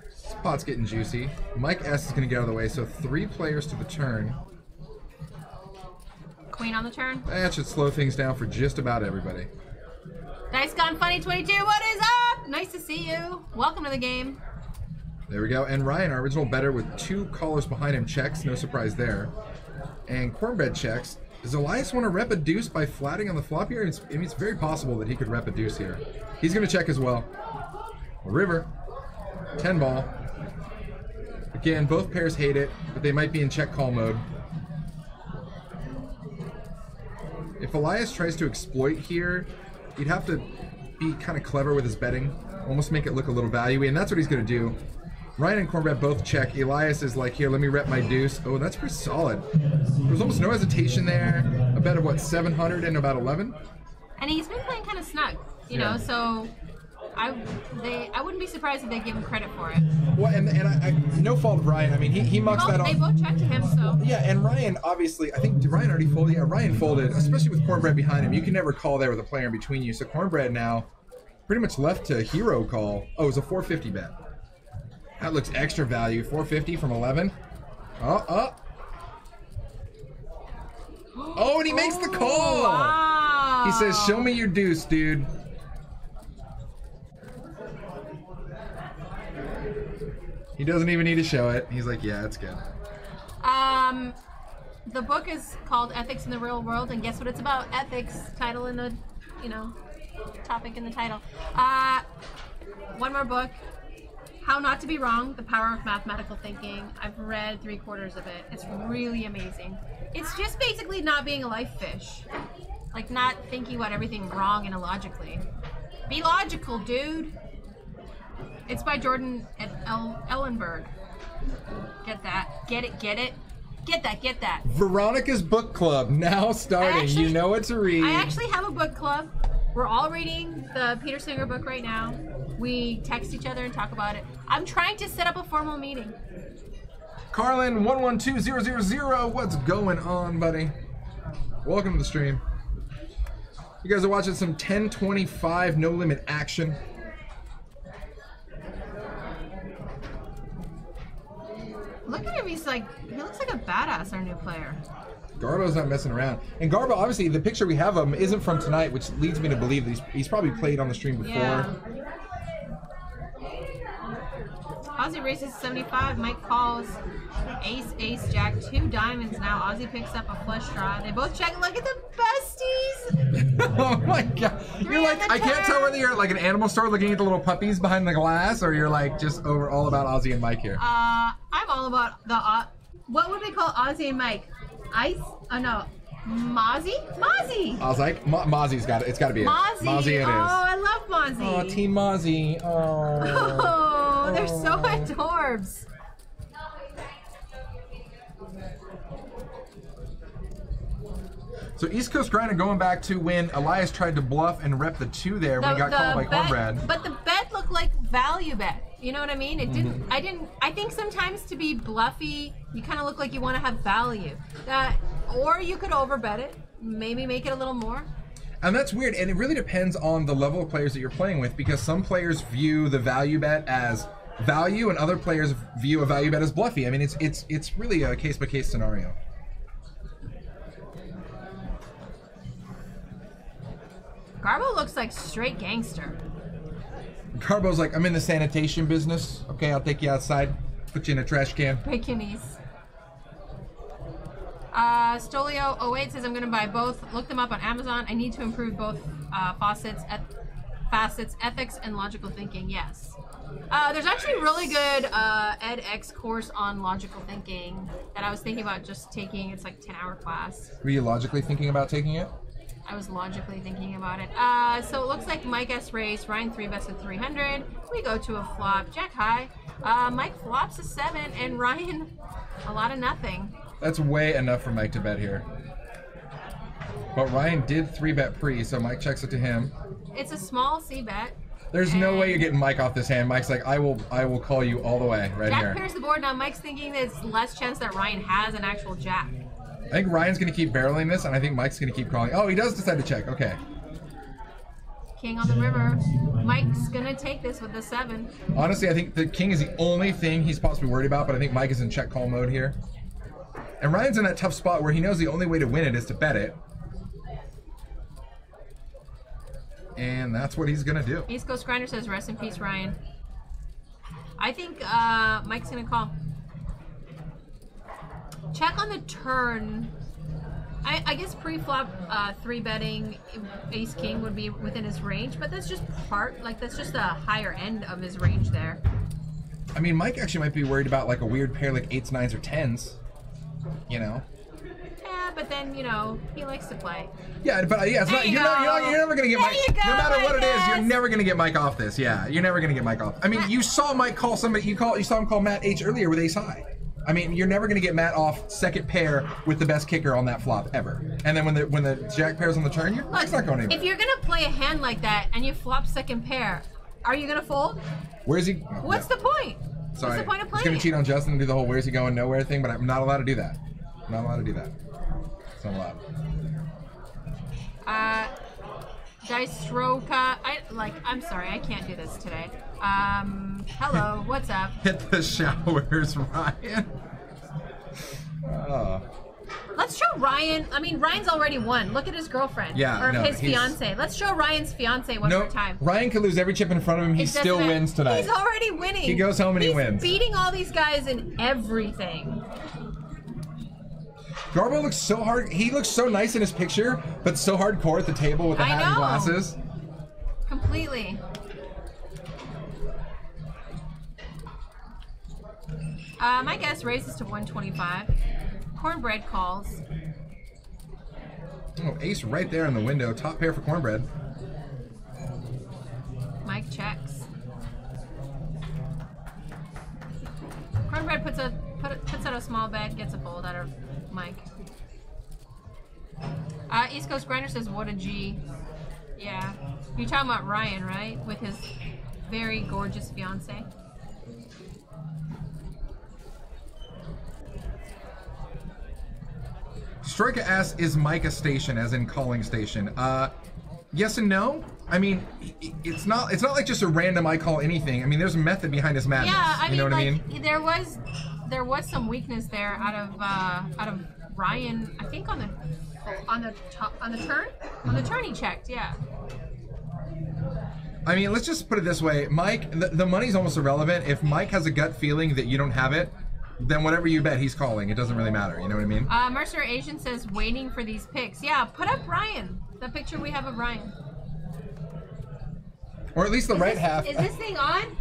Speaker 2: This pot's getting juicy. Mike S is going to get out of the way, so 3 players to the turn.
Speaker 1: Queen on the turn.
Speaker 2: That should slow things down for just about everybody.
Speaker 1: Dice Gone Funny 22, what is up? Nice to see you. Welcome to the game.
Speaker 2: There we go. And Ryan, our original bettor, with 2 callers behind him, checks. No surprise there. And Cornbread checks. Does Elias want to rep a deuce by flatting on the flop here? It's very possible that he could rep a deuce here. He's going to check as well. River. 10 ball. Again, both pairs hate it, but they might be in check call mode. If Elias tries to exploit here, he'd have to be kind of clever with his betting, almost make it look a little value-y, and that's what he's going to do. Ryan and Cornbread both check. Elias is like, here, let me rep my deuce. Oh, that's pretty solid. There's almost no hesitation there. A bet of, what, 700 and about 11?
Speaker 1: And he's been playing kind of snug, you know, so I wouldn't be surprised if they give him credit for it.
Speaker 2: Well, and I no fault of Ryan. I mean, he mucks that off.
Speaker 1: They both checked to him, so.
Speaker 2: Yeah, and Ryan, obviously, I think, did Ryan already fold? Yeah, Ryan folded, especially with Cornbread behind him. You can never call there with a player in between you. So Cornbread now pretty much left to hero call. Oh, it was a 450 bet. That looks extra value. 450 from 11. Oh, and he makes the call.
Speaker 1: Wow.
Speaker 2: He says, show me your deuce, dude. He doesn't even need to show it. He's like, yeah, it's good.
Speaker 1: The book is called Ethics in the Real World, and guess what it's about? Ethics, title in the, topic in the title. One more book, How Not to Be Wrong, The Power of Mathematical Thinking. I've read 3/4 of it. It's really amazing. It's just basically not being a life fish. Like, not thinking about everything wrong and illogically. Be logical, dude. It's by Jordan at Ellenberg. Get that. Get it, get it. Get that, get that.
Speaker 2: Veronica's book club now starting. You know what to read.
Speaker 1: I actually have a book club. We're all reading the Peter Singer book right now. we text each other and talk about it. I'm trying to set up a formal meeting.
Speaker 2: Carlin 112000, what's going on, buddy? Welcome to the stream. You guys are watching some 1025 no limit action.
Speaker 1: Look at him, he looks like a badass, our new player.
Speaker 2: Garbo's not messing around. And Garbo, obviously, the picture we have of him isn't from tonight, which leads me to believe that he's probably played on the stream before.
Speaker 1: Yeah. Ozzy races 75, Mike calls. Ace, ace, jack, 2 diamonds now. Ozzy picks up a flush draw. They both check. Look at the besties.
Speaker 2: Oh my god. You're like, I can't tell whether you're at like an animal store looking at the little puppies behind the glass or you're like just over all about Ozzy and Mike here.
Speaker 1: I'm all about the, what would we call Ozzy and Mike? Ice? Oh no. Mozzie? Mozzie!
Speaker 2: I was like, Mozzie's got it. It's got to be it.
Speaker 1: Mozzie.
Speaker 2: Mozzie it is.
Speaker 1: Oh, I love Mozzie.
Speaker 2: Oh, Team Mozzie. Oh.
Speaker 1: Oh, they're so adorbs.
Speaker 2: So East Coast Grinder going back to when Elias tried to bluff and rep the 2 there when he got called by Cornbread.
Speaker 1: But the bet looked like value bet. You know what I mean? It didn't. I think sometimes to be bluffy, you kind of look like you want to have value. Or you could overbet it, maybe make it a little more.
Speaker 2: And that's weird, and it really depends on the level of players that you're playing with, because some players view the value bet as value, and other players view a value bet as bluffy. I mean, it's really a case-by-case scenario.
Speaker 1: Garbo looks like straight gangster.
Speaker 2: Garbo's like, I'm in the sanitation business. Okay, I'll take you outside, put you in a trash can.
Speaker 1: Break your knees. Stolio08 says, I'm going to buy both. Look them up on Amazon. I need to improve both facets, ethics, and logical thinking. Yes. There's actually a really good edX course on logical thinking that I was thinking about just taking. It's like a 10-hour class.
Speaker 2: Were you logically thinking about taking it?
Speaker 1: I was logically thinking about it. So it looks like Mike S race, Ryan 3-bets with 300. We go to a flop. Jack high. Mike flops a 7, and Ryan a lot of nothing.
Speaker 2: That's way enough for Mike to bet here. But Ryan did 3-bet pre, so Mike checks it to him.
Speaker 1: It's a small C bet.
Speaker 2: There's no way you're getting Mike off this hand. Mike's like, I will call you all the way right
Speaker 1: Jack
Speaker 2: here.
Speaker 1: pairs the board. Now Mike's thinking there's less chance that Ryan has an actual jack.
Speaker 2: I think Ryan's going to keep barreling this, and I think Mike's going to keep calling. Oh, he does decide to check. Okay.
Speaker 1: King on the river. Mike's going to take this with the 7.
Speaker 2: Honestly, I think the king is the only thing he's possibly worried about, but I think Mike is in check call mode here. And Ryan's in that tough spot where he knows the only way to win it is to bet it. And that's what he's going to do.
Speaker 1: East Coast Grinder says, rest in peace, Ryan. I think Mike's going to call. Check on the turn. I guess pre-flop 3-betting Ace King would be within his range, but that's just that's just the higher end of his range there.
Speaker 2: I mean, Mike actually might be worried about like a weird pair like 8s, 9s, or 10s. You know?
Speaker 1: Yeah, but then, you know, he likes to play.
Speaker 2: Yeah, but yeah, it's not, you're never going to get Mike. No matter what it is, you're never going to get Mike off this. Yeah, you're never going to get Mike off. I mean, you saw Mike call somebody, you saw him call Matt H earlier with ace high. I mean, you're never going to get Matt off second pair with the best kicker on that flop ever. And then when the jack pair's on the turn, Mike's not going anywhere.
Speaker 1: If you're going to play a hand like that and you flop second pair, are you going to fold?
Speaker 2: Where's he?
Speaker 1: What's the point?
Speaker 2: Sorry.
Speaker 1: What's the point of playing?
Speaker 2: He's going to cheat on Justin and do the whole where's he going nowhere thing, but I'm not allowed to do that. I'm not allowed to do that. It's not allowed.
Speaker 1: Dice Roka, I'm sorry, I can't do this today. Hello, what's up?
Speaker 2: Hit the showers, Ryan.
Speaker 1: Let's show Ryan. I mean, Ryan's already won. Look at his girlfriend.
Speaker 2: Yeah,
Speaker 1: or
Speaker 2: no,
Speaker 1: his fiance. Let's show Ryan's fiance one more time.
Speaker 2: Ryan could lose every chip in front of him. He still wins tonight.
Speaker 1: He's already winning.
Speaker 2: He goes home and he wins.
Speaker 1: He's beating all these guys in everything.
Speaker 2: Garbo looks so hard. He looks so nice in his picture, but so hardcore at the table with the hat and glasses.
Speaker 1: Completely. My guess raises to 125. Cornbread calls.
Speaker 2: Oh, ace right there in the window. Top pair for Cornbread.
Speaker 1: Mike checks. Cornbread puts out a small bet, gets a fold out of Mike. East Coast Grinder says, what a G. Yeah. You're talking about Ryan, right? With his very gorgeous fiance.
Speaker 2: Stroika asks, is Mike a station, as in calling station? Yes and no. I mean, it's not like just a random I call anything. I mean, there's a method behind his madness.
Speaker 1: Yeah, I
Speaker 2: you know
Speaker 1: mean,
Speaker 2: what
Speaker 1: like,
Speaker 2: I mean?
Speaker 1: there was some weakness there out of Ryan. I think on the turn he checked. Yeah.
Speaker 2: I mean, let's just put it this way, Mike. The money's almost irrelevant. If Mike has a gut feeling that you don't have it, then whatever you bet, he's calling. It doesn't really matter. You know what I mean?
Speaker 1: Mercer Asian says waiting for these picks. Yeah, put up Ryan. The picture we have of Ryan.
Speaker 2: Or at least the right half.
Speaker 1: Is this thing on?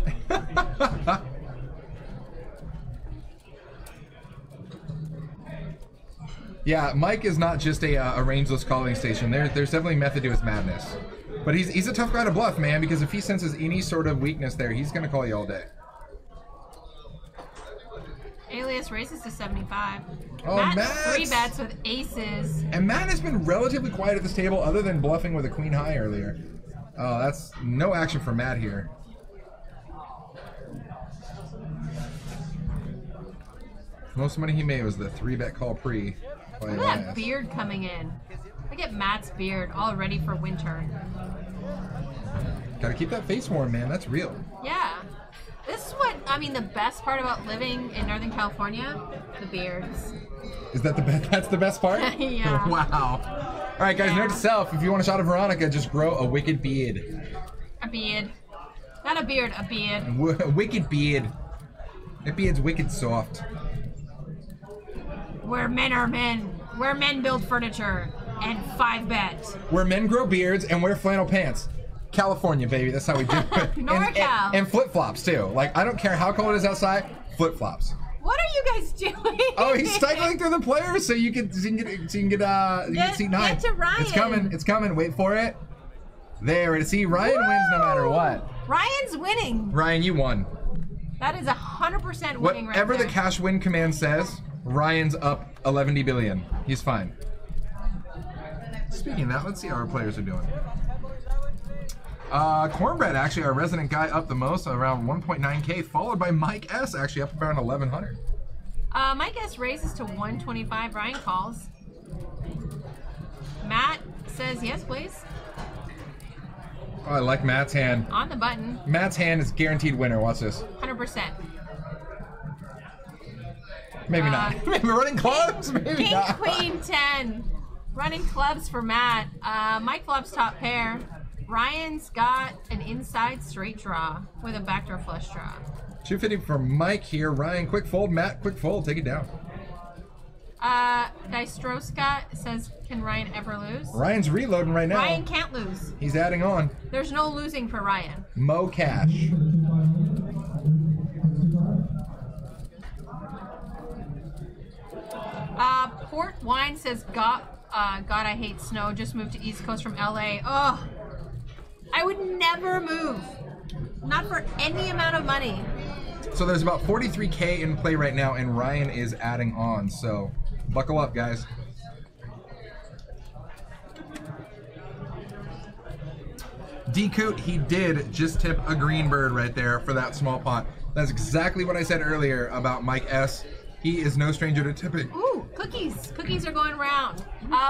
Speaker 2: Yeah, Mike is not just a rangeless calling station. There's definitely method to his madness. But he's a tough guy to bluff, man, because if he senses any sort of weakness there, he's going to call you all day.
Speaker 1: Alias races to 75.
Speaker 2: Oh,
Speaker 1: Matt
Speaker 2: Matt!
Speaker 1: 3 bets with aces.
Speaker 2: And Matt has been relatively quiet at this table other than bluffing with a queen high earlier. Oh, that's no action for Matt here. Most money he made was the 3-bet call pre.
Speaker 1: Look at that beard coming in. Look at Matt's beard, all ready for winter.
Speaker 2: Gotta keep that face warm, man. That's real.
Speaker 1: Yeah. This is what, I mean, the best part about living in Northern California, the beards.
Speaker 2: Is that the best? That's the best part?
Speaker 1: Yeah.
Speaker 2: Wow. All right, guys, note to self, if you want a shot of Veronica, just grow a wicked beard.
Speaker 1: A beard. Not a beard, a beard.
Speaker 2: A wicked beard. That beard's wicked soft.
Speaker 1: Where men are men. Where men build furniture. And 5-bet.
Speaker 2: Where men grow beards and wear flannel pants. California, baby. That's how we do it.
Speaker 1: NorCal.
Speaker 2: And flip-flops, too. Like, I don't care how cold it is outside, flip-flops.
Speaker 1: What are you guys doing?
Speaker 2: Oh, he's cycling through the players so you can get seat 9.
Speaker 1: Get to Ryan.
Speaker 2: It's coming. It's coming. Wait for it. There. See, Ryan wins no matter what.
Speaker 1: Ryan's winning.
Speaker 2: Ryan, you won.
Speaker 1: That is 100% winning right
Speaker 2: Whatever
Speaker 1: there.
Speaker 2: the cash win command says, Ryan's up 11 billion. He's fine. Speaking of that, let's see how our players are doing. Cornbread, actually, our resident guy, up the most, around 1.9K, followed by Mike S, actually up around 1,100.
Speaker 1: Mike S raises to 125. Ryan calls. Matt says yes, please.
Speaker 2: Oh, I like Matt's hand.
Speaker 1: On the button.
Speaker 2: Matt's hand is guaranteed winner. Watch this.
Speaker 1: 100%.
Speaker 2: Maybe not. Maybe running clubs? Maybe
Speaker 1: King,
Speaker 2: not.
Speaker 1: Queen, 10. Running clubs for Matt. Mike flops top pair. Ryan's got an inside straight draw with a backdoor flush draw.
Speaker 2: 250 for Mike here. Ryan, quick fold. Matt, quick fold. Take it down.
Speaker 1: Dystroska says, can Ryan ever lose?
Speaker 2: Ryan's reloading right now.
Speaker 1: Ryan can't lose.
Speaker 2: He's adding on.
Speaker 1: There's no losing for Ryan.
Speaker 2: Mo cash.
Speaker 1: Port Wine says, God, I hate snow. Just moved to East Coast from LA. Oh, I would never move. Not for any amount of money.
Speaker 2: So there's about 43K in play right now, and Ryan is adding on. So buckle up, guys. D-Coot, he did just tip a green bird right there for that small pot. That's exactly what I said earlier about Mike S. He is no stranger to tipping.
Speaker 1: Ooh, cookies. Cookies are going around.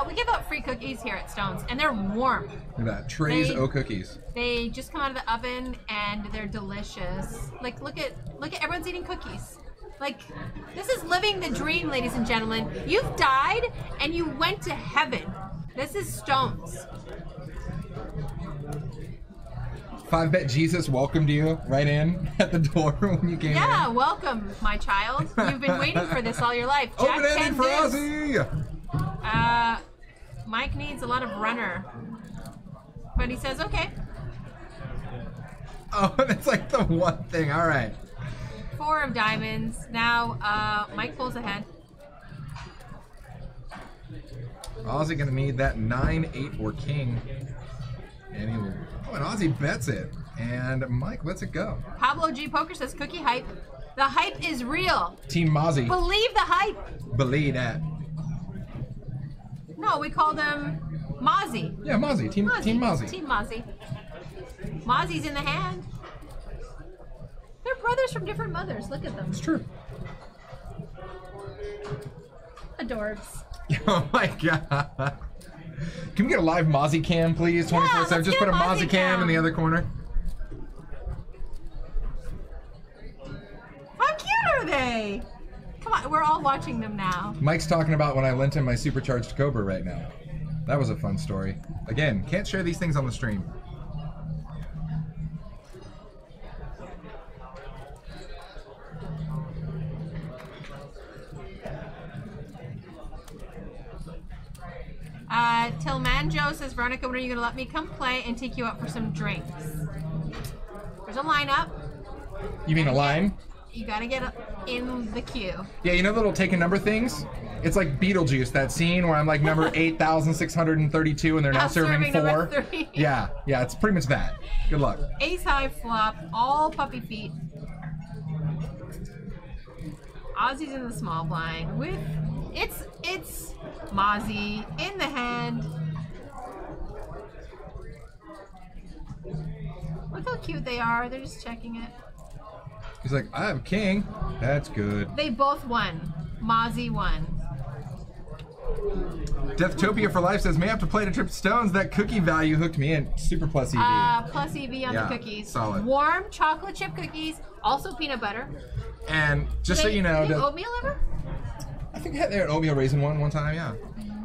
Speaker 1: We give out free cookies here at Stone's, and they're warm.
Speaker 2: Look at that. Trays O cookies.
Speaker 1: They just come out of the oven, and they're delicious. Like, look at everyone's eating cookies. Like, this is living the dream, ladies and gentlemen. You've died, and you went to heaven. This is Stone's.
Speaker 2: 5-bet Jesus welcomed you right in at the door when you came in.
Speaker 1: Yeah, welcome, my child. You've been waiting for this all your life. Jack
Speaker 2: Open-ended for
Speaker 1: 10
Speaker 2: Ozzy!
Speaker 1: Mike needs a lot of runner. But he says, okay.
Speaker 2: Oh, that's like the one thing. All right.
Speaker 1: 4 of diamonds. Now, Mike pulls ahead.
Speaker 2: Ozzy gonna need that 9, 8, or king. And he will. Oh, and Ozzy bets it. And Mike lets it go.
Speaker 1: Pablo G. Poker says, cookie hype. The hype is real.
Speaker 2: Team Mozzie.
Speaker 1: Believe the hype.
Speaker 2: Believe that.
Speaker 1: No, we call them Mozzie.
Speaker 2: Yeah, Mozzie. Team Mozzie.
Speaker 1: Team Mozzie. Mozzie's in the hand. They're brothers from different mothers. Look at them.
Speaker 2: It's true.
Speaker 1: Adorbs.
Speaker 2: Oh my god. Can we get a live Mozzie cam, please? 24/7.
Speaker 1: let's
Speaker 2: Just
Speaker 1: get
Speaker 2: put a
Speaker 1: a
Speaker 2: Mozzie
Speaker 1: Mozzie
Speaker 2: cam in
Speaker 1: cam.
Speaker 2: the other corner.
Speaker 1: How cute are they? Come on, we're all watching them now.
Speaker 2: Mike's talking about when I lent him my supercharged Cobra right now. That was a fun story. Again, can't share these things on the stream.
Speaker 1: Tillmanjo says, Veronica, when are you going to let me come play and take you out for some drinks? There's a lineup.
Speaker 2: You mean a line?
Speaker 1: You got to get in the queue.
Speaker 2: Yeah, you know the little take a number things? It's like Beetlejuice, that scene where I'm like number 8,632 and they're now serving
Speaker 1: number
Speaker 2: 4.
Speaker 1: 3.
Speaker 2: Yeah, it's pretty much that. Good luck.
Speaker 1: Ace high flop, all puppy feet. Ozzy's in the small blind with it's Mozzie in the hand. Look how cute they are. They're just checking it.
Speaker 2: He's like, I have king. That's good.
Speaker 1: They both won. Mozzie won.
Speaker 2: Deathtopia for Life says, may I have to play to Trip Stones? That cookie value hooked me in. Super plus EV.
Speaker 1: Plus EV on
Speaker 2: Yeah,
Speaker 1: the cookies.
Speaker 2: solid.
Speaker 1: Warm chocolate chip cookies, also peanut butter.
Speaker 2: And just so you know,
Speaker 1: do they oatmeal ever?
Speaker 2: I think they had oatmeal raisin one time, yeah.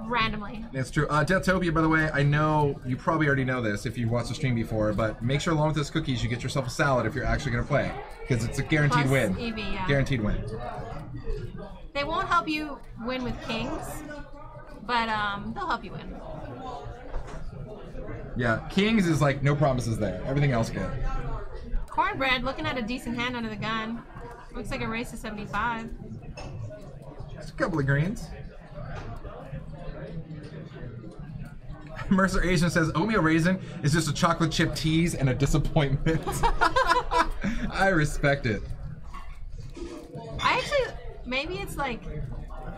Speaker 1: Randomly.
Speaker 2: It's true. Deathtopia, by the way, I know you probably already know this if you've watched the stream before, but make sure along with those cookies you get yourself a salad if you're actually going to play, because it's a guaranteed
Speaker 1: Plus
Speaker 2: win.
Speaker 1: EV, yeah.
Speaker 2: Guaranteed win.
Speaker 1: They won't help you win with kings, but they'll help you win.
Speaker 2: Yeah, Kings is like no promises there. Everything else good.
Speaker 1: Cornbread looking at a decent hand under the gun. Looks like a race to 75.
Speaker 2: Just a couple of greens. Mercer Asian says, oatmeal raisin is just a chocolate chip tease and a disappointment. I respect it.
Speaker 1: I actually, maybe it's like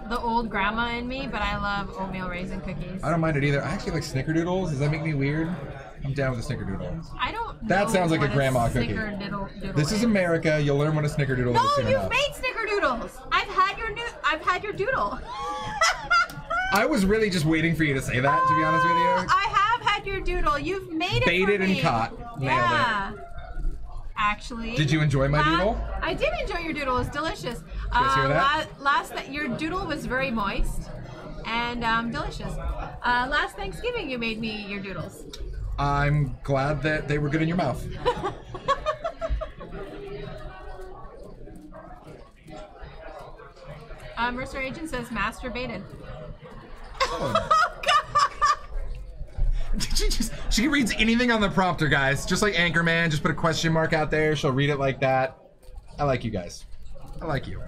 Speaker 1: the old grandma in me, but I love oatmeal raisin cookies.
Speaker 2: I don't mind it either. I actually like snickerdoodles. Does that make me weird? I'm down with a snickerdoodle.
Speaker 1: I don't
Speaker 2: That
Speaker 1: know
Speaker 2: sounds like a
Speaker 1: what
Speaker 2: grandma cookie.
Speaker 1: snickerdoodle
Speaker 2: This is America. You'll learn what a snickerdoodle
Speaker 1: No,
Speaker 2: is soon
Speaker 1: you've
Speaker 2: enough.
Speaker 1: made snickerdoodles. I've had your doodle.
Speaker 2: I was really just waiting for you to say that, to be honest with you.
Speaker 1: I have had your doodle. You've made it
Speaker 2: Baited
Speaker 1: for me.
Speaker 2: and caught. Nailed
Speaker 1: Yeah. Actually.
Speaker 2: Did you enjoy my doodle?
Speaker 1: I did enjoy your doodle. It was delicious.
Speaker 2: You guys hear that?
Speaker 1: Your doodle was very moist and delicious. Last Thanksgiving, you made me your doodles.
Speaker 2: I'm glad that they were good in your mouth.
Speaker 1: Mercer Agent says masturbated.
Speaker 2: Oh. She reads anything on the prompter, guys. Just like Anchorman, just put a question mark out there. She'll read it like that. I like you guys. I like you.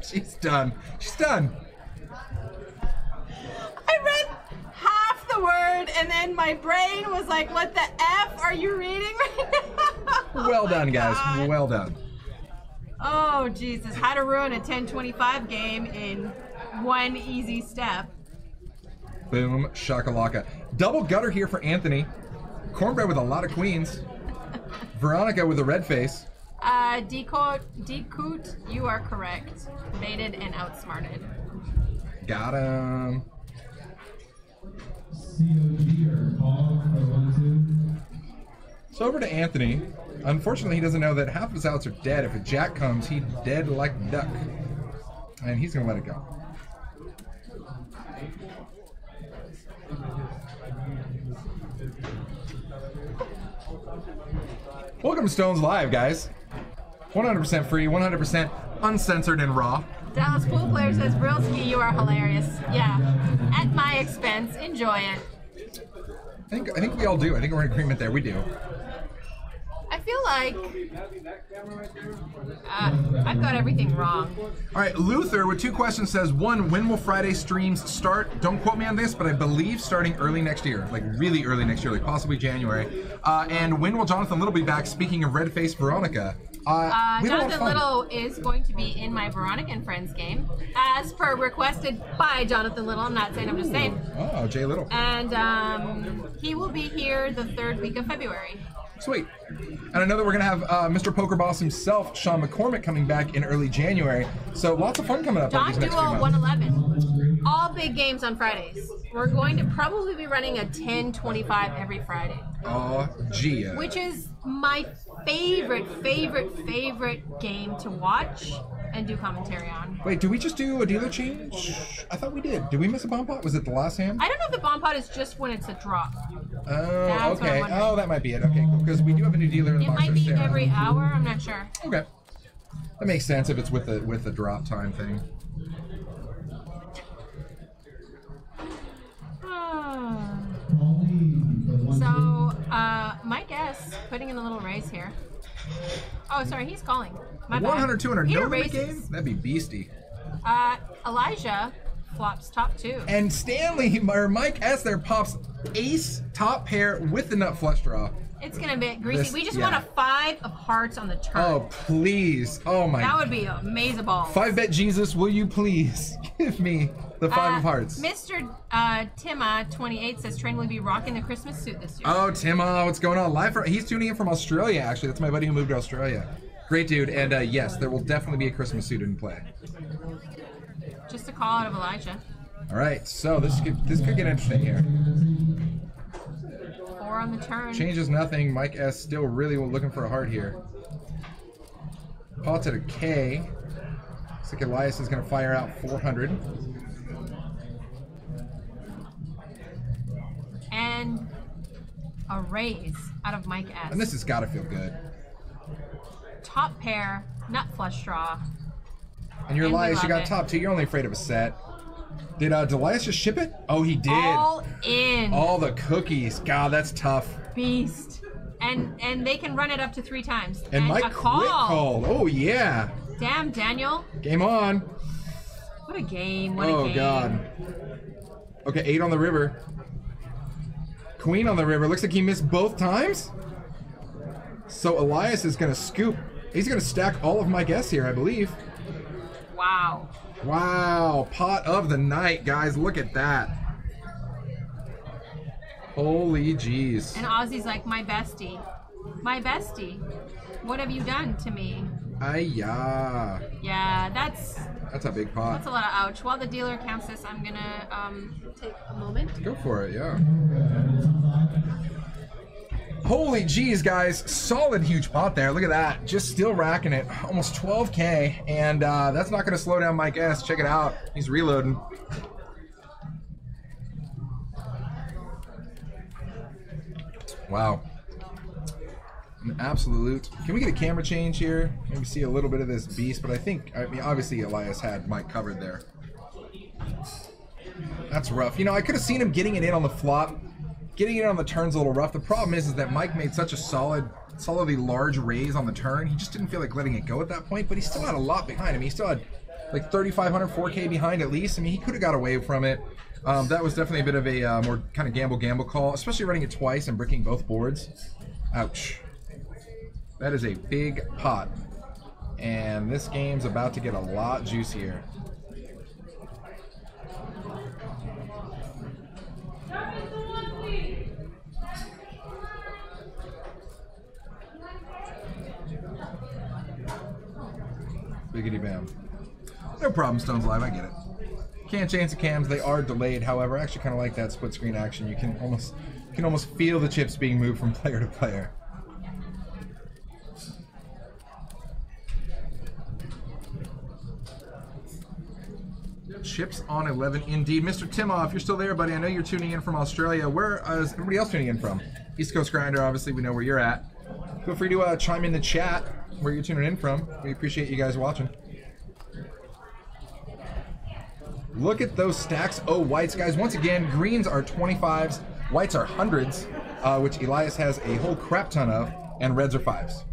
Speaker 2: She's done. She's done.
Speaker 1: I read half the word and then my brain was like, what the F are you reading right now?
Speaker 2: Well done, guys.
Speaker 1: God.
Speaker 2: Well done.
Speaker 1: Oh, Jesus. How to ruin a 10-25 game in one easy step.
Speaker 2: Boom, shakalaka. Double gutter here for Anthony. Cornbread with a lot of queens. Veronica with a red face.
Speaker 1: Decoot, you are correct. Baited and outsmarted.
Speaker 2: Got him.
Speaker 3: COG or call for 1-2.
Speaker 2: So over to Anthony. Unfortunately, he doesn't know that half of his outs are dead. If a jack comes, he's dead like a duck. And he's going to let it go. Welcome to Stones Live, guys. 100% free, 100% uncensored and raw.
Speaker 1: Dallas Pool Player says, Brilski, you are hilarious. Yeah, at my expense. Enjoy it.
Speaker 2: I think we all do. I think we're in agreement there. We do.
Speaker 1: I feel like I've got everything wrong.
Speaker 2: All right, Luther with 2 questions says, 1, when will Friday streams start? Don't quote me on this, but I believe starting early next year, like really early next year, like possibly January. And when will Jonathan Little be back? Speaking of red-faced Veronica.
Speaker 1: Jonathan Little is going to be in my Veronica and Friends game, as per requested by Jonathan Little. I'm not saying, I'm just saying.
Speaker 2: Oh, Jay Little.
Speaker 1: And he will be here the 3rd week of February.
Speaker 2: Sweet. And I know that we're going to have Mr. Poker Boss himself, Sean McCormick, coming back in early January. So lots of fun coming up over
Speaker 1: Don
Speaker 2: these next few
Speaker 1: Duo
Speaker 2: months.
Speaker 1: 111. All big games on Fridays. We're going to probably be running a 10-25 every Friday.
Speaker 2: Oh, gee.
Speaker 1: Which is my favorite game to watch and do commentary on.
Speaker 2: Wait, did we just do a dealer change? I thought we did. Did we miss a bomb pot? Was it the last hand?
Speaker 1: I don't know if the bomb pot is just when it's a drop.
Speaker 2: Oh,
Speaker 1: That's what I'm
Speaker 2: okay.
Speaker 1: wondering.
Speaker 2: Oh, that might be it. Okay, cool. Because we do have a new dealer in the
Speaker 1: It
Speaker 2: box.
Speaker 1: might be
Speaker 2: Sarah.
Speaker 1: every hour. I'm not sure.
Speaker 2: Okay. That makes sense if it's with the drop time thing.
Speaker 1: So, Mike S. putting in a little raise here. Oh, sorry, he's calling. My bad.
Speaker 2: 100, 200,
Speaker 1: He
Speaker 2: no limit
Speaker 1: raises.
Speaker 2: game? That'd be beastie.
Speaker 1: Elijah flops top 2.
Speaker 2: And Stanley, or Mike S. there pops ace top pair with the nut flush draw.
Speaker 1: It's gonna be greasy.
Speaker 2: This-
Speaker 1: We just
Speaker 2: yeah.
Speaker 1: want a 5 of hearts on the turn.
Speaker 2: Oh, please. Oh, my.
Speaker 1: That would be amazing.
Speaker 2: 5-bet Jesus, will you please give me the 5 of hearts?
Speaker 1: Mr. Tima28 says Train will be rocking the Christmas suit this year.
Speaker 2: Oh, Tim, what's going on? He's tuning in from Australia, actually. That's my buddy who moved to Australia. Great dude. And yes, there will definitely be a Christmas suit in play.
Speaker 1: Just a call out of Elijah.
Speaker 2: All right, so this could get interesting here.
Speaker 1: 4 on the turn.
Speaker 2: Changes nothing. Mike S. still really looking for a heart here. Pot's at a K. Looks like Elias is going to fire out 400.
Speaker 1: And a raise out of Mike S.
Speaker 2: And this has got to feel good.
Speaker 1: Top pair, nut flush draw.
Speaker 2: And you're
Speaker 1: And we
Speaker 2: Elias, you
Speaker 1: love
Speaker 2: got
Speaker 1: it.
Speaker 2: top 2. You're only afraid of a set. Did Elias just ship it? Oh, he did.
Speaker 1: All in.
Speaker 2: All the cookies. God, that's tough.
Speaker 1: Beast. And they can run it up to 3 times.
Speaker 2: And Mike
Speaker 1: a
Speaker 2: quick
Speaker 1: call.
Speaker 2: called. Oh, yeah.
Speaker 1: Damn, Daniel.
Speaker 2: Game on.
Speaker 1: What a game. What a
Speaker 2: Oh,
Speaker 1: game.
Speaker 2: God. Okay, 8 on the river. Queen on the river. Looks like he missed both times. So Elias is going to scoop. He's going to stack all of Mike S here, I believe.
Speaker 1: Wow.
Speaker 2: Wow. Pot of the night, guys. Look at that. Holy jeez.
Speaker 1: And Ozzy's like, my bestie. My bestie. What have you done to me?
Speaker 2: Ay-ya.
Speaker 1: Yeah, that's
Speaker 2: That's a big pot.
Speaker 1: a lot of ouch. While the dealer counts this, I'm gonna take a moment.
Speaker 2: Go for it, yeah. Holy jeez, guys. Solid huge pot there. Look at that. Just still racking it. Almost 12K. And that's not going to slow down Mike S. Check it out. He's reloading. Wow. An absolute. Can we get a camera change here? Maybe see a little bit of this beast. But I mean, obviously Elias had Mike covered there. That's rough. You know, I could have seen him getting it in on the flop. Getting it on the turn's a little rough. The problem is that Mike made such a solidly large raise on the turn. He just didn't feel like letting it go at that point, but he still had a lot behind him. He still had like 3,500, 4K behind at least. I mean, he could have got away from it. That was definitely a bit of a more kind of gamble call, especially running it twice and bricking both boards. Ouch. That is a big pot. And this game's about to get a lot juicier. Biggity bam. No problem, Stones Live, I get it. Can't change the cams, they are delayed, however. I actually kind of like that split screen action. You can almost feel the chips being moved from player to player. Chips on 11 indeed. Mr. Timoff, if you're still there, buddy, I know you're tuning in from Australia. Where is everybody else tuning in from? East Coast Grinder, obviously, we know where you're at. Feel free to chime in the chat where you're tuning in from. We appreciate you guys watching. Look at those stacks. Oh, whites, guys. Once again, greens are 25s, whites are 100s, which Elias has a whole crap ton of, and reds are 5s.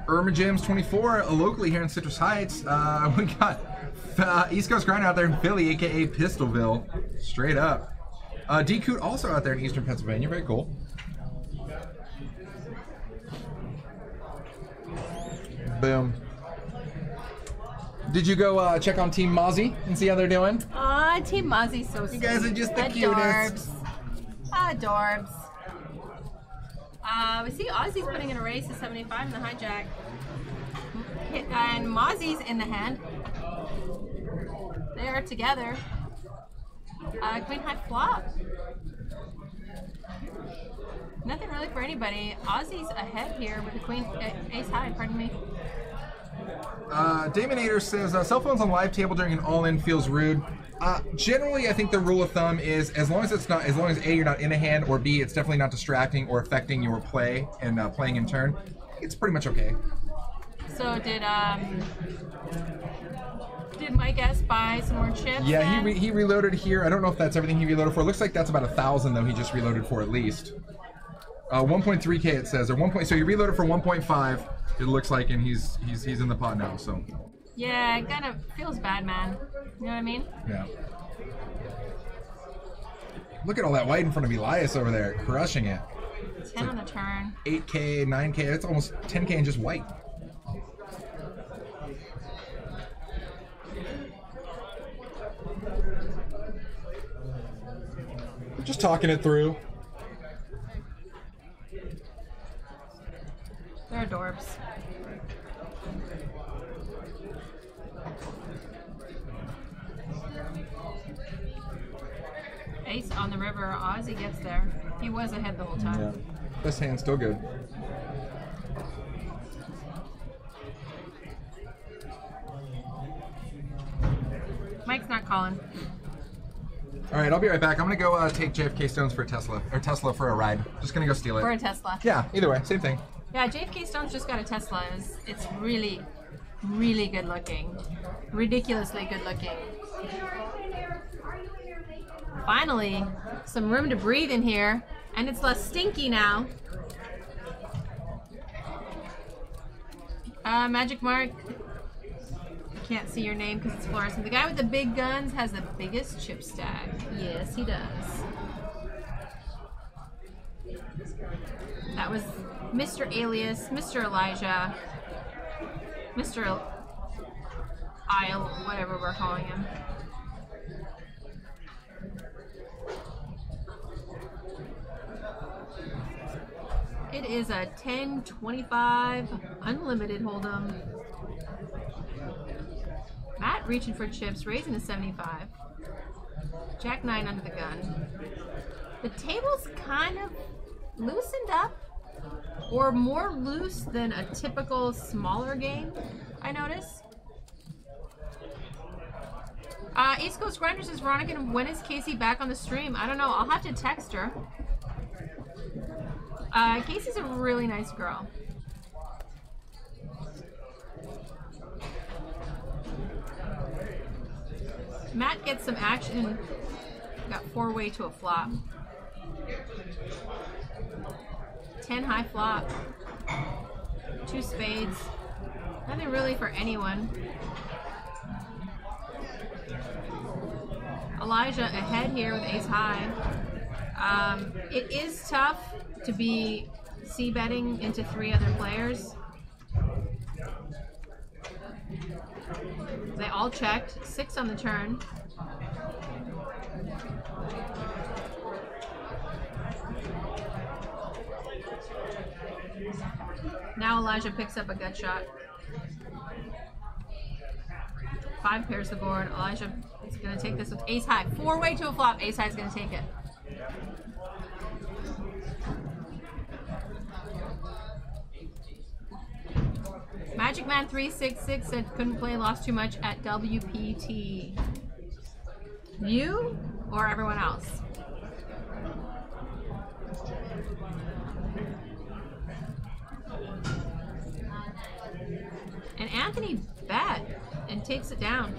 Speaker 2: Irma Jams 24 locally here in Citrus Heights. We got East Coast Grinder out there in Philly, aka Pistolville, straight up. D Coot also out there in Eastern Pennsylvania. Very cool. Boom. Did you go check on Team Mozzie and see how they're doing?
Speaker 1: Aw, Team Mozzie's so sweet.
Speaker 2: You guys are just the cutest.
Speaker 1: Adorbs. We see Ozzy's putting in a race at 75 in the hijack. And Mozzie's in the hand. They are together. Queen high flop. Nothing really for anybody. Ozzy's ahead here with the queen, ace high, pardon me.
Speaker 2: Damonator says, cell phones on live table during an all-in feels rude. Generally, I think the rule of thumb is as long as A, you're not in a hand, or B, it's definitely not distracting or affecting your play and playing in turn, it's pretty much okay.
Speaker 1: So did Mike S buy some more chips?
Speaker 2: Yeah, he reloaded here. I don't know if that's everything he reloaded for. It looks like that's about 1,000 though. He just reloaded for at least 1.3K. It says, or 1. So he reloaded for 1.5. It looks like, and he's in the pot now. So.
Speaker 1: Yeah, it kind of feels bad, man. You know what I mean?
Speaker 2: Yeah. Look at all that white in front of Elias over there, crushing it.
Speaker 1: 10 on the turn.
Speaker 2: 8K, 9K. That's almost 10K in just white. Just talking it through.
Speaker 1: They're adorbs. Ace on the river. Ozzy gets there. He was ahead the whole time.
Speaker 2: Yeah. This hand's still good.
Speaker 1: Mike's not calling.
Speaker 2: All right, I'll be right back. I'm gonna go take JFK Stones for a Tesla, or Tesla for a ride. Just gonna go steal it.
Speaker 1: For a Tesla.
Speaker 2: Yeah, either way, same thing.
Speaker 1: Yeah, JFK Stones just got a Tesla. It's really, really good looking. Ridiculously good looking. Finally, some room to breathe in here, and it's less stinky now. Magic Mark. I can't see your name because it's fluorescent. The guy with the big guns has the biggest chip stack. Yes, he does. That was Mr. Alias, Mr. Elijah, Mr. Isle, whatever we're calling him. It is a 10-25 unlimited hold'em. Matt reaching for chips, raising to 75. Jack 9 under the gun. The table's kind of loosened up, or more loose than a typical smaller game, I notice. East Coast Grinder says, Veronica, when is Casey back on the stream? I don't know. I'll have to text her. Casey's a really nice girl. Matt gets some action. Got 4-way to a flop. 10 high flop. 2 spades. Nothing really for anyone. Elijah ahead here with ace high. It is tough to be c-betting into 3 other players. They all checked. 6 on the turn. Now Elijah picks up a gut shot. 5 pairs the board. Elijah is going to take this with ace high. 4-way to a flop. Ace high is going to take it. Magic Man 366 said couldn't play, lost too much at WPT. You or everyone else? And Anthony bet and takes it down.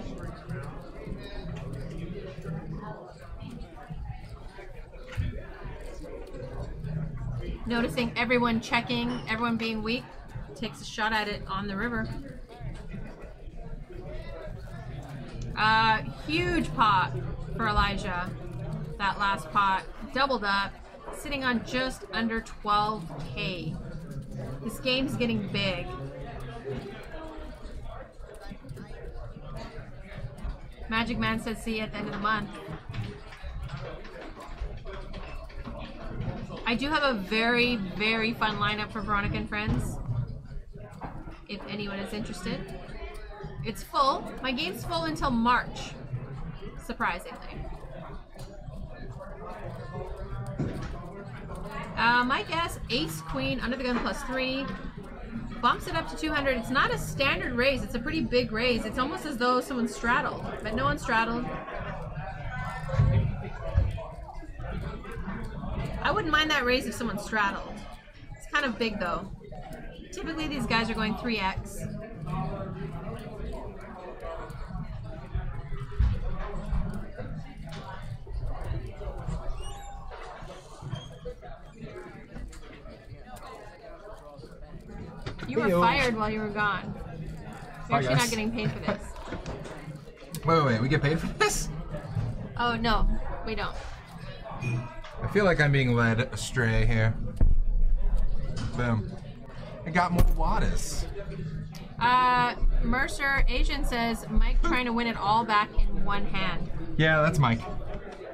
Speaker 1: Noticing everyone checking, everyone being weak. takes a shot at it on the river. Huge pot for Elijah. That last pot doubled up, sitting on just under 12K. This game's getting big. Magic Man says see you at the end of the month. I do have a very, very fun lineup for Veronica and Friends, if anyone is interested. It's full. My game's full until March, surprisingly. My guess, Ace, Queen, under the gun +3, bumps it up to 200. It's not a standard raise. It's a pretty big raise. It's almost as though someone straddled, but no one straddled. I wouldn't mind that raise if someone straddled. It's kind of big though. Typically these guys are going 3x. You were fired while you were gone. You're actually not getting paid for this.
Speaker 2: Wait, we get paid for this?
Speaker 1: Oh, no, we don't.
Speaker 2: I feel like I'm being led astray here. Boom. I got more waters.
Speaker 1: Mercer Asian says, Mike trying to win it all back in one hand.
Speaker 2: Yeah, that's Mike.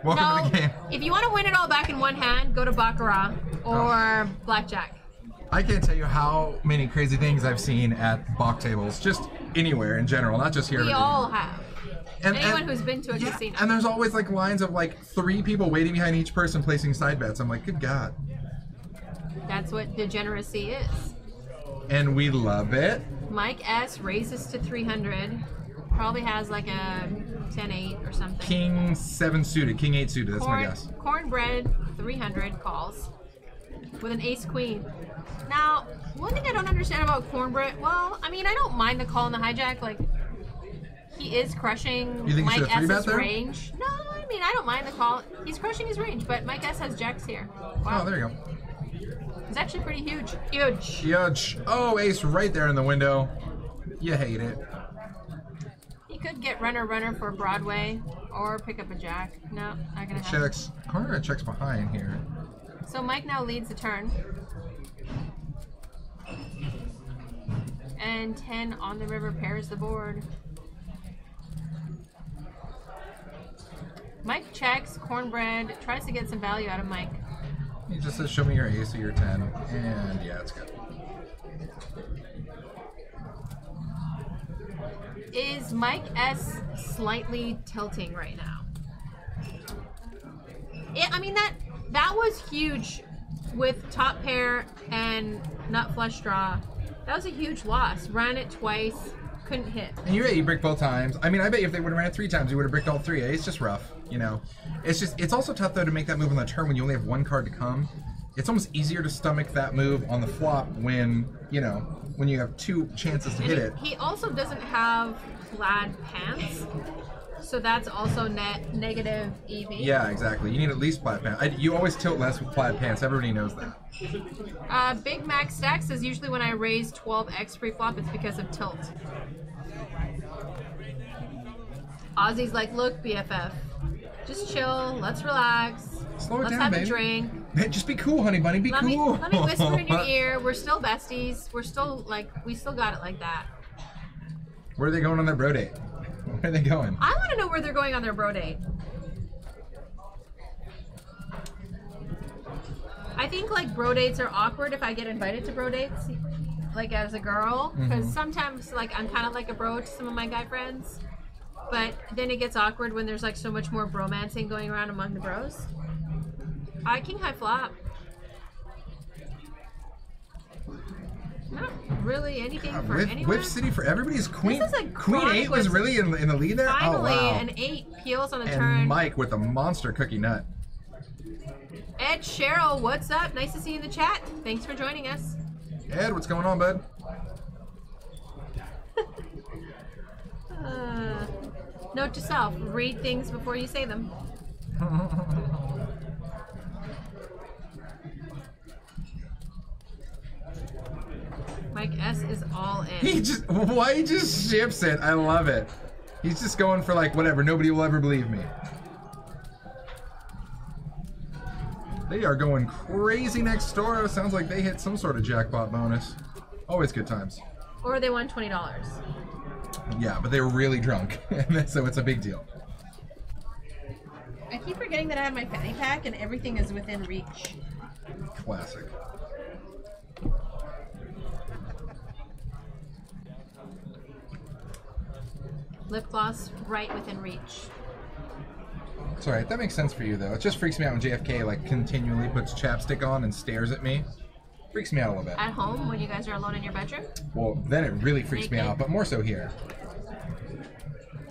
Speaker 2: Welcome to the game.
Speaker 1: If you want to win it all back in one hand, go to Baccarat or Blackjack.
Speaker 2: I can't tell you how many crazy things I've seen at Bach tables, just anywhere in general, not just here.
Speaker 1: We all have. Anyone who's been to a casino.
Speaker 2: And there's always like lines of like 3 people waiting behind each person placing side bets. I'm like, good God.
Speaker 1: That's what degeneracy is.
Speaker 2: And we love it.
Speaker 1: Mike S raises to 300. Probably has like a 10-8 or something.
Speaker 2: King 7 suited, King 8 suited, that's my guess.
Speaker 1: Cornbread 300 calls with an ace queen. Now, one thing I don't understand about Cornbread, well, I mean, I don't mind the call in the hijack. Like, he is crushing Mike S's range. No, I mean, I don't mind the call. He's crushing his range, but Mike S has jacks here. Wow.
Speaker 2: Oh, there you go.
Speaker 1: It's actually pretty huge. Huge.
Speaker 2: Huge. Oh, ace right there in the window. You hate it.
Speaker 1: He could get runner for Broadway or pick up a jack. No, not gonna happen.
Speaker 2: Checks. Corner checks behind here.
Speaker 1: So Mike now leads the turn. And 10 on the river pairs the board. Mike checks, Cornbread tries to get some value out of Mike.
Speaker 2: He just says, show me your ace or your 10. And yeah, it's good.
Speaker 1: Is Mike S slightly tilting right now? I mean, that was huge with top pair and nut flush draw. That was a huge loss. Ran it twice, couldn't hit.
Speaker 2: And you bricked both times. I mean, I bet you if they would have ran it 3 times, you would have bricked all 3. It's just rough, you know. It's also tough though to make that move on the turn when you only have 1 card to come. It's almost easier to stomach that move on the flop when, you know, when you have 2 chances to hit it.
Speaker 1: He also doesn't have plaid pants, so that's also negative EV.
Speaker 2: Yeah, exactly. You need at least plaid pants. You always tilt less with plaid pants. Everybody knows that.
Speaker 1: Big Mac Stack says usually when I raise 12x pre-flop, it's because of tilt. Ozzy's like, look, BFF, just chill. Let's relax.
Speaker 2: Slow it
Speaker 1: Let's
Speaker 2: down,
Speaker 1: have
Speaker 2: baby.
Speaker 1: a drink.
Speaker 2: Just be cool, honey bunny. Be cool.
Speaker 1: Let me whisper in your ear. We're still besties. We're still like, we still got it like that.
Speaker 2: Where are they going on their bro date? Where are they going?
Speaker 1: I want to know where they're going on their bro date. I think like bro dates are awkward if I get invited to bro dates, like as a girl, because sometimes like I'm kind of like a bro to some of my guy friends, but then it gets awkward when there's like so much more bromancing going around among the bros. King high flop. Not really anything for anyone.
Speaker 2: Whip City for everybody's queen.
Speaker 1: This is like
Speaker 2: Queen 8 was really in the lead there.
Speaker 1: Finally,
Speaker 2: oh wow!
Speaker 1: an 8 peels on the
Speaker 2: And
Speaker 1: turn.
Speaker 2: Mike with a monster cookie nut.
Speaker 1: Ed Cheryl, what's up? Nice to see you in the chat. Thanks for joining us.
Speaker 2: Ed, what's going on, bud?
Speaker 1: Note to self: read things before you say them. Mike S is all in.
Speaker 2: He just ships it. I love it. He's just going for like whatever. Nobody will ever believe me. They are going crazy next door. Sounds like they hit some sort of jackpot bonus. Always good times.
Speaker 1: Or they won $20.
Speaker 2: Yeah, but they were really drunk, so it's a big deal.
Speaker 1: I keep forgetting that I have my fanny pack and everything is within reach.
Speaker 2: Classic.
Speaker 1: Lip gloss right within reach.
Speaker 2: It's alright, that makes sense for you though. It just freaks me out when JFK like continually puts chapstick on and stares at me. Freaks me out a little bit.
Speaker 1: At home, when you guys are alone in your bedroom?
Speaker 2: Well, then it really freaks me out, but more so here.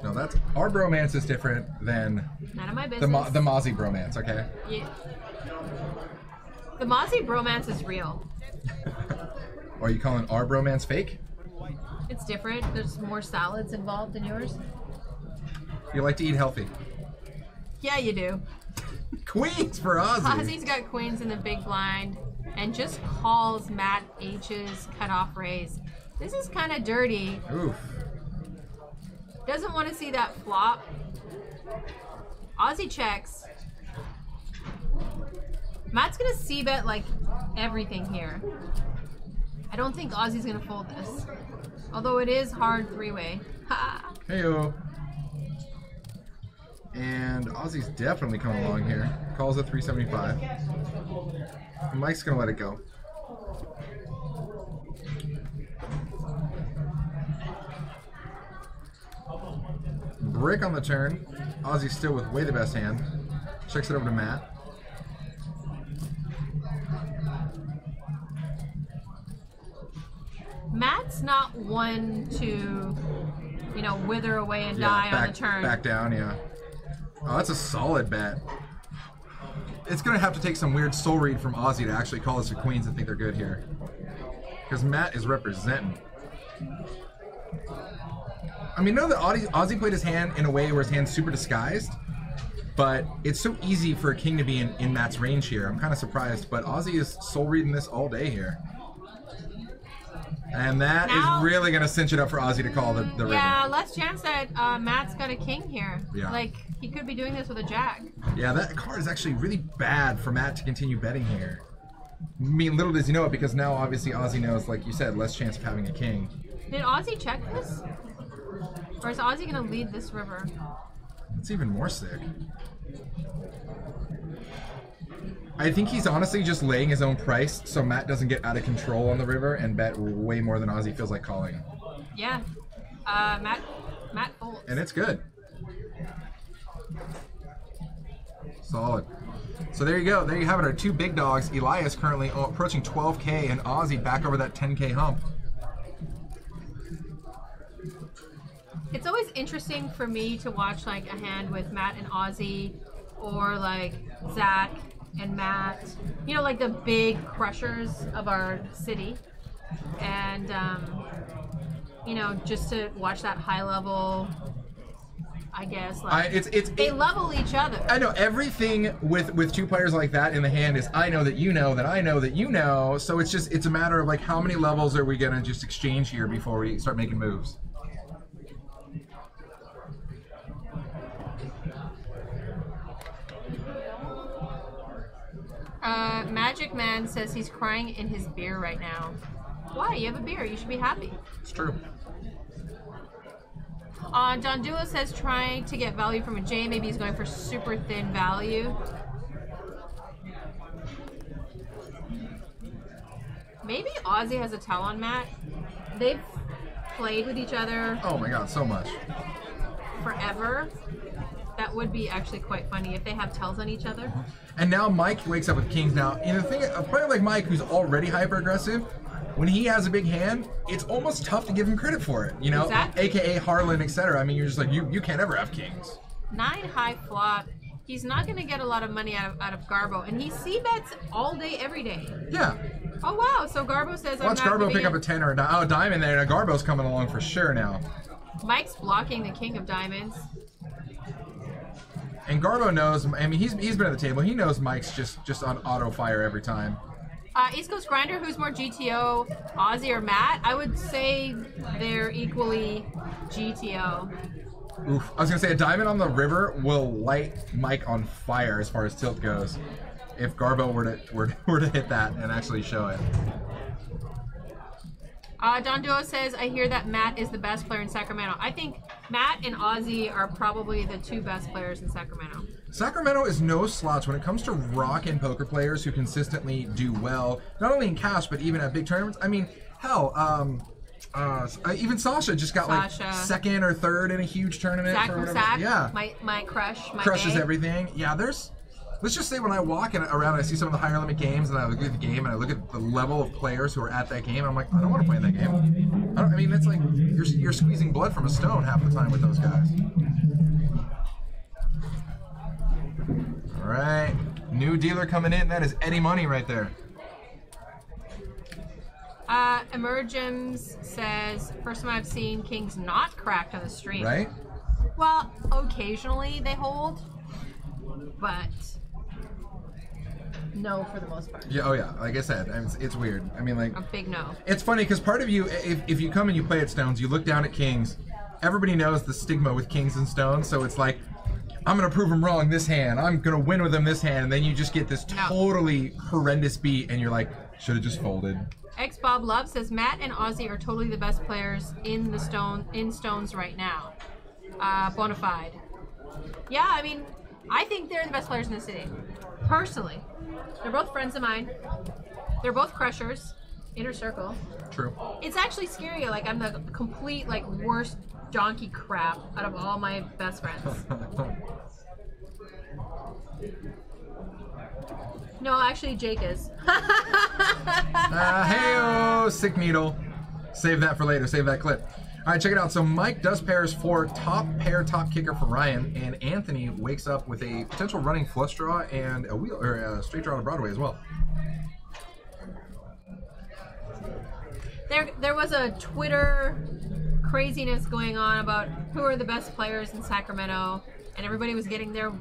Speaker 2: No, that's our bromance is different than
Speaker 1: none of my business.
Speaker 2: The Mozzie bromance, okay?
Speaker 1: Yeah. The Mozzie bromance is real.
Speaker 2: Are you calling our bromance fake?
Speaker 1: It's different. There's more salads involved than yours.
Speaker 2: You like to eat healthy.
Speaker 1: Yeah, you do.
Speaker 2: Queens for Ozzy.
Speaker 1: Ozzy's got queens in the big blind and just calls Matt H's cutoff raise. This is kind of dirty.
Speaker 2: Oof.
Speaker 1: Doesn't want to see that flop. Ozzy checks. Matt's gonna c-bet like everything here. I don't think Ozzy's gonna fold this. Although it is hard three-way.
Speaker 2: Heyo. And Ozzy's definitely coming along here. Calls at 375. Mike's gonna let it go. Brick on the turn. Ozzy's still with way the best hand. Checks it over to Matt.
Speaker 1: Matt's not one to, you know, wither away and die on the turn.
Speaker 2: Back down, yeah. Oh, that's a solid bet. It's going to have to take some weird soul read from Ozzy to actually call us the queens and think they're good here. Because Matt is representing. I mean, know that Ozzy played his hand in a way where his hand's super disguised, but it's so easy for a king to be in Matt's range here. I'm kind of surprised, but Ozzy is soul reading this all day here. And that is really going to cinch it up for Ozzy to call the river.
Speaker 1: Yeah, less chance that Matt's got a king here.
Speaker 2: Yeah.
Speaker 1: Like, he could be doing this with a jack.
Speaker 2: Yeah, that card is actually really bad for Matt to continue betting here. I mean, little does he know it, because now obviously Ozzy knows, like you said, less chance of having a king.
Speaker 1: Did Ozzy check this? Or is Ozzy going to lead this river?
Speaker 2: It's even more sick. I think he's honestly just laying his own price so Matt doesn't get out of control on the river and bet way more than Ozzy feels like calling.
Speaker 1: Yeah. Matt folds.
Speaker 2: And it's good. Solid. So there you go. There you have it, our two big dogs. Elias currently approaching 12K and Ozzy back over that 10K hump.
Speaker 1: It's always interesting for me to watch like a hand with Matt and Ozzy, or like Zach and Matt, you know, like the big crushers of our city. And, you know, just to watch that high level, I guess, like, they level each other.
Speaker 2: I know, everything with two players like that in the hand is I know that you know that I know that you know, so it's a matter of like how many levels are we gonna just exchange here before we start making moves.
Speaker 1: Magic Man says he's crying in his beer right now. Why? You have a beer. You should be happy.
Speaker 2: It's true.
Speaker 1: Don Dula says trying to get value from a J. Maybe he's going for super thin value. Maybe Ozzy has a tell on Matt. They've played with each other.
Speaker 2: Oh my god, so much.
Speaker 1: Forever. That would be actually quite funny if they have tells on each other.
Speaker 2: And now Mike wakes up with kings. Now, you know, the thing, a player like Mike, who's already hyper aggressive, when he has a big hand, it's almost tough to give him credit for it. You know,
Speaker 1: exactly.
Speaker 2: AKA Harlan, etc. I mean, you're just like, you can't ever have kings.
Speaker 1: 9 high flop. He's not going to get a lot of money out of Garbo, and he c-bets all day, every day.
Speaker 2: Yeah.
Speaker 1: Oh wow! So Garbo says,
Speaker 2: watch Garbo pick up a 10 or a dime. Oh, diamond there. Now Garbo's coming along for sure now.
Speaker 1: Mike's blocking the king of diamonds.
Speaker 2: And Garbo knows, I mean, he's been at the table. He knows Mike's just on auto fire every time.
Speaker 1: East Coast Grinder, who's more GTO, Ozzy or Matt? I would say they're equally GTO.
Speaker 2: Oof. I was gonna say a diamond on the river will light Mike on fire as far as tilt goes. If Garbo were to hit that and actually show it.
Speaker 1: Don Duo says, I hear that Matt is the best player in Sacramento. I think Matt and Ozzy are probably the 2 best players in Sacramento.
Speaker 2: Sacramento is no slouch when it comes to rock and poker players who consistently do well, not only in cash, but even at big tournaments. I mean, hell, even Sasha just got like 2nd or 3rd in a huge tournament.
Speaker 1: Zach from Sac,
Speaker 2: yeah.
Speaker 1: my crush, my
Speaker 2: crushes
Speaker 1: bae.
Speaker 2: everything. Yeah, let's just say when I walk around and I see some of the higher limit games and I look at the game and I look at the level of players who are at that game, I'm like, I don't want to play in that game. I mean, it's like you're squeezing blood from a stone half the time with those guys. All right, new dealer coming in. That is Eddie Money right there.
Speaker 1: Emergems says, first time I've seen Kings not cracked on the stream.
Speaker 2: Right?
Speaker 1: Well, occasionally they hold, but no for the most part.
Speaker 2: Yeah. Oh yeah. Like I said, it's weird. I mean, like
Speaker 1: A big no.
Speaker 2: it's funny because part of you, if you come and you play at Stones, you look down at Kings. Everybody knows the stigma with Kings and Stones, so it's like, I'm gonna prove them wrong this hand. I'm gonna win with them this hand, and then you just get this totally horrendous beat, and you're like, should have just folded.
Speaker 1: X Bob Love says Matt and Ozzy are totally the best players in Stones right now. Bonafide. Yeah, I mean, I think they're the best players in the city. Personally, they're both friends of mine. They're both crushers. Inner circle.
Speaker 2: True.
Speaker 1: It's actually scary. Like I'm the complete worst donkey crap out of all my best friends. No, actually, Jake is.
Speaker 2: Hey-oh, sick needle. Save that for later. Save that clip. All right, check it out. So Mike does pairs for top kicker for Ryan, and Anthony wakes up with a potential running flush draw and a wheel or a straight draw to Broadway as well.
Speaker 1: There was a Twitter craziness going on about who are the best players in Sacramento, and everybody was getting their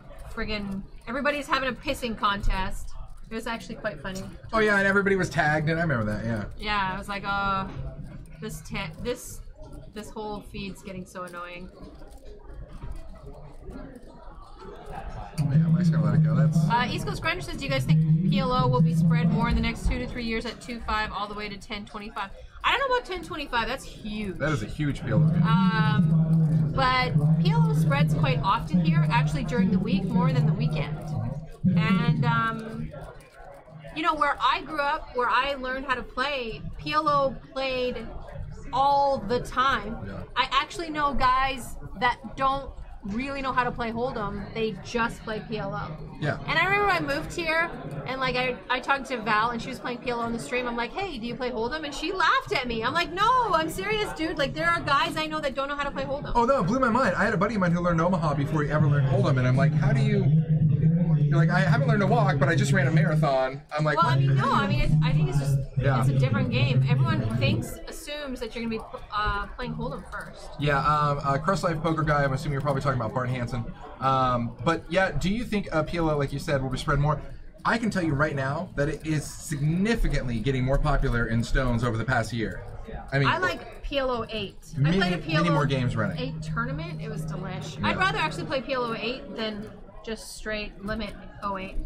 Speaker 1: everybody's having a pissing contest. It was actually quite funny.
Speaker 2: Oh yeah, and everybody was tagged, and I remember that. Yeah.
Speaker 1: Yeah, I was like, this whole feed's getting so annoying.
Speaker 2: Yeah, Mike's gonna let it go. That's
Speaker 1: East Coast Grinder says, do you guys think PLO will be spread more in the next 2 to 3 years at 2.5 all the way to 10.25? I don't know about 10.25. That's huge.
Speaker 2: That is a huge PLO.
Speaker 1: But PLO spreads quite often here, actually during the week more than the weekend. And you know, where I grew up, where I learned how to play, PLO played all the time.
Speaker 2: Yeah.
Speaker 1: I actually know guys that don't really know how to play Hold'em, they just play PLO.
Speaker 2: Yeah.
Speaker 1: And I remember I moved here, and like I talked to Val, and she was playing PLO on the stream. I'm like, hey, do you play Hold'em? And she laughed at me. I'm like, no, I'm serious, dude. Like, there are guys I know that don't know how to play Hold'em.
Speaker 2: Oh no, it blew my mind. I had a buddy of mine who learned Omaha before he ever learned Hold'em, and I'm like, how do you? You're like, I haven't learned to walk, but I just ran a marathon. I'm like,
Speaker 1: well, I mean, no, I mean, I think it's just
Speaker 2: Yeah.
Speaker 1: it's a different game. Everyone assumes that you're gonna be playing Hold'em first.
Speaker 2: Yeah, Crust Life Poker Guy, I'm assuming you're probably talking about Bart Hansen. But yeah, do you think PLO, like you said, will be spread more? I can tell you right now that it is significantly getting more popular in Stones over the past year. I mean,
Speaker 1: I like PLO 8.
Speaker 2: Many-
Speaker 1: I played a PLO
Speaker 2: many more games running.
Speaker 1: 8 tournament. It was delish.
Speaker 2: Yeah.
Speaker 1: I'd rather actually play PLO 8 than just straight limit 08.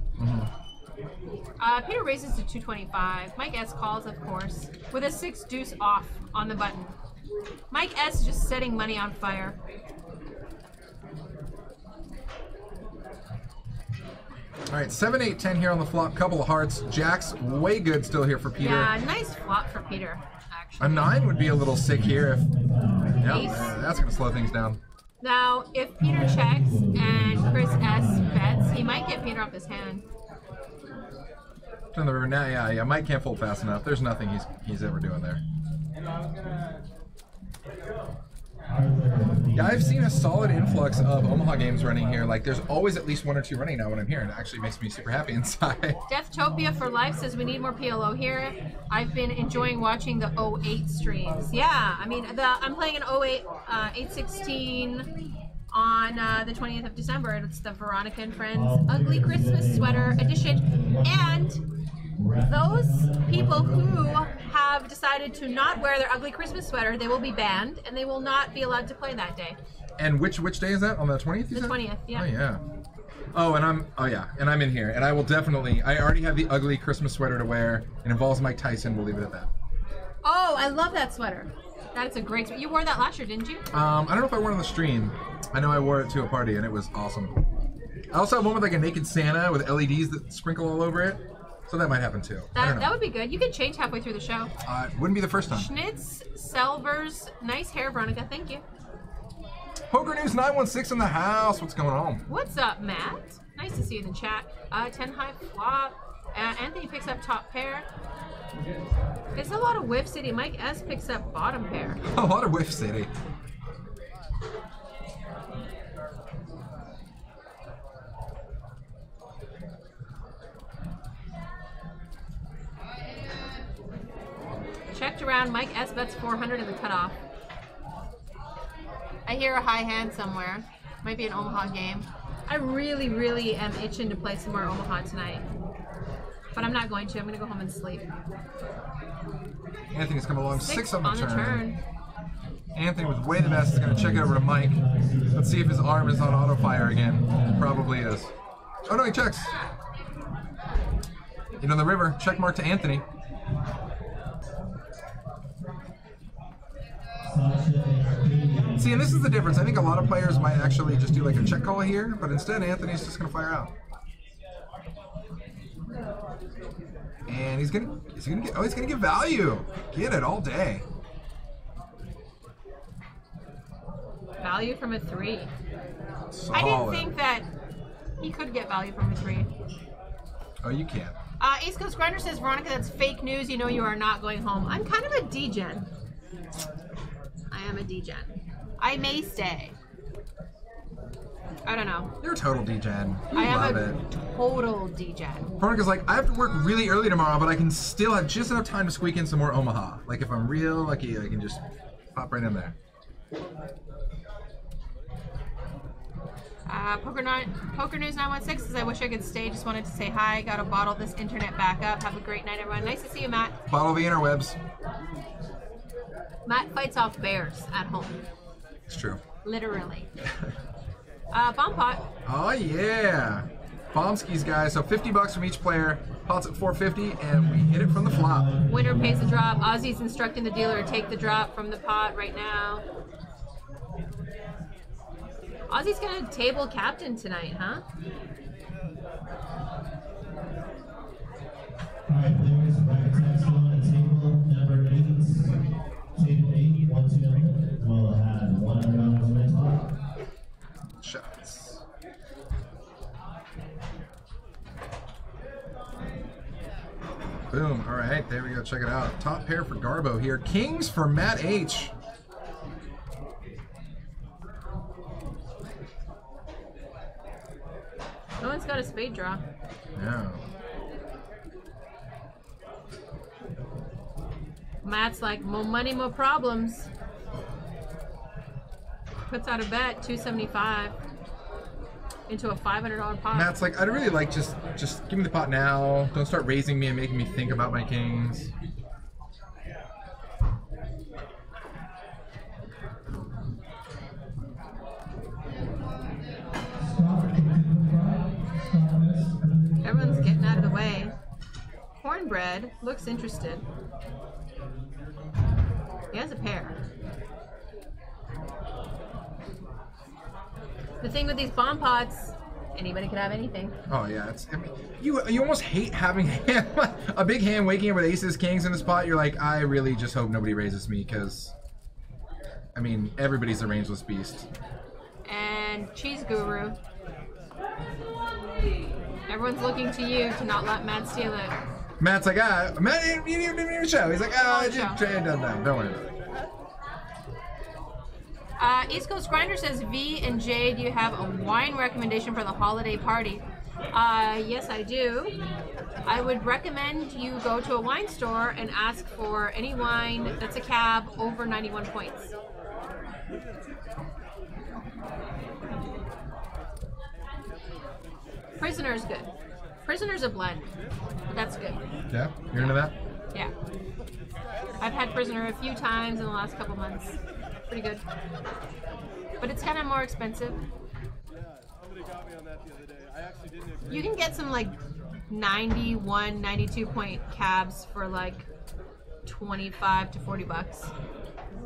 Speaker 1: Peter raises to 225. Mike S calls, of course, with a 6 deuce off on the button. Mike S just setting money on fire.
Speaker 2: all right, 7, 8, 10 here on the flop. Couple of hearts. Jacks way good still here for Peter.
Speaker 1: Yeah, nice flop for Peter, actually.
Speaker 2: A 9 would be a little sick here if. Yep,
Speaker 1: Ace.
Speaker 2: that's gonna slow things down.
Speaker 1: Now, if Peter checks and Chris S bets, he might get Peter off his hand.
Speaker 2: Turn the river now. Yeah. Mike can't fold fast enough. There's nothing he's ever doing there. Yeah, I've seen a solid influx of Omaha games running here. Like, there's always at least 1 or 2 running now when I'm here, and it actually makes me super happy inside.
Speaker 1: Deathtopia for Life says we need more PLO here. I've been enjoying watching the 08 streams. Yeah, I mean, I'm playing an 08 816 on the 20th of December. It's the Veronica and Friends Ugly Christmas Sweater Edition. And those people who have decided to not wear their ugly Christmas sweater, they will be banned and they will not be allowed to play that day.
Speaker 2: And which day is that? On the 20th?
Speaker 1: The 20th, yeah.
Speaker 2: Oh yeah. Oh, and I'm in here, and I will definitely. I already have the ugly Christmas sweater to wear. It involves Mike Tyson. We'll leave it at that.
Speaker 1: Oh, I love that sweater. That's a great sweater. You wore that last year, didn't you?
Speaker 2: I don't know if I wore it on the stream. I know I wore it to a party, and it was awesome. I also have one with like a naked Santa with LEDs that sprinkle all over it. So that might happen too.
Speaker 1: That would be good. You can change halfway through the show.
Speaker 2: It wouldn't be the first time.
Speaker 1: Schnitz Selvers, nice hair, Veronica. Thank you.
Speaker 2: Poker News 916 in the house. What's going on?
Speaker 1: What's up, Matt? Nice to see you in the chat. 10 high flop. Anthony picks up top pair. It's a lot of Whiff City. Mike S picks up bottom pair.
Speaker 2: A lot of Whiff City.
Speaker 1: Checked around. Mike S bets 400 in the cutoff. I hear a high hand somewhere. Might be an Omaha game. I really, really am itching to play some more Omaha tonight. But I'm not going to. I'm going to go home and sleep.
Speaker 2: Anthony's come along 6 on the turn. Anthony was way the best. He's going to check it over to Mike. Let's see if his arm is on auto fire again. It probably is. Oh no, he checks. You know, the river. Check mark to Anthony. See, and this is the difference. I think a lot of players might actually just do like a check call here, but instead Anthony's just going to fire out. And he's gonna get value. Get it all day.
Speaker 1: Value from a 3.
Speaker 2: Solid.
Speaker 1: I didn't think that he could get value from a 3.
Speaker 2: Oh, you can.
Speaker 1: East Coast Grinder says, Veronica, that's fake news. You know you are not going home. I'm kind of a D-gen. I am a D-gen. I may stay. I don't know.
Speaker 2: You're a total D-gen.
Speaker 1: I am
Speaker 2: love
Speaker 1: a
Speaker 2: it.
Speaker 1: total D-gen.
Speaker 2: Veronica's like, I have to work really early tomorrow, but I can still have just enough time to squeak in some more Omaha. Like, if I'm real lucky, I can just pop right in there. Poker News 916 says, I wish I could stay. Just wanted to say hi. Got to bottle this internet back up. Have a great night, everyone. Nice to see you, Matt. Bottle the interwebs.
Speaker 1: Matt fights off bears at home.
Speaker 2: It's true.
Speaker 1: Literally. Bomb pot.
Speaker 2: Oh, yeah. Bomb skis, guys. So $50 from each player. Pot's at $4.50, and we hit it from the flop.
Speaker 1: Winner pays the drop. Ozzy's instructing the dealer to take the drop from the pot right now. Ozzy's gonna table captain tonight, huh?
Speaker 3: Alright, players, right text on the table number 8. Table 8, 1, 2, number. We'll have $100 win spot.
Speaker 2: Shots. Boom. All right, there we go. Check it out. Top pair for Garbo here. Kings for Matt H.
Speaker 1: No one's got a spade draw.
Speaker 2: Yeah.
Speaker 1: Matt's like, more money, more problems. Puts out a bet, $275 into a $500 pot.
Speaker 2: Matt's like, I'd really like just give me the pot now. Don't start raising me and making me think about my kings.
Speaker 1: Everyone's getting out of the way. Cornbread looks interested. He has a pair. The thing with these bomb pots, anybody can have anything.
Speaker 2: Oh yeah, I mean, you almost hate having a big hand waking up with aces, kings in this pot. You're like, I really just hope nobody raises me, because I mean everybody's a rangeless beast.
Speaker 1: And Cheese Guru. Everyone's looking to you to not let Matt steal it.
Speaker 2: Matt's like, Matt, you didn't even show. He's like, I didn't don't worry about it.
Speaker 1: East Coast Grinder says, V and J, do you have a wine recommendation for the holiday party? Yes, I do. I would recommend you go to a wine store and ask for any wine that's a cab over 91 points. Prisoner is good. Prisoner's a blend, but that's good.
Speaker 2: Yeah, you're into that?
Speaker 1: Yeah. I've had Prisoner a few times in the last couple months. Pretty good. But it's kind of more expensive. You can get some like 91, 92 point cabs for like 25 to 40 bucks.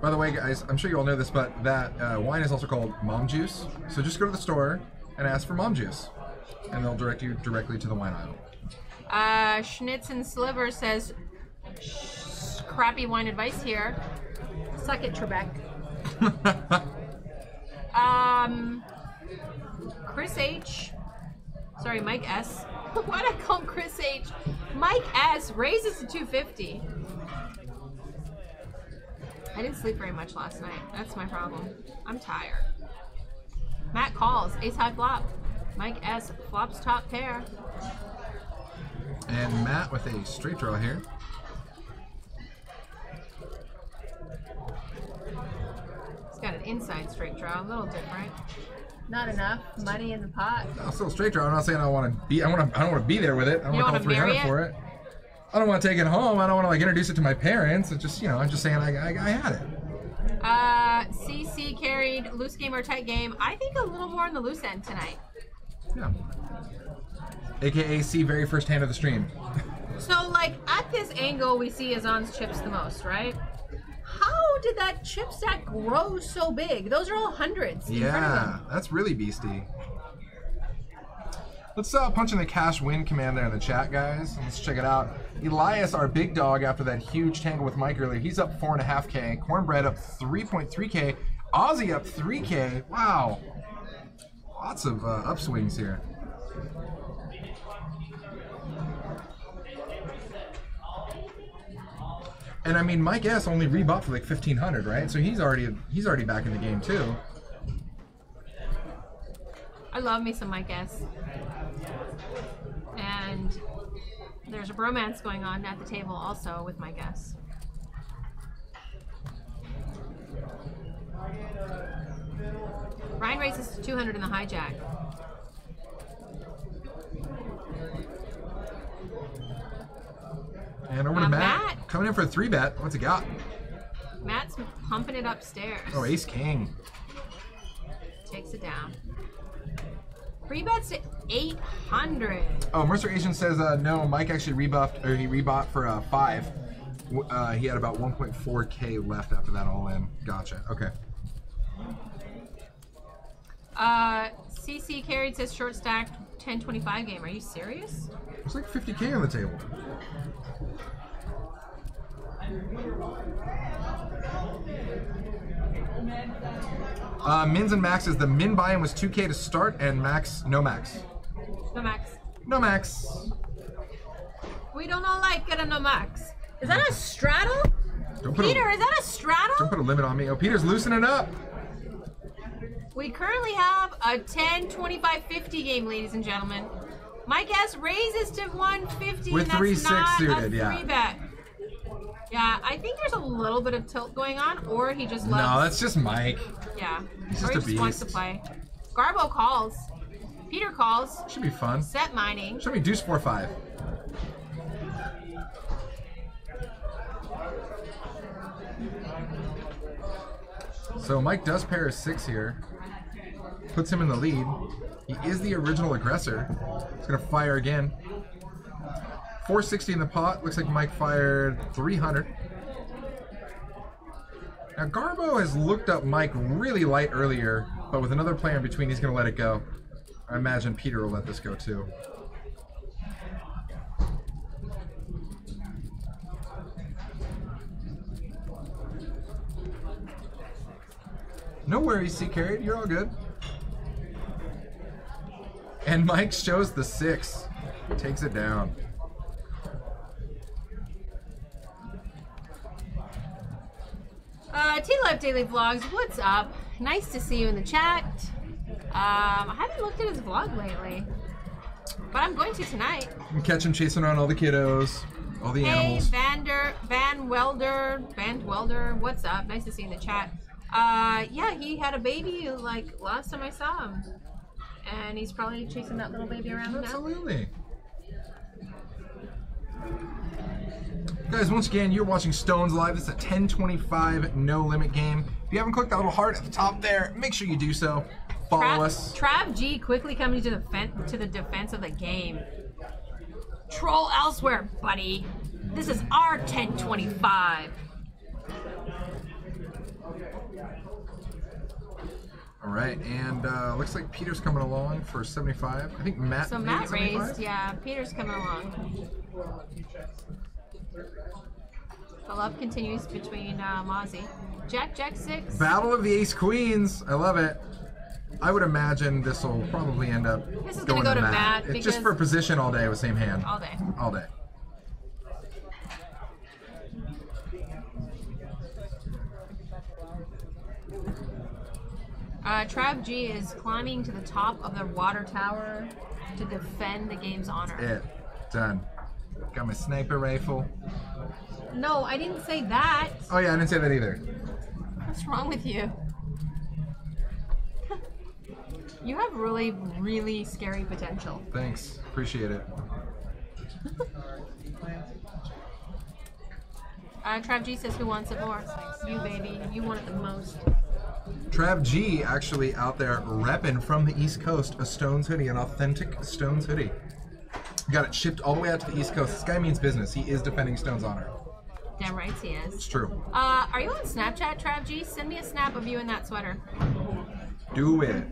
Speaker 2: By the way, guys, I'm sure you all know this, but that wine is also called Mom Juice. So just go to the store and ask for Mom Juice, and they'll direct you directly to the wine aisle.
Speaker 1: Schnitz and Sliver says, crappy wine advice here. Suck it, Trebek. Chris H. Sorry, Mike S. Why'd I call him Chris H? Mike S. raises to 250. I didn't sleep very much last night. That's my problem. I'm tired. Matt calls. Ace high flop. Mike S. flops top pair.
Speaker 2: And Matt with a straight draw here.
Speaker 1: He's got an inside straight draw. A little different. Not enough money in the pot.
Speaker 2: No, still a straight draw. I'm not saying I want to be. I don't want to be there with it. I don't want to call 300 for it. I don't want to take it home. I don't want to like introduce it to my parents. It's just, you know, I'm just saying I had it.
Speaker 1: CC carried loose game or tight game. I think a little more on the loose end tonight.
Speaker 2: Yeah. AKA C very first hand of the stream.
Speaker 1: So like at this angle we see Azan's chips the most, right? How did that chip stack grow so big? Those are all hundreds.
Speaker 2: Yeah, that's really beastie. Let's punch in the cash win command there in the chat, guys. Let's check it out. Elias, our big dog, after that huge tangle with Mike earlier, he's up 4.5K. Cornbread up 3.3K. Ozzy up 3K. Wow. Lots of upswings here. And I mean, Mike S only rebought for like 1,500, right? So he's already back in the game too.
Speaker 1: I love me some Mike S. And there's a bromance going on at the table also with Mike S. Ryan races to 200 in the hijack.
Speaker 2: And over to Matt. Coming in for a 3-bet. What's he got?
Speaker 1: Matt's pumping it upstairs.
Speaker 2: Oh, ace king.
Speaker 1: Takes it down. 3 bets to 800.
Speaker 2: Oh, Mercer Asian says no. Mike actually rebuffed, or he rebought for 5. He had about 1.4K left after that all in. Gotcha. Okay.
Speaker 1: CC carried says short stacked 10-25 game. Are you serious?
Speaker 2: There's like 50K on the table. Mins and Maxes. The min buy-in was 2K to start, and max, no max.
Speaker 1: No max.
Speaker 2: No max.
Speaker 1: We don't all like it, no max. Is that a straddle? Peter, is that a straddle?
Speaker 2: Don't put a limit on me. Oh, Peter's loosening up.
Speaker 1: We currently have a 10, 25, 50 game, ladies and gentlemen. Mike S raises to 150.
Speaker 2: With
Speaker 1: and that's
Speaker 2: 3-6
Speaker 1: not
Speaker 2: suited,
Speaker 1: a
Speaker 2: yeah.
Speaker 1: 3-bet. Yeah, I think there's a little bit of tilt going on, or he just loves.
Speaker 2: No, that's just Mike.
Speaker 1: Yeah,
Speaker 2: He's
Speaker 1: or
Speaker 2: just
Speaker 1: he
Speaker 2: a
Speaker 1: just wants to play. Garbo calls. Peter calls.
Speaker 2: Should be fun.
Speaker 1: Set mining.
Speaker 2: Should be deuce 4-5. So Mike does pair a 6 here. Puts him in the lead. He is the original aggressor. He's gonna fire again. 460 in the pot. Looks like Mike fired 300. Now Garbo has looked up Mike really light earlier, but with another player in between, he's gonna let it go. I imagine Peter will let this go too. No worries, C carried. You're all good. And Mike shows the 6. Takes it down.
Speaker 1: T-Life Daily Vlogs, what's up? Nice to see you in the chat. I haven't looked at his vlog lately, but I'm going to tonight.
Speaker 2: You can catch him chasing around all the kiddos, all the animals.
Speaker 1: Hey, Van Welder, what's up? Nice to see you in the chat. Yeah, he had a baby like last time I saw him, and he's probably chasing that little baby around now.
Speaker 2: Absolutely. Guys, once again, you're watching Stones Live. This is a 10:25 no limit game. If you haven't clicked that little heart at the top there, make sure you do so. Follow us.
Speaker 1: Trav G quickly coming to the defense of the game. Troll elsewhere, buddy. This is our 1025.
Speaker 2: All right, and looks like Peter's coming along for 75. I think Matt.
Speaker 1: So Matt raised, yeah. Peter's coming along. The love continues between Mozzie. Jack 6.
Speaker 2: Battle of the Ace Queens. I love it. I would imagine this will probably end up.
Speaker 1: This is going to go to Matt.
Speaker 2: It's just for position all day with same hand.
Speaker 1: All day.
Speaker 2: All day.
Speaker 1: Trav G is climbing to the top of the water tower to defend the game's honor.
Speaker 2: It. Done. Got my sniper rifle.
Speaker 1: No, I didn't say that.
Speaker 2: Oh yeah, I didn't say that either.
Speaker 1: What's wrong with you? You have really, really scary potential.
Speaker 2: Thanks. Appreciate it.
Speaker 1: Trav G says, who wants it more? You, baby. You want it the most.
Speaker 2: Trav G actually out there repping from the East Coast a Stones hoodie, an authentic Stones hoodie. Got it shipped all the way out to the East Coast. This guy means business. He is defending Stones honor.
Speaker 1: Damn right he is.
Speaker 2: It's true.
Speaker 1: Are you on Snapchat, Trav G? Send me a snap of you in that sweater.
Speaker 2: Do it.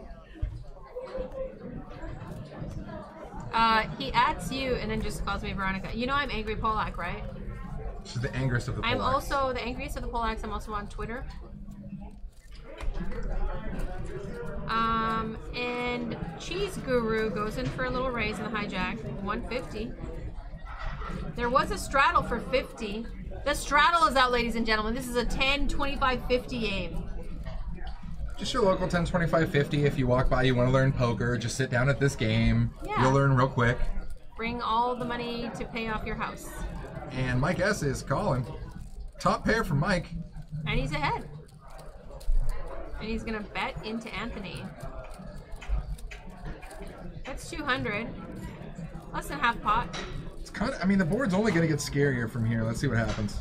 Speaker 1: He adds you and then just calls me Veronica. You know I'm Angry Polak, right?
Speaker 2: She's the angriest of the Polacks.
Speaker 1: I'm also the angriest of the Polacks. I'm also on Twitter. And Cheese Guru goes in for a little raise in the hijack, 150. There was a straddle for 50. The straddle is out, ladies and gentlemen. This is a 10, 25, 50 game.
Speaker 2: Just your local 10, 25, 50. If you walk by, you want to learn poker, just sit down at this game.
Speaker 1: Yeah.
Speaker 2: You'll learn real quick.
Speaker 1: Bring all the money to pay off your house.
Speaker 2: And Mike S is calling. Top pair for Mike.
Speaker 1: And he's ahead. And he's going to bet into Anthony. That's 200. Less than half pot.
Speaker 2: It's kind of, I mean, the board's only going to get scarier from here. Let's see what happens.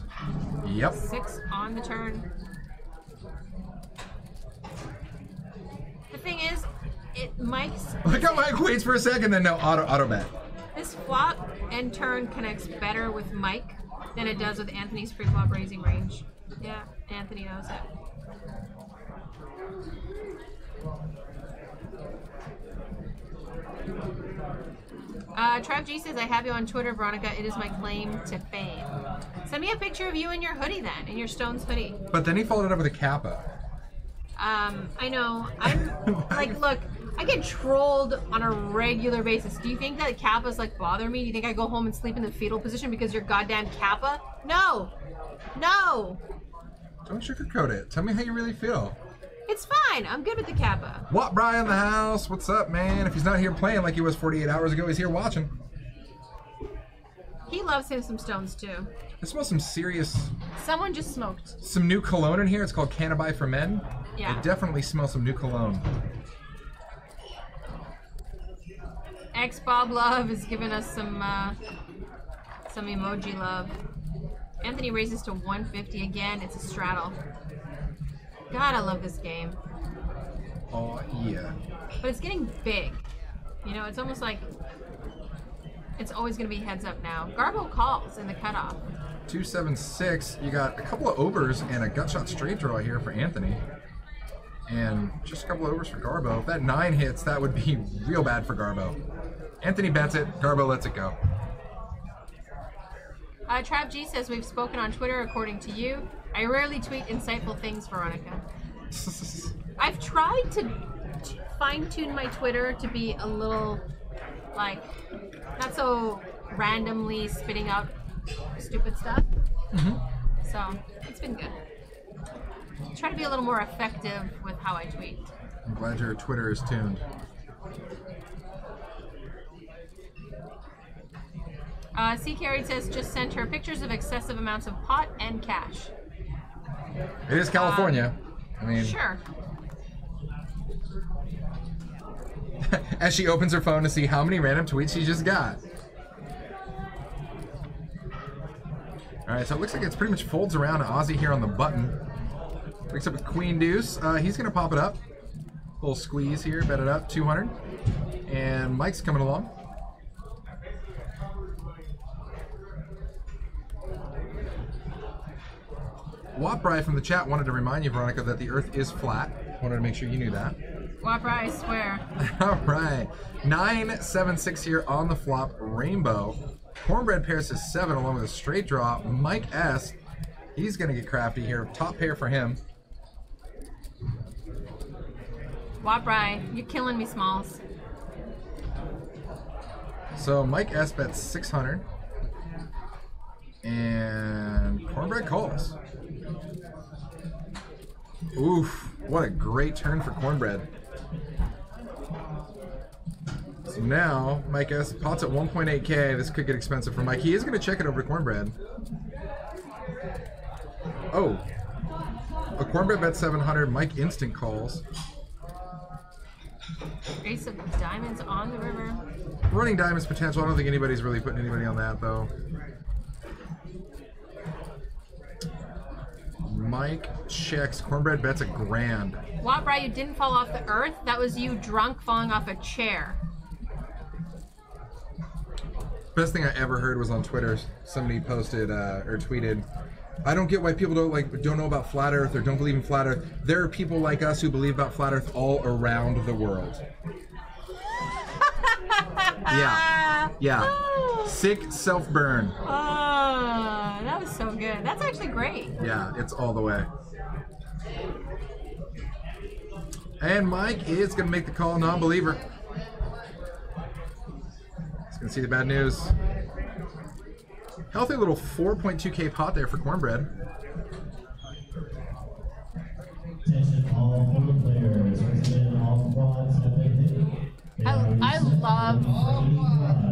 Speaker 2: Yep.
Speaker 1: 6 on the turn. The thing is, Mike's...
Speaker 2: Look how Mike waits for a second, then no, auto bet.
Speaker 1: This flop and turn connects better with Mike than it does with Anthony's pre-flop raising range. Yeah, Anthony knows it. Trav G says, I have you on Twitter, Veronica. It is my claim to fame. Send me a picture of you in your hoodie then, in your Stones hoodie.
Speaker 2: But then he followed it up with a Kappa.
Speaker 1: I know. I'm like, look, I get trolled on a regular basis. Do you think that Kappas like bother me? Do you think I go home and sleep in the fetal position because you're goddamn Kappa? No. No.
Speaker 2: Don't sugarcoat it. Tell me how you really feel.
Speaker 1: It's fine. I'm good with the Kappa.
Speaker 2: What, Brian in the house? What's up, man? If he's not here playing like he was 48 hours ago, he's here watching.
Speaker 1: He loves him some Stones too.
Speaker 2: I smell some serious...
Speaker 1: Someone just smoked.
Speaker 2: Some new cologne in here. It's called Cannabis for Men.
Speaker 1: Yeah.
Speaker 2: I definitely smell some new cologne.
Speaker 1: Bob Love is giving us some emoji love. Anthony raises to 150 again. It's a straddle. God, I love this game.
Speaker 2: Oh, yeah.
Speaker 1: But it's getting big. You know, it's almost like it's always going to be heads up now. Garbo calls in the cutoff.
Speaker 2: 276. You got a couple of overs and a gut shot straight draw here for Anthony. And just a couple of overs for Garbo. If that 9 hits, that would be real bad for Garbo. Anthony bets it. Garbo lets it go.
Speaker 1: Trav G says, we've spoken on Twitter according to you. I rarely tweet insightful things, Veronica. I've tried to fine-tune my Twitter to be a little, like, not so randomly spitting out stupid stuff. So, it's been good. Try to be a little more effective with how I tweet.
Speaker 2: I'm glad your Twitter is tuned.
Speaker 1: C. Carey says, just sent her pictures of excessive amounts of pot and cash.
Speaker 2: It is California. I mean,
Speaker 1: sure.
Speaker 2: As she opens her phone to see how many random tweets she just got. All right, so it looks like it's pretty much folds around. Ozzy here on the button. Picks up a queen deuce. He's going to pop it up. Little squeeze here, bet it up, 200. And Mike's coming along. Waprai from the chat wanted to remind you, Veronica, that the Earth is flat. Wanted to make sure you knew that.
Speaker 1: Waprai, I swear.
Speaker 2: All right. 9-7-6 here on the flop. Rainbow. Cornbread pairs is 7 along with a straight draw. Mike S. He's going to get crafty here. Top pair for him.
Speaker 1: Waprai, you're killing me, Smalls.
Speaker 2: So Mike S bets 600. And Cornbread calls. Oof, what a great turn for Cornbread. So now, Mike S pots at 1.8k. This could get expensive for Mike. He is going to check it over to Cornbread. Oh. A Cornbread bet 700. Mike instant calls.
Speaker 1: Ace of diamonds on the river.
Speaker 2: Running diamonds potential. I don't think anybody's really putting anybody on that, though. Mike checks. Cornbread bets a grand.
Speaker 1: Waprai, you didn't fall off the earth. That was you drunk falling off a chair.
Speaker 2: Best thing I ever heard was on Twitter. Somebody posted or tweeted, I don't get why people don't know about flat Earth or don't believe in flat Earth. There are people like us who believe about flat Earth all around the world. Yeah. Sick self-burn.
Speaker 1: Oh, that was so good. That's actually great.
Speaker 2: Yeah, it's all the way. And Mike is going to make the call, non-believer. He's going to see the bad news. Healthy little 4.2k pot there for Cornbread.
Speaker 3: Attention all 4 players. All quads have been hit.
Speaker 1: I love,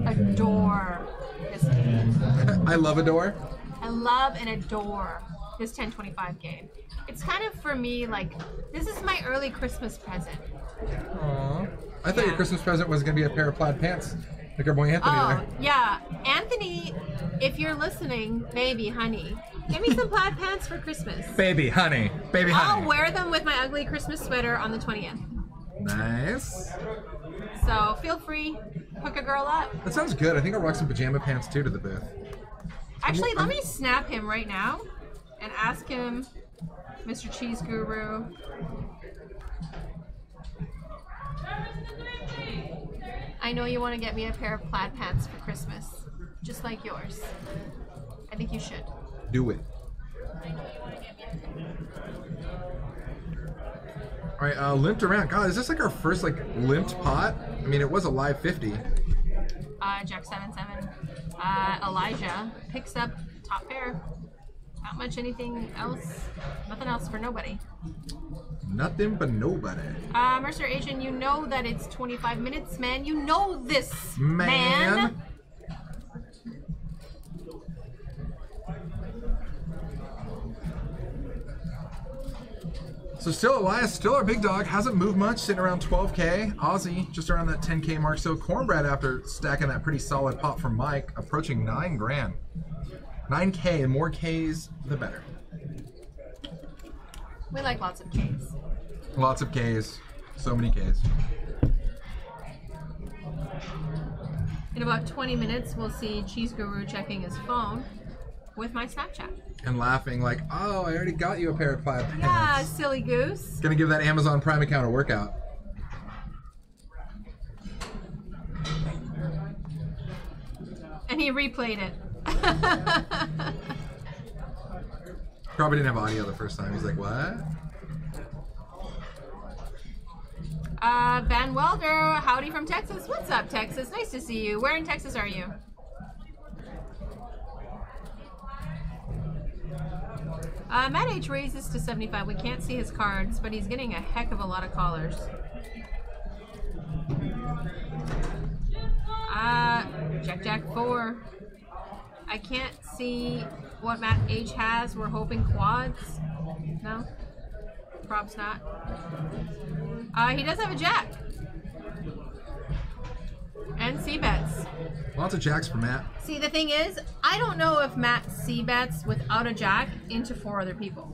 Speaker 1: adore this game.
Speaker 2: I love Adore.
Speaker 1: I love and adore this 1025 game. It's kind of, for me, like, this is my early Christmas present.
Speaker 2: Aww. I thought your Christmas present was going to be a pair of plaid pants, like our boy Anthony
Speaker 1: Oh,
Speaker 2: there.
Speaker 1: yeah. Anthony, if you're listening, baby, honey, give me some plaid pants for Christmas.
Speaker 2: Baby, honey. Baby, honey.
Speaker 1: I'll wear them with my ugly Christmas sweater on the 20th.
Speaker 2: Nice.
Speaker 1: So feel free, hook a girl up.
Speaker 2: That sounds good. I think I'll rock some pajama pants too to the booth.
Speaker 1: Actually, let me snap him right now and ask him, Mr. Cheese Guru. I know you want to get me a pair of plaid pants for Christmas, just like yours. I think you should.
Speaker 2: Do it. All right, limped around. God, is this like our first like limped pot? I mean, it was a live 50.
Speaker 1: Jack 7-7. Elijah picks up top pair. Not much anything else. Nothing else for nobody.
Speaker 2: Nothing but nobody.
Speaker 1: Mercer Asian, you know that it's 25 minutes, man. You know this,
Speaker 2: Man.
Speaker 1: man.
Speaker 2: So still Elias, still our big dog, hasn't moved much, sitting around 12k. Ozzy just around that 10k mark. So Cornbread, after stacking that pretty solid pot from Mike, approaching 9 grand. 9k, the more Ks, the better.
Speaker 1: We like lots of Ks.
Speaker 2: Lots of Ks, so many Ks.
Speaker 1: In about 20 minutes, we'll see Cheese Guru checking his phone with my Snapchat.
Speaker 2: And laughing like, oh, I already got you a pair of plaid pants.
Speaker 1: Yeah, silly goose.
Speaker 2: Gonna give that Amazon Prime account a workout.
Speaker 1: And he replayed it.
Speaker 2: Probably didn't have audio the first time. He's like, what?
Speaker 1: Van Welder, howdy from Texas. What's up, Texas? Nice to see you. Where in Texas are you? Matt H raises to 75. We can't see his cards, but he's getting a heck of a lot of callers. Jack 4. I can't see what Matt H has. We're hoping quads. No? Prob's not. He does have a jack. And C bets.
Speaker 2: Lots of jacks for Matt.
Speaker 1: See, the thing is, I don't know if Matt c-bets without a jack into 4 other people.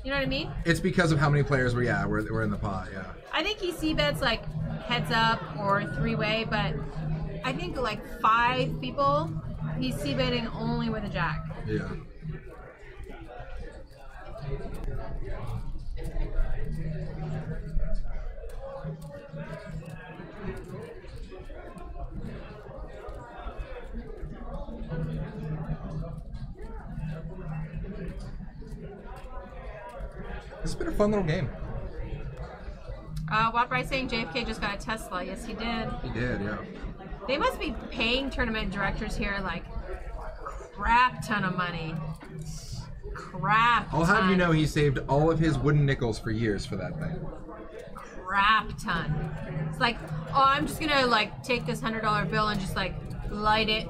Speaker 1: You know what I mean?
Speaker 2: It's because of how many players were in the pot, yeah.
Speaker 1: I think he c-bets like heads up or 3-way, but I think like 5 people, he's c-betting only with a jack.
Speaker 2: Yeah. This has been a fun little game.
Speaker 1: What Bryce saying JFK just got a Tesla. Yes, he did.
Speaker 2: He did, yeah.
Speaker 1: They must be paying tournament directors here like crap ton of money. Crap ton.
Speaker 2: I'll have you know he saved all of his wooden nickels for years for that thing.
Speaker 1: Crap ton. It's like, oh, I'm just gonna like take this $100 bill and just like light it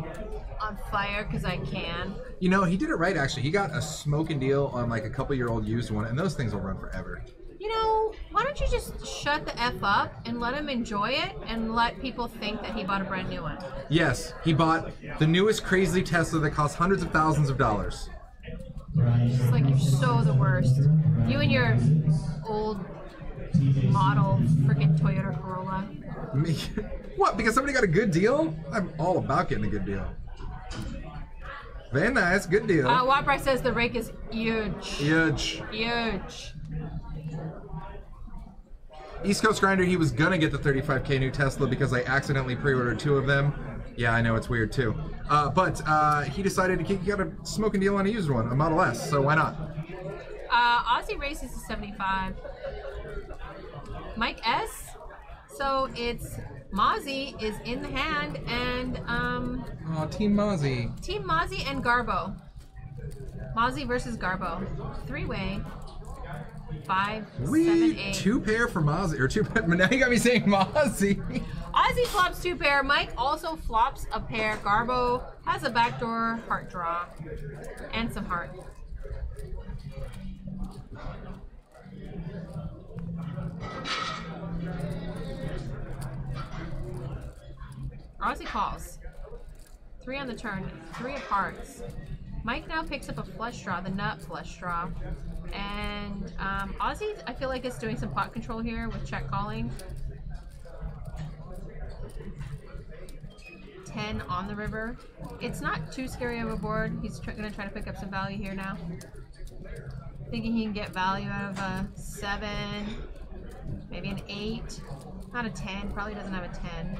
Speaker 1: on fire because I can.
Speaker 2: You know, he did it right actually. He got a smoking deal on like a couple-year-old used one, and those things will run forever.
Speaker 1: You know, why don't you just shut the F up and let him enjoy it and let people think that he bought a brand new one?
Speaker 2: Yes, he bought the newest crazy Tesla that costs hundreds of thousands of dollars.
Speaker 1: It's like you're so the worst. You and your old model freaking Toyota Corolla.
Speaker 2: Me? What? Because somebody got a good deal? I'm all about getting a good deal. Very nice, good deal.
Speaker 1: Waprai says the rake is huge.
Speaker 2: Huge.
Speaker 1: Huge.
Speaker 2: East Coast Grinder, he was gonna get the 35K new Tesla because I accidentally pre-ordered 2 of them. Yeah, I know, it's weird too. But he decided he got a smoking deal on a used one, a Model S, so why not?
Speaker 1: Aussie Races is 75. Mike S. So it's Mozzie is in the hand and
Speaker 2: Oh, Team Mozzie.
Speaker 1: Team Mozzie and Garbo. Mozzie versus Garbo. 3-way. 5, 7, 8.
Speaker 2: 2 pair for Mozzie, or 2 pair, now you got me saying Mozzie.
Speaker 1: Ozzy flops 2 pair. Mike also flops a pair. Garbo has a backdoor heart draw and some heart. Ozzy calls. 3 on the turn, 3 of hearts. Mike now picks up a flush draw, the nut flush draw. And Ozzy, I feel like, is doing some pot control here with check calling. 10 on the river. It's not too scary of a board. He's gonna try to pick up some value here now. Thinking he can get value out of a 7, maybe an 8, not a 10. Probably doesn't have a 10.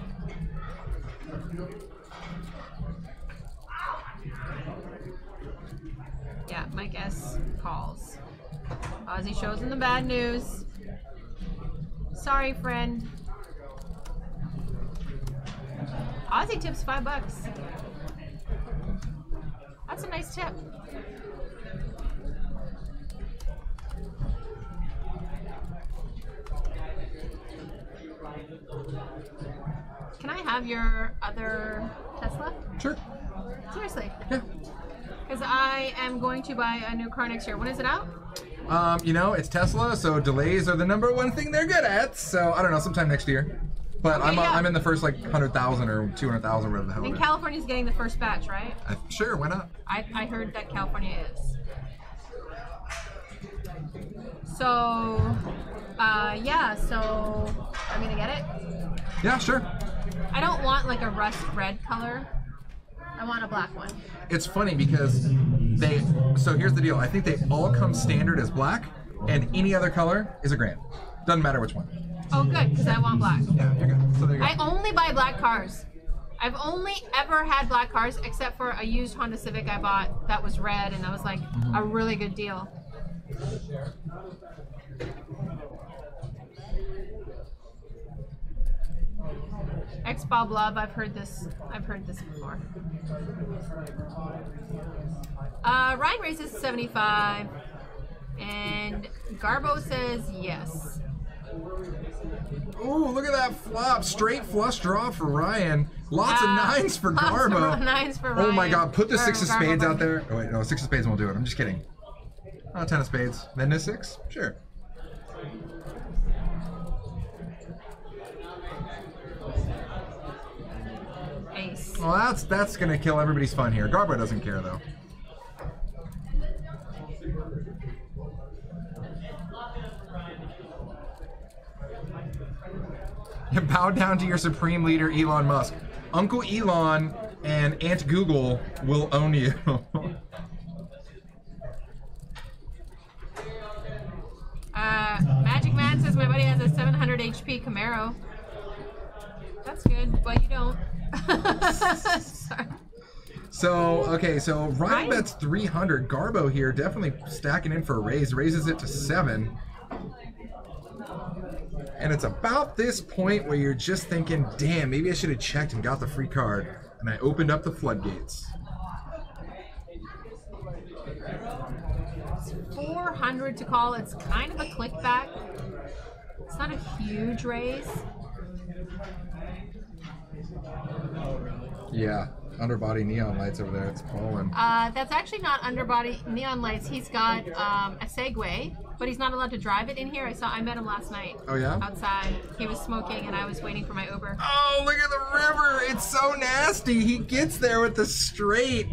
Speaker 1: Yeah, Mike S calls. Ozzy shows him the bad news. Sorry, friend. Ozzy tips $5. That's a nice tip. Can I have your other Tesla?
Speaker 2: Sure.
Speaker 1: Seriously.
Speaker 2: Yeah.
Speaker 1: Because I am going to buy a new car next year. When is it out?
Speaker 2: You know, it's Tesla, so delays are the #1 thing they're good at. So I don't know, sometime next year. But
Speaker 1: Okay, yeah.
Speaker 2: I'm in the first like 100,000 or 200,000, whatever the hell.
Speaker 1: And
Speaker 2: it is.
Speaker 1: California's getting the first batch, right?
Speaker 2: Sure, why not?
Speaker 1: I heard that California is. So, yeah, so I'm gonna get it.
Speaker 2: Yeah, sure.
Speaker 1: I don't want like a rust red color. I want a black one.
Speaker 2: It's funny because so here's the deal. I think they all come standard as black, and any other color is a grand. Doesn't matter which one.
Speaker 1: Oh, good, because I want black.
Speaker 2: Yeah, you're good. So there you go.
Speaker 1: I only buy black cars. I've only ever had black cars except for a used Honda Civic I bought that was red, and that was like a really good deal. X Bob Love, I've heard this before. Ryan races 75, and Garbo says yes.
Speaker 2: Ooh, look at that flop. Straight flush draw for Ryan. Lots of 9s for
Speaker 1: Lots of
Speaker 2: Garbo.
Speaker 1: 9s for Ryan.
Speaker 2: Oh my god, put the 6 of
Speaker 1: Garbo
Speaker 2: spades out
Speaker 1: Bunny.
Speaker 2: there. Oh wait, no, 6 of spades won't do it. I'm just kidding. Oh, 10 of spades. Then a 6? Sure.
Speaker 1: Ace.
Speaker 2: Well, that's gonna kill everybody's fun here. Garbo doesn't care though. Bow down to your supreme leader, Elon Musk. Uncle Elon and Aunt Google will own you.
Speaker 1: Magic Man says my buddy has a 700 HP Camaro. That's good, but you don't. Sorry.
Speaker 2: So, okay, so Ryan bets 300. Garbo here definitely stacking in for a raise. Raises it to 7. And it's about this point where you're just thinking, damn, maybe I should have checked and got the free card. And I opened up the floodgates.
Speaker 1: 400 to call. It's kind of a click back. It's not a huge raise.
Speaker 2: Yeah, underbody neon lights over there. It's calling.
Speaker 1: That's actually not underbody neon lights. He's got a Segway, but he's not allowed to drive it in here. I met him last night.
Speaker 2: Oh yeah?
Speaker 1: Outside. He was smoking and I was waiting for my Uber.
Speaker 2: Oh, look at the river. It's so nasty. He gets there with the straight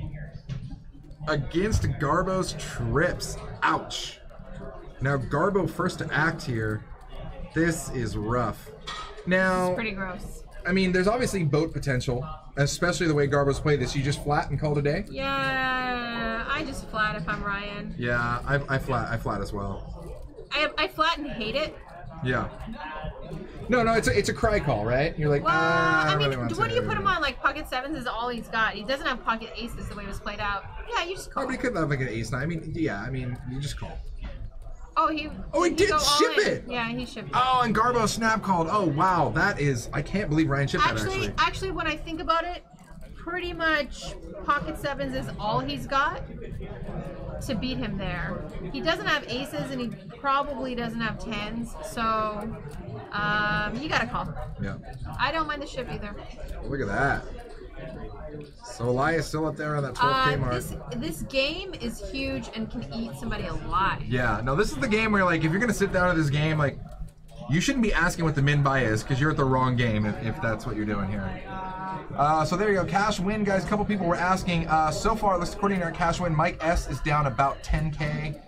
Speaker 2: against Garbo's trips. Ouch. Now Garbo first to act here. This is rough. Now,
Speaker 1: It's pretty gross.
Speaker 2: I mean, there's obviously boat potential, especially the way Garbo's played this. You just flat and call it a day?
Speaker 1: Yeah, I just flat if I'm Ryan.
Speaker 2: Yeah, I flat as well.
Speaker 1: I flat and hate it.
Speaker 2: Yeah. No, it's a cry call, right? You're like,
Speaker 1: Well, I mean,
Speaker 2: really want
Speaker 1: what do you
Speaker 2: to.
Speaker 1: put him on? Like pocket sevens is all he's got. He doesn't have pocket aces the way it was played out. Yeah, you just call.
Speaker 2: Oh, but he could have like an ace nine. I mean, yeah, you just call.
Speaker 1: Oh, he
Speaker 2: did
Speaker 1: go all
Speaker 2: ship
Speaker 1: in.
Speaker 2: it.
Speaker 1: Yeah, he shipped it.
Speaker 2: Oh, and Garbo snap called. Oh, wow, that is. I can't believe Ryan shipped that actually.
Speaker 1: Actually, when I think about it, pretty much pocket sevens is all he's got to beat him there. He doesn't have aces and he probably doesn't have tens, so you gotta call.
Speaker 2: Yeah.
Speaker 1: I don't mind the ship either.
Speaker 2: Look at that. So Elias still up there on that 12K mark.
Speaker 1: This game is huge and can eat somebody alive.
Speaker 2: Yeah, no, this is the game where, like, if you're going to sit down at this game, like, you shouldn't be asking what the min buy is because you're at the wrong game if that's what you're doing here. So there you go. Cash win, guys. A couple people were asking. So far, according to our cash win, Mike S is down about 10K.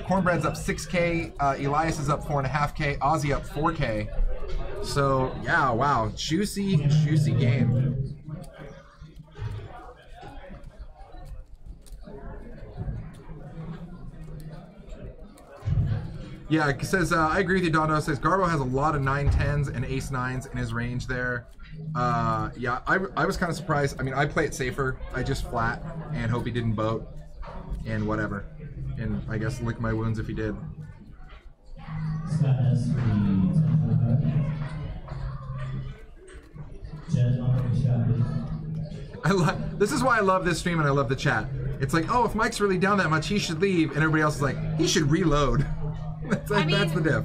Speaker 2: Cornbread's up 6K. Elias is up 4.5K. Ozzy up 4K. So, yeah, wow. Juicy game. Yeah, it says, I agree with you, Dondo. It says Garbo has a lot of 9-10s and ace-9s in his range there. Yeah, I was kind of surprised. I mean, I play it safer. I just flat and hope he didn't boat and whatever. And I guess lick my wounds if he did.
Speaker 3: Scott S. for the 10 Jen on the chat, please.
Speaker 2: This is why I love this stream and I love the chat. It's like, oh, if Mike's really down that much, he should leave. And everybody else is like, he should reload. That's the diff.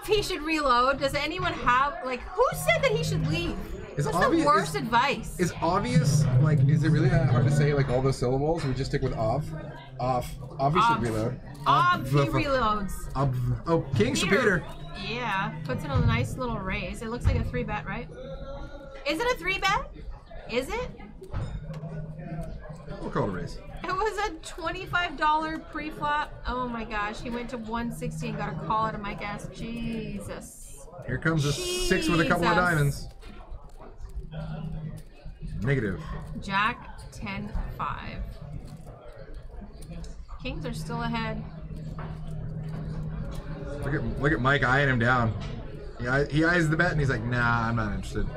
Speaker 1: He should reload. Does anyone have, like, who said that he should leave? That's the worst advice.
Speaker 2: Is obvious, like, is it really that hard to say, like, all those syllables? We just stick with off. Obvious should reload.
Speaker 1: He reloads.
Speaker 2: Oh, Kings for Peter.
Speaker 1: Yeah, puts in a nice little raise. It looks like a 3-bet, right? Is it a 3-bet? Is it?
Speaker 2: We'll call it a raise.
Speaker 1: It was a $25 pre-flop. Oh my gosh, he went to 160 and got a call out of my gas. Jesus.
Speaker 2: Here comes a 6 with a couple of diamonds. Negative.
Speaker 1: Jack 10-5. Kings are still ahead.
Speaker 2: Look at Mike eyeing him down. He eyes the bet and he's like, nah, I'm not interested.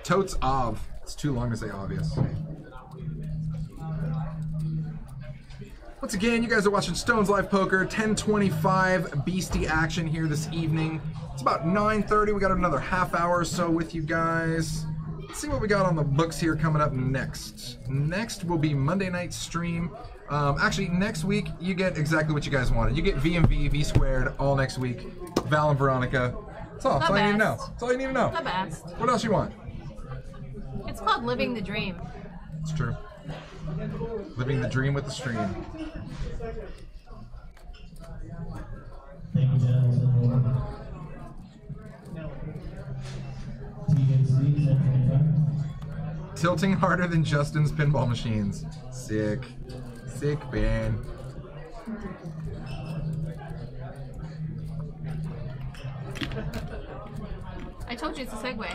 Speaker 2: Totes of. It's too long to say obvious. Once again, you guys are watching Stones Live Poker, 1025 beastie action here this evening. It's about 9:30. We got another half hour or so with you guys. Let's see what we got on the books here coming up next. Next will be Monday night stream. Actually, next week you get exactly what you guys wanted. You get VMV, V squared all next week. Val and Veronica. That's all. That's all you need to know. That's all you need to know.
Speaker 1: The best.
Speaker 2: What else you want?
Speaker 1: It's called living the dream.
Speaker 2: It's true. Living the dream with the stream.
Speaker 3: Thank you, Jen. TNC.
Speaker 2: tilting harder than Justin's pinball machines. Sick. Sick, man.
Speaker 1: I told you it's a Segway.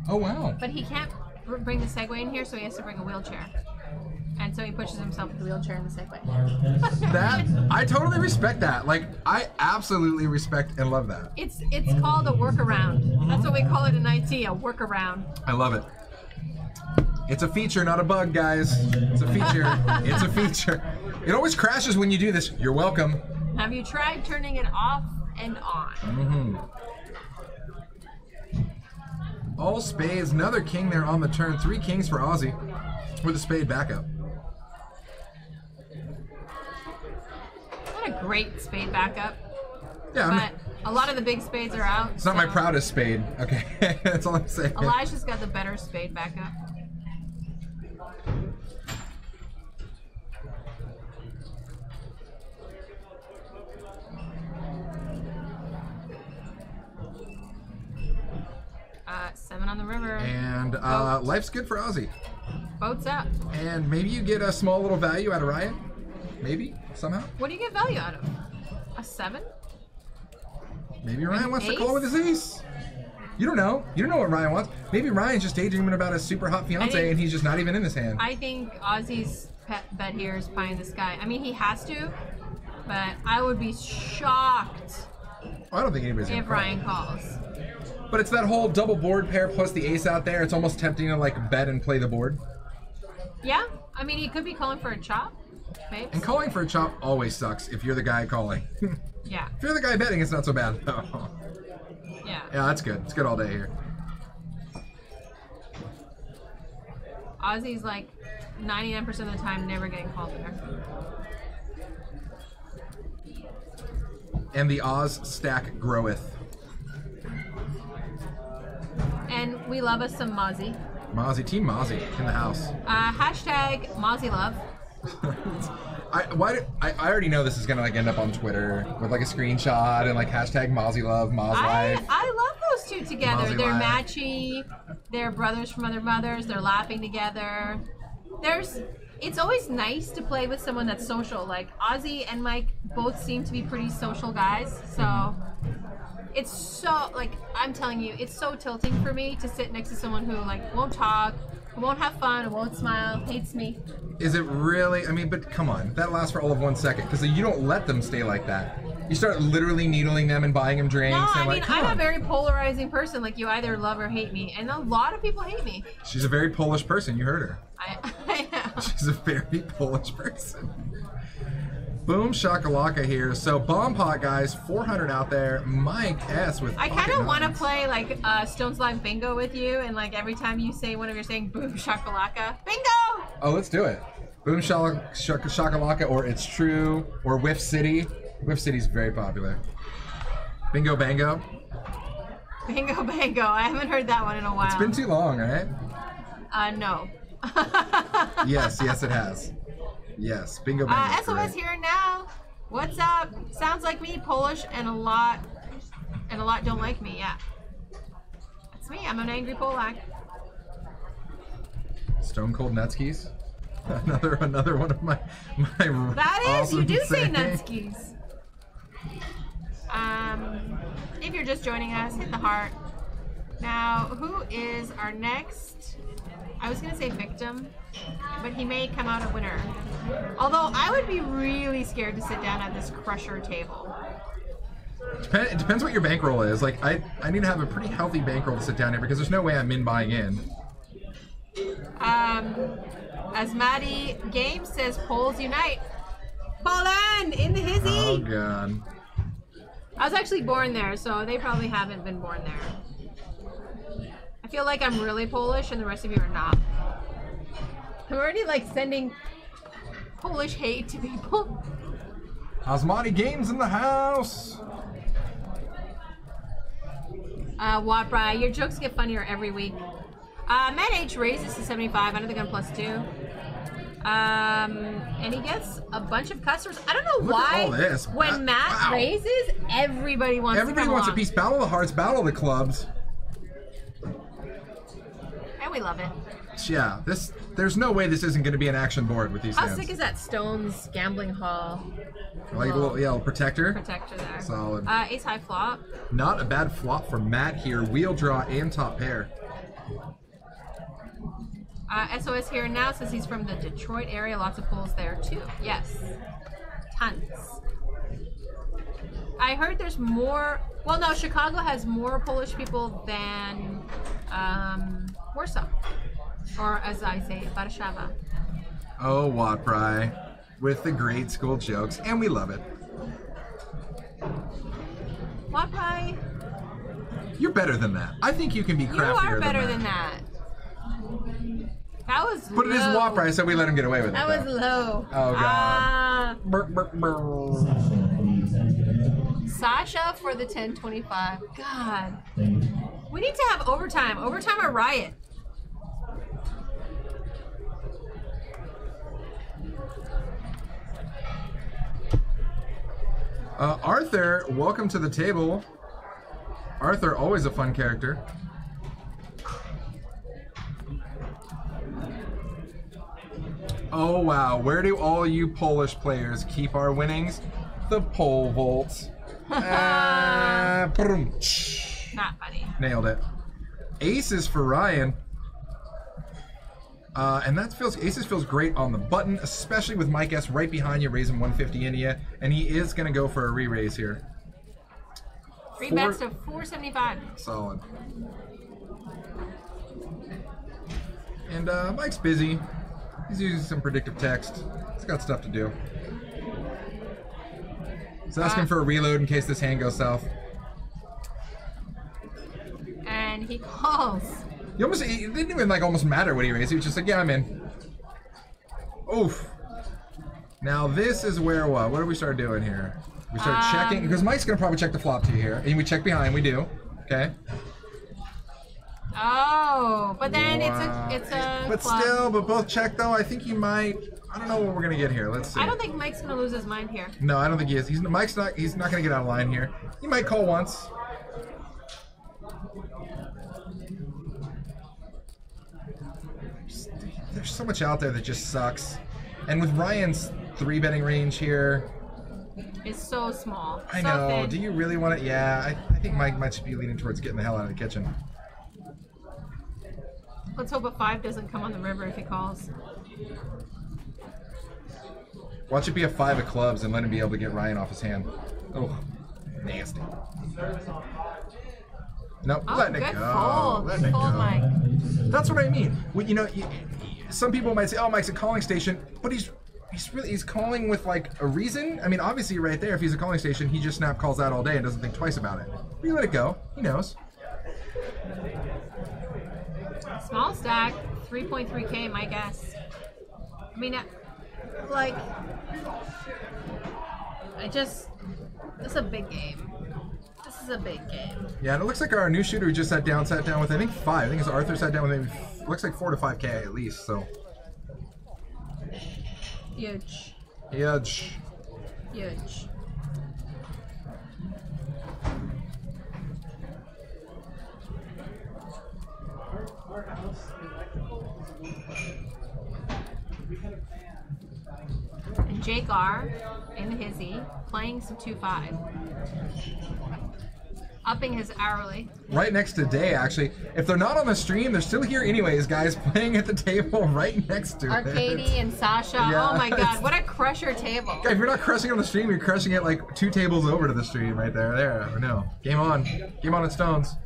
Speaker 2: Oh, wow.
Speaker 1: But he can't bring the Segway in here, so he has to bring a wheelchair. And so he pushes himself with the wheelchair in the Segway.
Speaker 2: That, I totally respect that. Like, I absolutely respect and love that.
Speaker 1: It's called a workaround. That's what we call it in IT, a workaround.
Speaker 2: I love it. It's a feature, not a bug, guys. It's a feature. It's a feature. It always crashes when you do this. You're welcome.
Speaker 1: Have you tried turning it off and on?
Speaker 2: Mm-hmm. All spades, another king there on the turn. 3 kings for Ozzy with a spade backup.
Speaker 1: What a great spade backup.
Speaker 2: Yeah,
Speaker 1: But a lot of the big spades are out.
Speaker 2: it's not my proudest spade. Okay, that's all I'm saying.
Speaker 1: Elijah's got the better spade backup. Seven on the river.
Speaker 2: And life's good for Ozzy.
Speaker 1: Boat's up.
Speaker 2: And maybe you get a small little value out of Ryan. Maybe, somehow.
Speaker 1: What do you get value out of? A 7?
Speaker 2: Maybe Ryan wants to
Speaker 1: ace?
Speaker 2: call with his ace. You don't know. You don't know what Ryan wants. Maybe Ryan's just daydreaming about a super hot fiance and he's just not even in his hand.
Speaker 1: I think Ozzy's pet bet here is pie in the sky. I mean, he has to, but I would be shocked
Speaker 2: I don't think anybody's gonna
Speaker 1: if
Speaker 2: call.
Speaker 1: Ryan calls.
Speaker 2: But it's that whole double board pair plus the ace out there. It's almost tempting to like bet and play the board.
Speaker 1: Yeah, I mean, he could be calling for a chop, maybe.
Speaker 2: And calling for a chop always sucks if you're the guy calling.
Speaker 1: Yeah,
Speaker 2: If you're the guy betting, it's not so bad.
Speaker 1: yeah.
Speaker 2: Yeah, that's good. It's good all day here.
Speaker 1: Ozzy's like 99% of the time never getting called there.
Speaker 2: And the Oz stack groweth.
Speaker 1: And we love us some Mozzie.
Speaker 2: Mozzie, Team Mozzie in the house.
Speaker 1: Hashtag Mozzie love.
Speaker 2: I already know this is gonna like end up on Twitter with like a screenshot and like hashtag Mozzie love, Moz life.
Speaker 1: I love those two together.
Speaker 2: Mozzie
Speaker 1: They're
Speaker 2: life.
Speaker 1: matchy. They're brothers from other mothers. They're laughing together. It's always nice to play with someone that's social. Like Ozzy and Mike both seem to be pretty social guys. So it's so, like, I'm telling you, it's so tilting for me to sit next to someone who like won't talk, who won't have fun, who won't smile, hates me.
Speaker 2: Is it really? I mean, but come on, that lasts for all of 1 second because you don't let them stay like that. You start literally needling them and buying them drinks.
Speaker 1: No,
Speaker 2: and
Speaker 1: I mean,
Speaker 2: like,
Speaker 1: I'm
Speaker 2: come
Speaker 1: a
Speaker 2: on.
Speaker 1: very polarizing person. Like, you either love or hate me. And a lot of people hate me.
Speaker 2: She's a very Polish person. You heard her.
Speaker 1: I am.
Speaker 2: She's a very Polish person. Boom shakalaka here. So bomb pot guys, 400 out there. Mike S with.
Speaker 1: I kind
Speaker 2: pocket
Speaker 1: of want to
Speaker 2: nines.
Speaker 1: play like Stone's Live Bingo with you, and like every time you say one of your saying boom shakalaka, bingo!
Speaker 2: Oh, let's do it. Boom shakalaka, or It's True, or Whiff City. Whiff City's very popular. Bingo bango.
Speaker 1: Bingo bango. I haven't heard that one in a while.
Speaker 2: It's been too long, right?
Speaker 1: No.
Speaker 2: Yes, yes, it has. Yes, bingo bango.
Speaker 1: SOS here now. What's up? Sounds like me, Polish, and a lot don't like me. Yeah, it's me. I'm an angry Polak.
Speaker 2: Stone Cold Nutskis. Another one of my
Speaker 1: That is,
Speaker 2: awesome
Speaker 1: you do say
Speaker 2: sayings.
Speaker 1: nutskis. If you're just joining us, hit the heart. Now, who is our next? I was gonna say victim, but he may come out a winner. Although I would be really scared to sit down at this crusher table.
Speaker 2: It depends what your bankroll is. Like I need to have a pretty healthy bankroll to sit down here because there's no way I'm in buying in.
Speaker 1: As Maddie Game says, Poles unite. Poland in the hizzy.
Speaker 2: Oh god.
Speaker 1: I was actually born there, so they probably haven't been born there. I feel like I'm really Polish and the rest of you are not. I'm already like sending Polish hate to people.
Speaker 2: Asmani Games in the house.
Speaker 1: Watbry, your jokes get funnier every week. Matt H raises to 75. I don't think I'm +2. And he gets a bunch of customers. I don't know
Speaker 2: Look at
Speaker 1: why
Speaker 2: all this.
Speaker 1: when Matt
Speaker 2: Wow.
Speaker 1: raises, everybody wants
Speaker 2: Everybody
Speaker 1: to come
Speaker 2: wants a
Speaker 1: along.
Speaker 2: piece. Battle of the hearts, battle of the clubs.
Speaker 1: we love it.
Speaker 2: Yeah, there's no way this isn't going to be an action board with these
Speaker 1: How
Speaker 2: hands.
Speaker 1: sick is that Stone's Gambling Hall?
Speaker 2: Like a little protector.
Speaker 1: Protector there.
Speaker 2: Solid.
Speaker 1: Ace high flop.
Speaker 2: Not a bad flop for Matt here. Wheel draw and top pair.
Speaker 1: SOS here now says he's from the Detroit area. Lots of pulls there too. Yes. Tons. I heard there's more. Well, no, Chicago has more Polish people than Warsaw. Or as I say, Warszawa.
Speaker 2: Oh, Watpry. With the grade school jokes, and we love it.
Speaker 1: Watpry.
Speaker 2: You're better than that. I think you can be crappier
Speaker 1: You are better
Speaker 2: than
Speaker 1: than that. That was
Speaker 2: But
Speaker 1: low.
Speaker 2: it is Watpry, so we let him get away with it.
Speaker 1: That was low.
Speaker 2: Oh, God. Burp, burp, burp.
Speaker 1: Sasha for the 1025. God.
Speaker 3: Thank you.
Speaker 1: We need to have overtime. Overtime or riot.
Speaker 2: Arthur, welcome to the table. Arthur, always a fun character. Oh wow, where do all you Polish players keep our winnings? The pole vault. Boom.
Speaker 1: Not funny.
Speaker 2: Nailed it. Aces for Ryan. And Aces feels great on the button, especially with Mike S right behind you, raising 150 into you. And he is going to go for a re-raise here.
Speaker 1: Three bets to 475.
Speaker 2: Solid. And Mike's busy. He's using some predictive text. He's got stuff to do. He's asking for a reload in case this hand goes south.
Speaker 1: And he calls.
Speaker 2: It didn't even almost matter what he raised. He was just like, yeah, I'm in. Oof. Now this is where what do we start doing here? We start checking, because Mike's gonna probably check the flop to you here. And we check behind, we do. Okay.
Speaker 1: Oh, but then
Speaker 2: Wow.
Speaker 1: it's a
Speaker 2: But
Speaker 1: club.
Speaker 2: still, but both check though. I think he might. I don't know what we're gonna get here. Let's see.
Speaker 1: I don't think Mike's gonna lose his mind here.
Speaker 2: No, I don't think he is. He's not gonna get out of line here. He might call once. There's so much out there that just sucks. And with Ryan's 3-betting range here,
Speaker 1: It's so small.
Speaker 2: I
Speaker 1: so
Speaker 2: know.
Speaker 1: thin.
Speaker 2: Do you really want it? Yeah, I think Mike might be leaning towards getting the hell out of the kitchen.
Speaker 1: Let's hope a 5 doesn't come on the river if he calls.
Speaker 2: Watch it be a 5 of clubs and let him be able to get Ryan off his hand. Oh, nasty. Nope,
Speaker 1: Oh,
Speaker 2: letting
Speaker 1: good
Speaker 2: it go.
Speaker 1: fold.
Speaker 2: Letting
Speaker 1: Good
Speaker 2: it
Speaker 1: fold,
Speaker 2: go.
Speaker 1: Mike.
Speaker 2: That's what I mean. Well, some people might say, "Oh, Mike's a calling station," but he's calling with a reason. I mean, obviously, right there, if he's a calling station, he just snap calls out all day and doesn't think twice about it. But you let it go. He knows.
Speaker 1: Small stack, 3.3K, my guess. I mean, this is a big game. This is a big game.
Speaker 2: Yeah, and it looks like our new shooter who just sat down with I think 5. I think it's Arthur sat down with maybe looks like 4 to 5K at least. So
Speaker 1: Huge.
Speaker 2: huge.
Speaker 1: Huge. And Jake R. in the hizzy playing some 2-5. Upping his hourly.
Speaker 2: Right next to Day, actually. If they're not on the stream, they're still here anyways, guys, playing at the table right next to
Speaker 1: Arcady
Speaker 2: it.
Speaker 1: and Sasha.
Speaker 2: Yeah.
Speaker 1: Oh my god, what a crusher table.
Speaker 2: If you're not crushing on the stream, you're crushing it 2 tables over to the stream right there. There, no. Game on. Game on at Stones.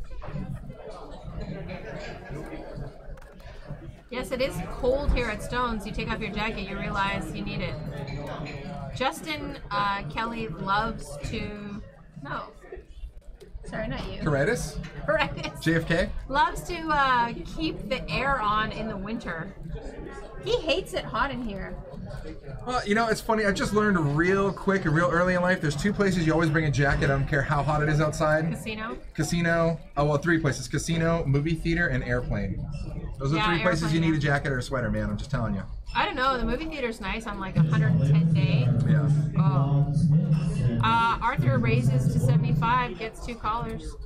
Speaker 1: Yes, it is cold here at Stones. You take off your jacket, you realize you need it. Justin Kelly loves to... No. Sorry, not you.
Speaker 2: Correctus?
Speaker 1: Correctus.
Speaker 2: JFK?
Speaker 1: Loves to keep the air on in the winter. He hates it hot in here.
Speaker 2: Well, it's funny. I just learned real quick and real early in life, there's 2 places you always bring a jacket. I don't care how hot it is outside.
Speaker 1: Casino.
Speaker 2: Casino. Oh, well, 3 places. Casino, movie theater, and airplane. Those are 3 places you
Speaker 1: airplane,
Speaker 2: need a jacket or a sweater, man. I'm just telling you.
Speaker 1: I don't know. The movie theater's nice on 110 day.
Speaker 2: Yeah.
Speaker 1: Oh. Arthur raises to 75, gets 2 callers.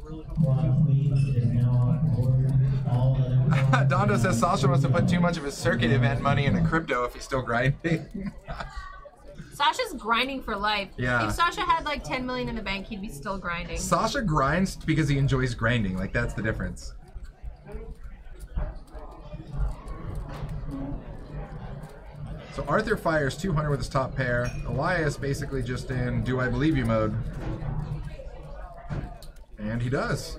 Speaker 2: Dondo says Sasha must have put too much of his circuit event money into crypto if he's still grinding.
Speaker 1: Sasha's grinding for life.
Speaker 2: Yeah.
Speaker 1: If Sasha had like 10 million in the bank, he'd be still grinding.
Speaker 2: Sasha grinds because he enjoys grinding. Like, that's the difference. So Arthur fires 200 with his top pair. Elias basically just in do I believe you mode. And he does.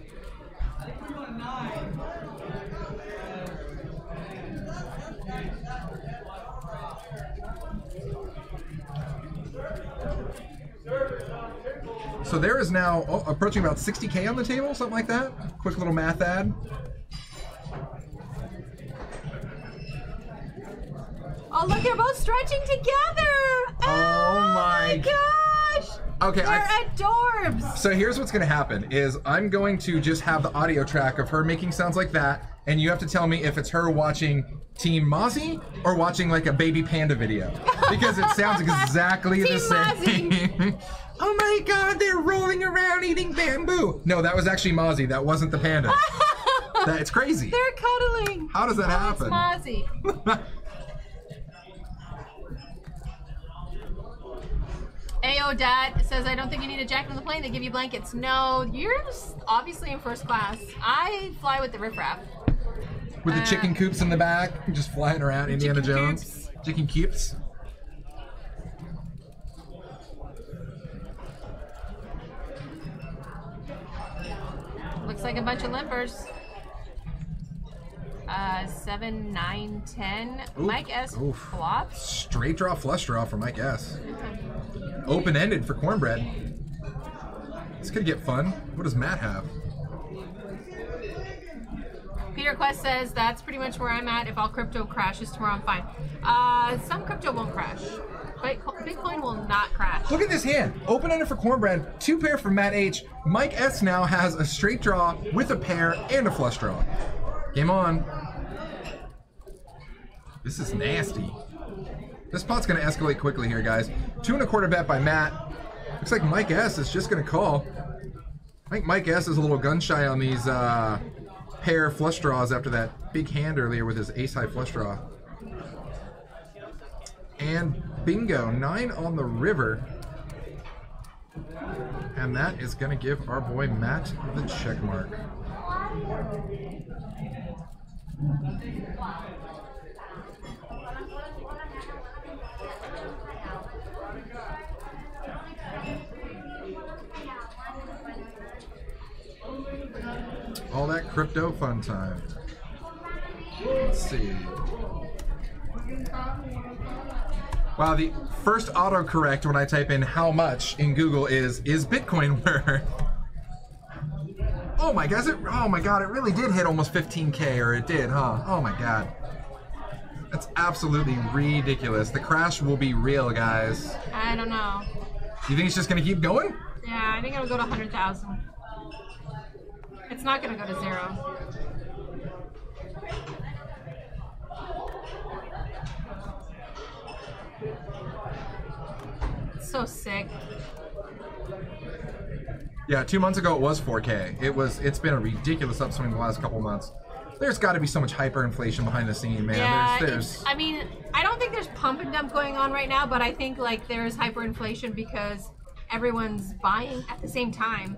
Speaker 2: So there is now approaching about 60K on the table, something like that. Quick little math ad.
Speaker 1: Oh, look, they're both stretching together.
Speaker 2: Oh my
Speaker 1: gosh.
Speaker 2: Okay,
Speaker 1: They're adorbs.
Speaker 2: So here's what's gonna happen is I'm going to just have the audio track of her making sounds like that, and you have to tell me if it's her watching Team Mozzie or watching like a baby panda video. Because it sounds exactly the same. Oh my god, they're rolling around eating bamboo. No, that was actually Mozzie. That wasn't the panda. It's crazy.
Speaker 1: They're cuddling.
Speaker 2: How does that happen?
Speaker 1: It's Mozzie. Ayo, Dad says, I don't think you need a jacket on the plane. They give you blankets. No, you're obviously in first class. I fly with the riffraff.
Speaker 2: With the chicken coops in the back, just flying around Indiana Jones. Chicken coops.
Speaker 1: Looks like a bunch of limpers. 7, 9, 10.
Speaker 2: Oof.
Speaker 1: Mike S. flops.
Speaker 2: Straight draw, flush draw for Mike S. Open-ended for Cornbread. This could get fun. What does Matt have?
Speaker 1: Peter Quest says, that's pretty much where I'm at. If all crypto crashes tomorrow, I'm fine. Some crypto won't crash. Bitcoin will not crash.
Speaker 2: Look at this hand. Open-ended for Cornbread. 2 pair for Matt H. Mike S now has a straight draw with a pair and a flush draw. Game on. This is nasty. This pot's going to escalate quickly here, guys. 2 1/4 bet by Matt. Looks like Mike S is just going to call. I think Mike S is a little gun shy on these pair flush draws after that big hand earlier with his ace-high flush draw. And bingo, 9 on the river. And that is going to give our boy Matt the check mark. All that crypto fun time. Let's see. Wow, the first autocorrect when I type in how much in Google is Bitcoin worth? Oh my god, it really did hit almost 15K, or it did, huh? Oh my god. That's absolutely ridiculous. The crash will be real, guys.
Speaker 1: I don't know.
Speaker 2: You think it's just gonna keep going?
Speaker 1: Yeah, I think it'll go to 100,000. It's not gonna go to 0. It's so sick.
Speaker 2: Yeah, 2 months ago it was 4K. It's been a ridiculous upswing the last couple months. There's got to be so much hyperinflation behind the scene, man.
Speaker 1: Yeah, I mean, I don't think there's pump and dump going on right now, but I think like there's hyperinflation because everyone's buying at the same time.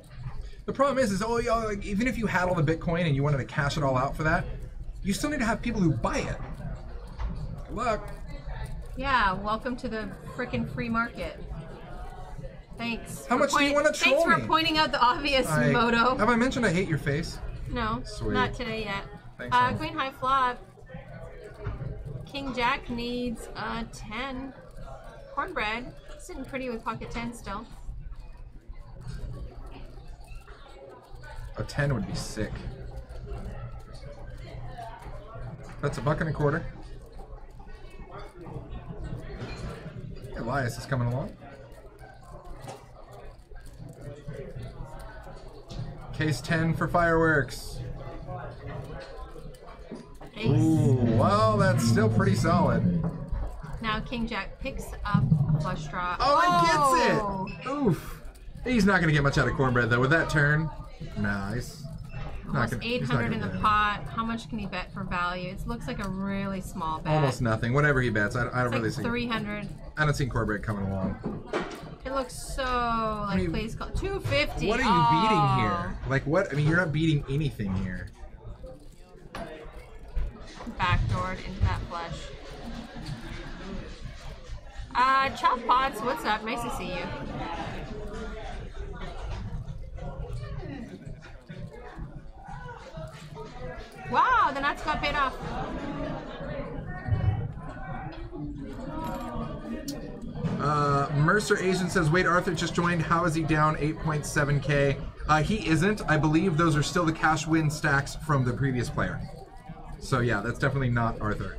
Speaker 2: The problem is like, even if you had all the Bitcoin and you wanted to cash it all out for that, you still need to have people who buy it. Good luck.
Speaker 1: Yeah, welcome to the frickin' free market. Thanks.
Speaker 2: How much do you want to troll me?
Speaker 1: Thanks for pointing out the obvious, Moto.
Speaker 2: Have I mentioned I hate your face?
Speaker 1: No,
Speaker 2: Sweet.
Speaker 1: not today yet.
Speaker 2: Thanks,
Speaker 1: Queen high flop. King Jack needs a 10. Cornbread sitting pretty with pocket 10 still.
Speaker 2: A 10 would be sick. That's $1.25. Elias is coming along. Case 10 for fireworks.
Speaker 1: Ace.
Speaker 2: Ooh, well, that's still pretty solid.
Speaker 1: Now King Jack picks up a flush draw.
Speaker 2: Oh, it gets it! Oof. He's not going to get much out of Cornbread, though. With that turn, nice.
Speaker 1: Almost 800 in the pot. How much can he bet for value? It looks like a really small bet.
Speaker 2: Almost nothing. Whatever he bets, I don't really
Speaker 1: like
Speaker 2: see.
Speaker 1: 300.
Speaker 2: I don't see Cornbread coming along.
Speaker 1: It looks so like please call 250.
Speaker 2: What are you beating here? Like what? I mean, you're not beating anything here.
Speaker 1: Backdoored into that flush. Chop Pots, what's up? Nice to see you. Wow, the nuts got paid off.
Speaker 2: Mercer Asian says, wait, Arthur just joined. How is he down 8.7K? He isn't. I believe those are still the cash win stacks from the previous player. So yeah, that's definitely not Arthur.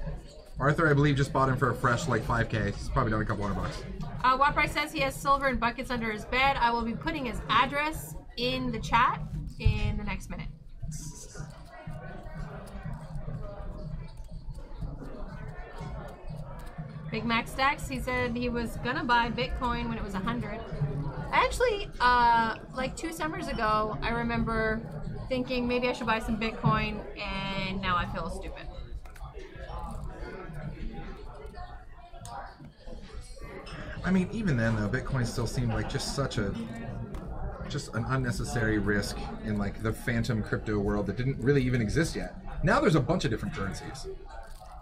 Speaker 2: Arthur, I believe, just bought him for a fresh like 5K. He's probably done a couple $100.
Speaker 1: Waprice says he has silver and buckets under his bed. I will be putting his address in the chat in the next minute. Big Mac Stacks, he said he was gonna buy Bitcoin when it was 100. Actually, like 2 summers ago, I remember thinking maybe I should buy some Bitcoin, and now I feel stupid.
Speaker 2: I mean, even then though, Bitcoin still seemed like just an unnecessary risk in like the phantom crypto world that didn't really even exist yet. Now there's a bunch of different currencies.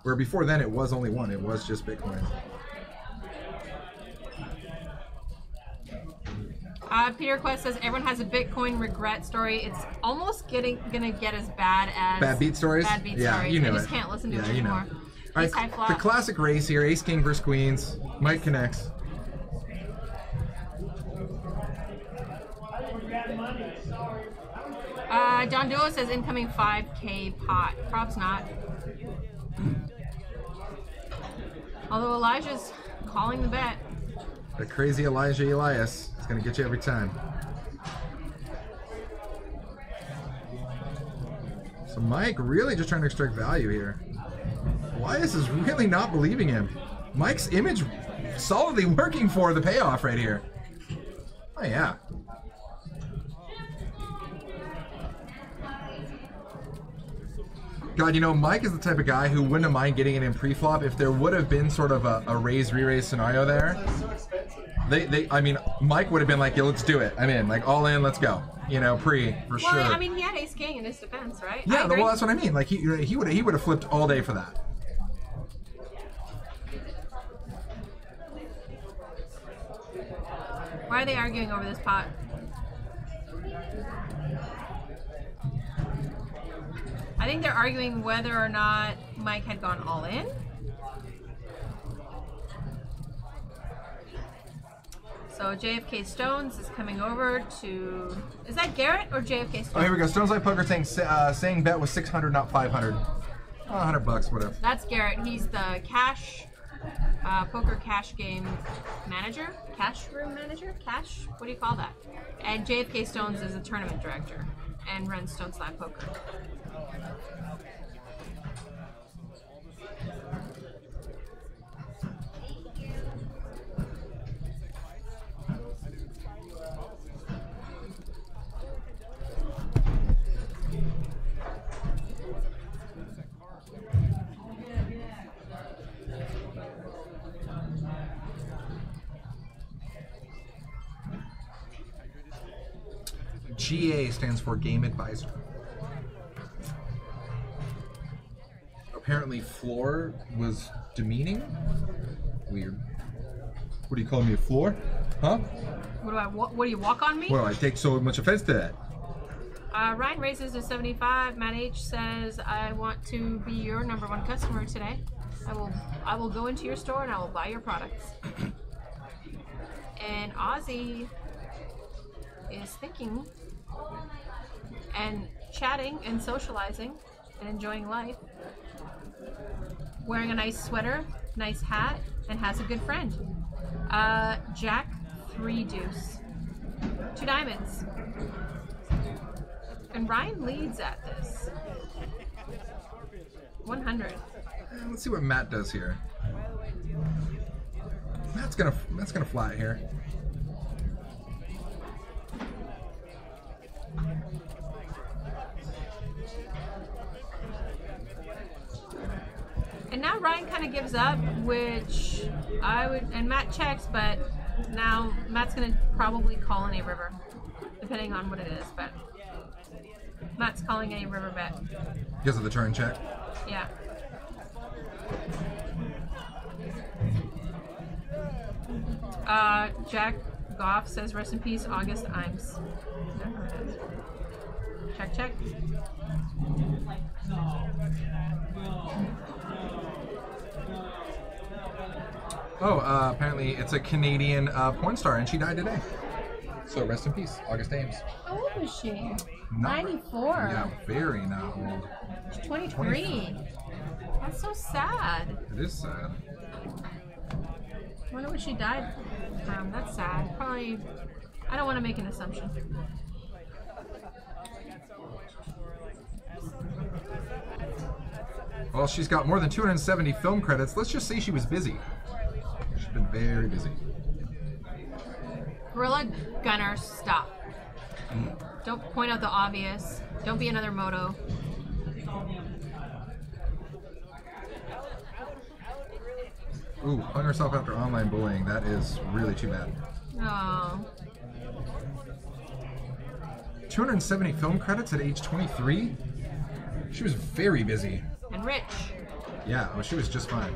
Speaker 2: Where before then it was only one, it was just Bitcoin.
Speaker 1: Peter Quest says everyone has a Bitcoin regret story. It's almost gonna get as bad as
Speaker 2: Bad beat stories?
Speaker 1: Bad beat
Speaker 2: Yeah,
Speaker 1: stories.
Speaker 2: you knew
Speaker 1: I just
Speaker 2: it.
Speaker 1: can't listen to it
Speaker 2: Yeah, you know.
Speaker 1: anymore.
Speaker 2: All
Speaker 1: Ace high
Speaker 2: right,
Speaker 1: flop.
Speaker 2: the classic race here, Ace King versus Queens. Mike connects.
Speaker 1: Don Duo says incoming 5K pot. Props not. Although Elijah's calling the bet.
Speaker 2: The crazy Elijah Elias is going to get you every time. So Mike really just trying to extract value here. Elias is really not believing him. Mike's image solidly working for the payoff right here. Oh yeah. God, you know, Mike is the type of guy who wouldn't have mind getting it in pre-flop if there would have been sort of a raise re-raise scenario there. I mean, Mike would have been like, yeah, let's do it. I'm in, like all in, let's go. You know, for sure.
Speaker 1: Well, I mean, he had Ace King in his defense, right?
Speaker 2: Yeah, well, that's what I mean. Like he would have flipped all day for that.
Speaker 1: Why are they arguing over this pot? I think they're arguing whether or not Mike had gone all in. So JFK Stones is coming over to... Is that Garrett or JFK Stones?
Speaker 2: Oh, here we go. Stones Like Poker saying bet was 600, not 500. Oh, $100, whatever.
Speaker 1: That's Garrett. He's the cash, poker cash game manager? Cash room manager? Cash? What do you call that? And JFK Stones is a tournament director and runs Stone Slab Poker.
Speaker 2: GA stands for Game Advisor. Apparently floor was demeaning. Weird. What do you call me, a floor? Huh?
Speaker 1: What do you walk on me?
Speaker 2: Well, I take so much offense to that.
Speaker 1: Ryan raises to 75. Matt H says, I want to be your #1 customer today. I will go into your store and I will buy your products. And Ozzy is thinking and chatting and socializing and enjoying life. Wearing a nice sweater, nice hat, and has a good friend. Jack 3 deuce. 2 diamonds. And Ryan leads at this. 100.
Speaker 2: Let's see what Matt does here. Matt's gonna fly here.
Speaker 1: kind of gives up, which I would, and Matt checks, but now Matt's going to probably call in a river, depending on what it is, but Matt's calling a river bet.
Speaker 2: Because of the turn check?
Speaker 1: Yeah. Jack Goff says, rest in peace, August Imes. Check, check.
Speaker 2: Oh, apparently it's a Canadian porn star, and she died today. So rest in peace, August Ames.
Speaker 1: How old was she?
Speaker 2: Not-
Speaker 1: 94.
Speaker 2: Yeah, very not old.
Speaker 1: She's 23. That's so sad.
Speaker 2: It is sad.
Speaker 1: I wonder what she died from. That's sad. Probably, I don't want to make an assumption.
Speaker 2: Well, she's got more than 270 film credits. Let's just say she was busy. She's been very busy.
Speaker 1: Gorilla Gunner, stop. Don't point out the obvious. Don't be another moto.
Speaker 2: Ooh, hung herself after online bullying. That is really too bad.
Speaker 1: Oh.
Speaker 2: 270 film credits at age 23? She was very busy.
Speaker 1: And rich.
Speaker 2: Yeah, well, she was just fine.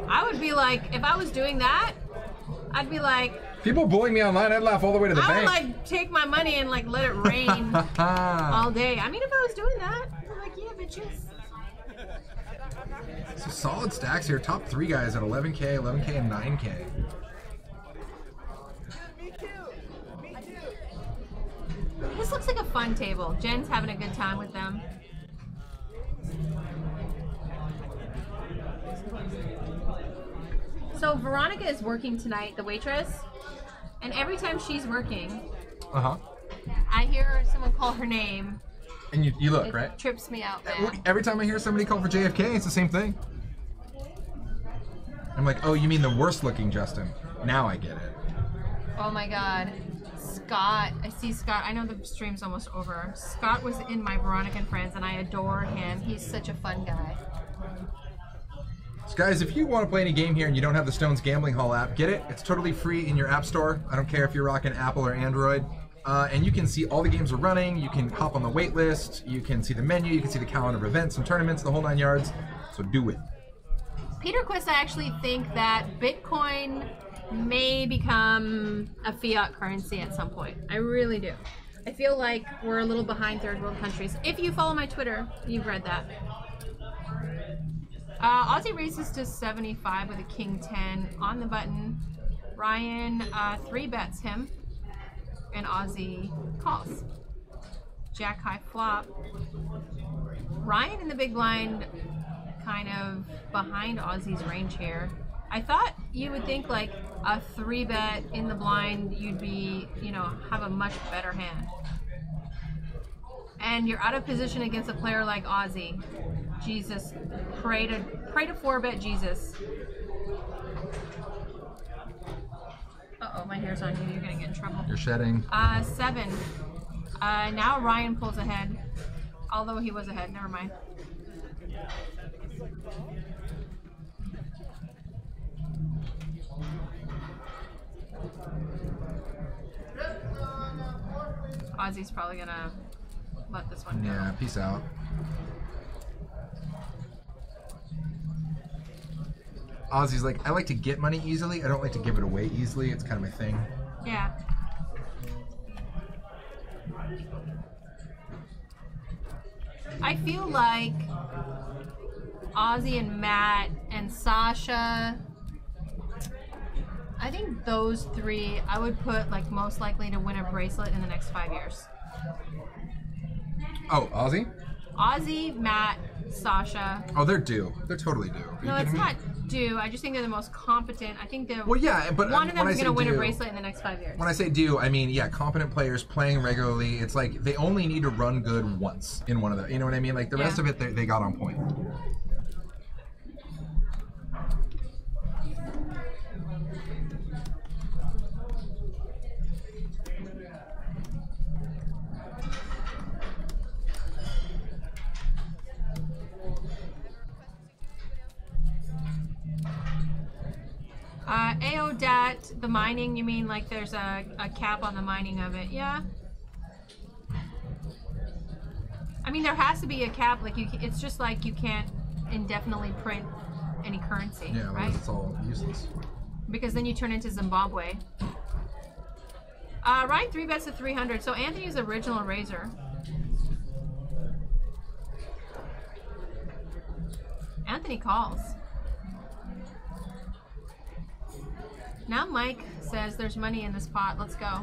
Speaker 1: I would be like, if I was doing that, I'd be like,
Speaker 2: People bullying me online, I'd laugh all the way to the
Speaker 1: I would
Speaker 2: bank.
Speaker 1: like take my money and like let it rain all day. I mean, if I was doing that, I'd be like, yeah, bitches.
Speaker 2: So solid stacks here. Top 3 guys at 11K, 11K, and 9K.
Speaker 1: This looks like a fun table. Jen's having a good time with them. So Veronica is working tonight, the waitress, and every time she's working,
Speaker 2: Uh-huh.
Speaker 1: I hear someone call her name.
Speaker 2: And you look,
Speaker 1: It
Speaker 2: right?
Speaker 1: trips me out, man.
Speaker 2: Every time I hear somebody call for JFK, it's the same thing. I'm like, oh, you mean the worst looking Justin. Now I get it.
Speaker 1: Oh my god. Scott, I see Scott. I know the stream's almost over. Scott was in my Veronica and Friends, and I adore him. He's such a fun guy.
Speaker 2: So guys, if you want to play any game here and you don't have the Stones Gambling Hall app, get it. It's totally free in your app store. I don't care if you're rocking Apple or Android. And you can see all the games are running. You can hop on the wait list. You can see the menu. You can see the calendar of events and tournaments, the whole 9 yards. So do it.
Speaker 1: Peter Quist, I actually think that Bitcoin may become a fiat currency at some point. I really do. I feel like we're a little behind third world countries. If you follow my Twitter, you've read that. Aussie races to 75 with a king 10 on the button. Ryan 3 bets him, and Aussie calls. Jack high flop. Ryan in the big blind, kind of behind Aussie's range here. I thought you would think like a 3 bet in the blind, you'd be, you know, have a much better hand. And you're out of position against a player like Aussie. Jesus, pray to 4-bet Jesus. Uh-oh, my hair's on you. You're gonna get in trouble.
Speaker 2: You're shedding.
Speaker 1: 7. Now Ryan pulls ahead. Although he was ahead, never mind. Aussie's probably gonna let this one go.
Speaker 2: Yeah, peace out. Aussie's like, I like to get money easily. I don't like to give it away easily. It's kind of my thing.
Speaker 1: Yeah. I feel like Aussie and Matt and Sasha, I think those 3 I would put like most likely to win a bracelet in the next 5 years.
Speaker 2: Oh, Aussie?
Speaker 1: Aussie, Matt, Sasha.
Speaker 2: Oh, they're due. They're totally due. Are you
Speaker 1: No, it's
Speaker 2: kidding me?
Speaker 1: not due. I just think they're the most competent. I think they're
Speaker 2: Well, yeah, but
Speaker 1: one of them
Speaker 2: when
Speaker 1: is
Speaker 2: I
Speaker 1: going to
Speaker 2: say
Speaker 1: win a
Speaker 2: due-
Speaker 1: bracelet in the next 5 years.
Speaker 2: When I say due, I mean, yeah, competent players playing regularly. It's like they only need to run good once in one of them. You know what I mean? Like the rest
Speaker 1: Yeah.
Speaker 2: of it, they got on point.
Speaker 1: The mining, you mean like there's a cap on the mining of it? Yeah. I mean, there has to be a cap. Like it's just like you can't indefinitely print any currency,
Speaker 2: Yeah,
Speaker 1: right?
Speaker 2: It's all useless.
Speaker 1: Because then you turn into Zimbabwe. Ryan 3 bets to 300. So Anthony's original Razor. Anthony calls. Now Mike says there's money in this pot. Let's go.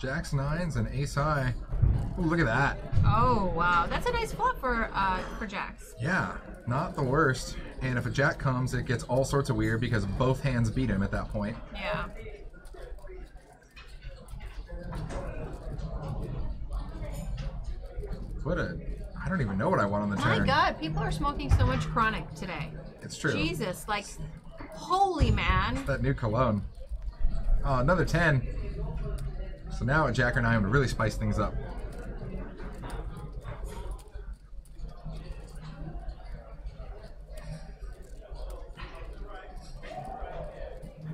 Speaker 2: Jacks, nines, and ace high. Ooh, look at that.
Speaker 1: Oh wow, that's a nice flop for Jacks.
Speaker 2: Yeah, not the worst. And if a jack comes, it gets all sorts of weird because both hands beat him at that point.
Speaker 1: Yeah.
Speaker 2: I don't even know what I want on the turn.
Speaker 1: My God, people are smoking so much chronic today.
Speaker 2: It's true.
Speaker 1: Jesus, like, holy man.
Speaker 2: That new cologne. Oh, another 10. So now at Jack or 9 would really spice things up.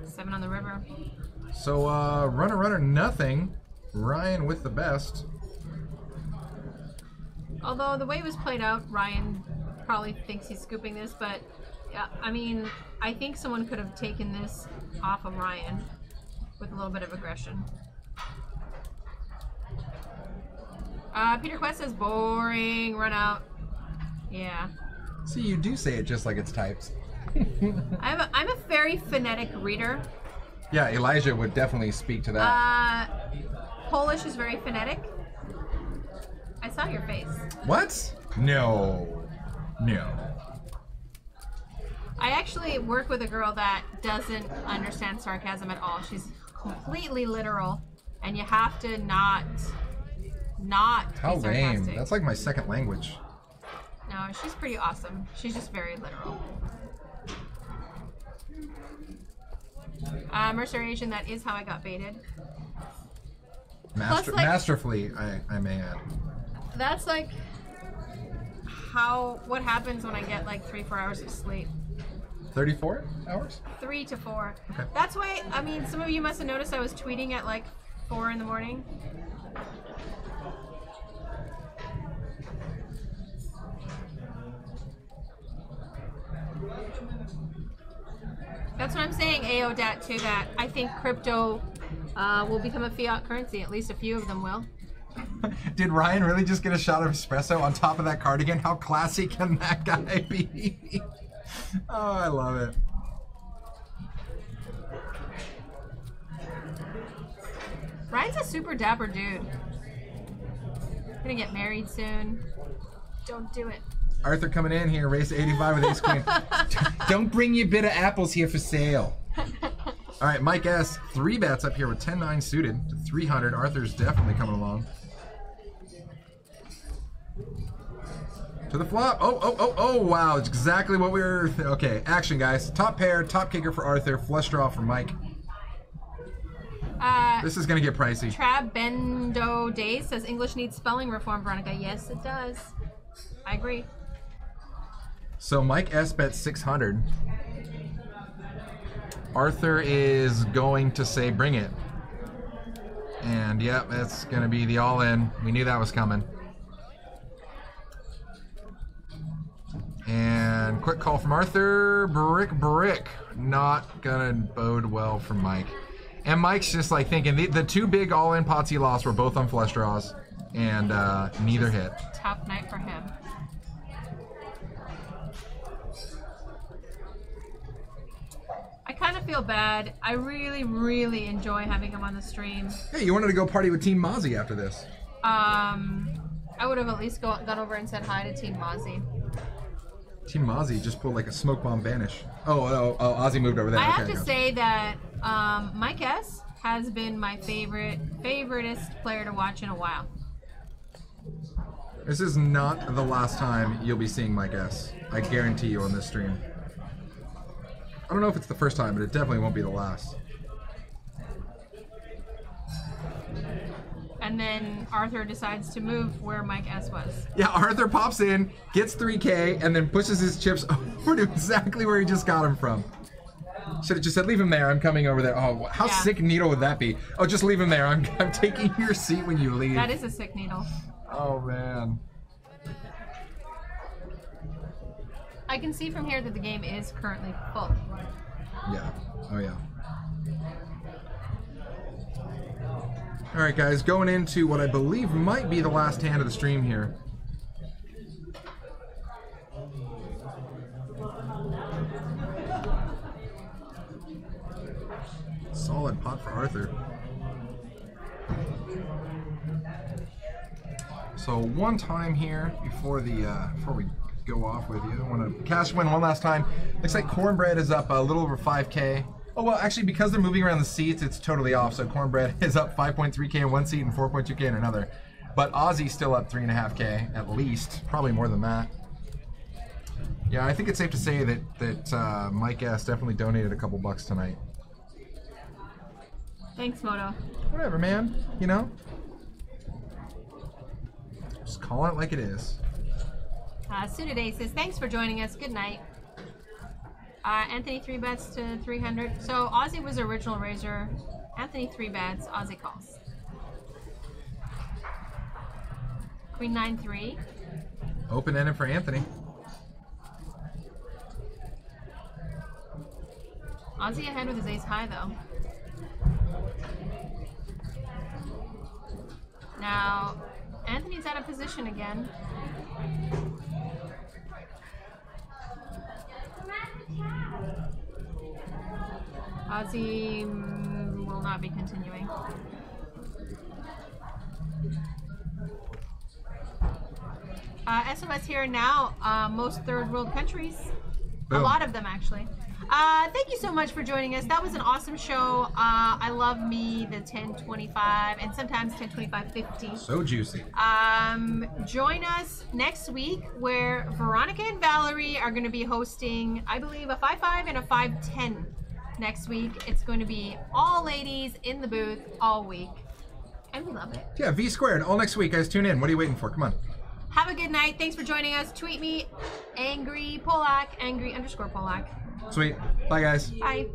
Speaker 1: Seven on the river.
Speaker 2: So, runner, nothing. Ryan with the best.
Speaker 1: Although the way it was played out, Ryan probably thinks he's scooping this, but yeah, I mean, I think someone could have taken this off of Ryan with a little bit of aggression. Peter Quest says boring, run out. Yeah.
Speaker 2: See, you do say it just like it's typed.
Speaker 1: I'm a very phonetic reader.
Speaker 2: Yeah, Elijah would definitely speak to that.
Speaker 1: Polish is very phonetic. I saw your face.
Speaker 2: What? No.
Speaker 1: I actually work with a girl that doesn't understand sarcasm at all. She's completely literal, and you have to not
Speaker 2: How
Speaker 1: be sarcastic.
Speaker 2: lame. That's like my second language.
Speaker 1: No, she's pretty awesome. She's just very literal. Mercer Asian, that is how I got baited. Plus, like,
Speaker 2: masterfully, I may add.
Speaker 1: That's like what happens when I get like 3-4 hours of sleep.
Speaker 2: 34 hours?
Speaker 1: 3 to 4.
Speaker 2: Okay.
Speaker 1: That's why, I mean, some of you must have noticed I was tweeting at like 4 in the morning. That's what I'm saying, AODAT, to that. I think crypto will become a fiat currency. At least a few of them will.
Speaker 2: Did Ryan really just get a shot of espresso on top of that cardigan? How classy can that guy be? Oh, I love it.
Speaker 1: Ryan's a super dapper dude. Gonna get married soon. Don't do it.
Speaker 2: Arthur coming in here, race 85 with ace queen. Don't bring your bitter apples here for sale. All right, Mike S. 3 bets up here with 10-9 suited to 300. Arthur's definitely coming along. To the flop. Oh, wow. It's exactly what we were... Okay, action, guys. Top pair, top kicker for Arthur. Flush draw for Mike. This is going to get pricey.
Speaker 1: Trabendo Days says English needs spelling reform, Veronica. Yes, it does. I agree.
Speaker 2: So Mike S. bet 600. Arthur is going to say bring it. And yep, that's going to be the all-in. We knew that was coming. And quick call from Arthur. Brick. Not going to bode well for Mike. And Mike's just like thinking, the 2 big all-in pots he lost were both on flush draws. And neither hit.
Speaker 1: Tough night for him. I kind of feel bad. I really, really enjoy having him on the stream.
Speaker 2: Hey, you wanted to go party with Team Mozzie after this.
Speaker 1: I would have at least gone over and said hi to Team Mozzie.
Speaker 2: Team Mozzie just pulled like a smoke bomb banish. Oh, Ozzy moved over there.
Speaker 1: I have to say that Mike S. has been my favoriteest player to watch in a while.
Speaker 2: This is not the last time you'll be seeing Mike S. I guarantee you on this stream. I don't know if it's the first time, but it definitely won't be the last.
Speaker 1: And then Arthur decides to move where Mike S. was.
Speaker 2: Yeah, Arthur pops in, gets 3K, and then pushes his chips over to exactly where he just got him from. Should have just said, leave him there. I'm coming over there. Oh, how
Speaker 1: Yeah.
Speaker 2: sick needle would that be? Oh, just leave him there. I'm taking your seat when you leave.
Speaker 1: That is a sick needle.
Speaker 2: Oh, man.
Speaker 1: I can see from here that the game is currently full.
Speaker 2: Yeah. Oh, yeah. All right, guys. Going into what I believe might be the last hand of the stream here. Solid pot for Arthur. So one time here before we go off with you, I want to cash win one last time. Looks like Cornbread is up a little over 5K. Oh well, actually because they're moving around the seats, it's totally off. So Cornbread is up 5.3K in one seat and 4.2K in another. But Ozzy's still up 3.5K at least, probably more than that. Yeah, I think it's safe to say that Mike S definitely donated a couple bucks tonight.
Speaker 1: Thanks, Moto.
Speaker 2: Whatever, man. You know? Just calling it like it is.
Speaker 1: Sudaday says, thanks for joining us. Good night. Anthony 3 bets to 300. So Ozzy was original raiser. Anthony 3 bets. Ozzy calls. Queen 9-3.
Speaker 2: Open-ended for Anthony.
Speaker 1: Ozzy ahead with his ace high, though. Now, Anthony's out of position again. Ozzy will not be continuing. SOS here now, most third world countries.
Speaker 2: Boom.
Speaker 1: A lot of them, actually. Thank you so much for joining us. That was an awesome show. I love me the 1025 and sometimes 1025-50.
Speaker 2: So juicy.
Speaker 1: Join us next week where Veronica and Valerie are going to be hosting, I believe, a 5-5 and a 5-10 next week. It's going to be all ladies in the booth all week. And we love it.
Speaker 2: Yeah, V squared. All next week, guys. Tune in. What are you waiting for? Come on.
Speaker 1: Have a good night. Thanks for joining us. Tweet me, Angry Polak, angry_Polak.
Speaker 2: Sweet. Bye, guys.
Speaker 1: Bye.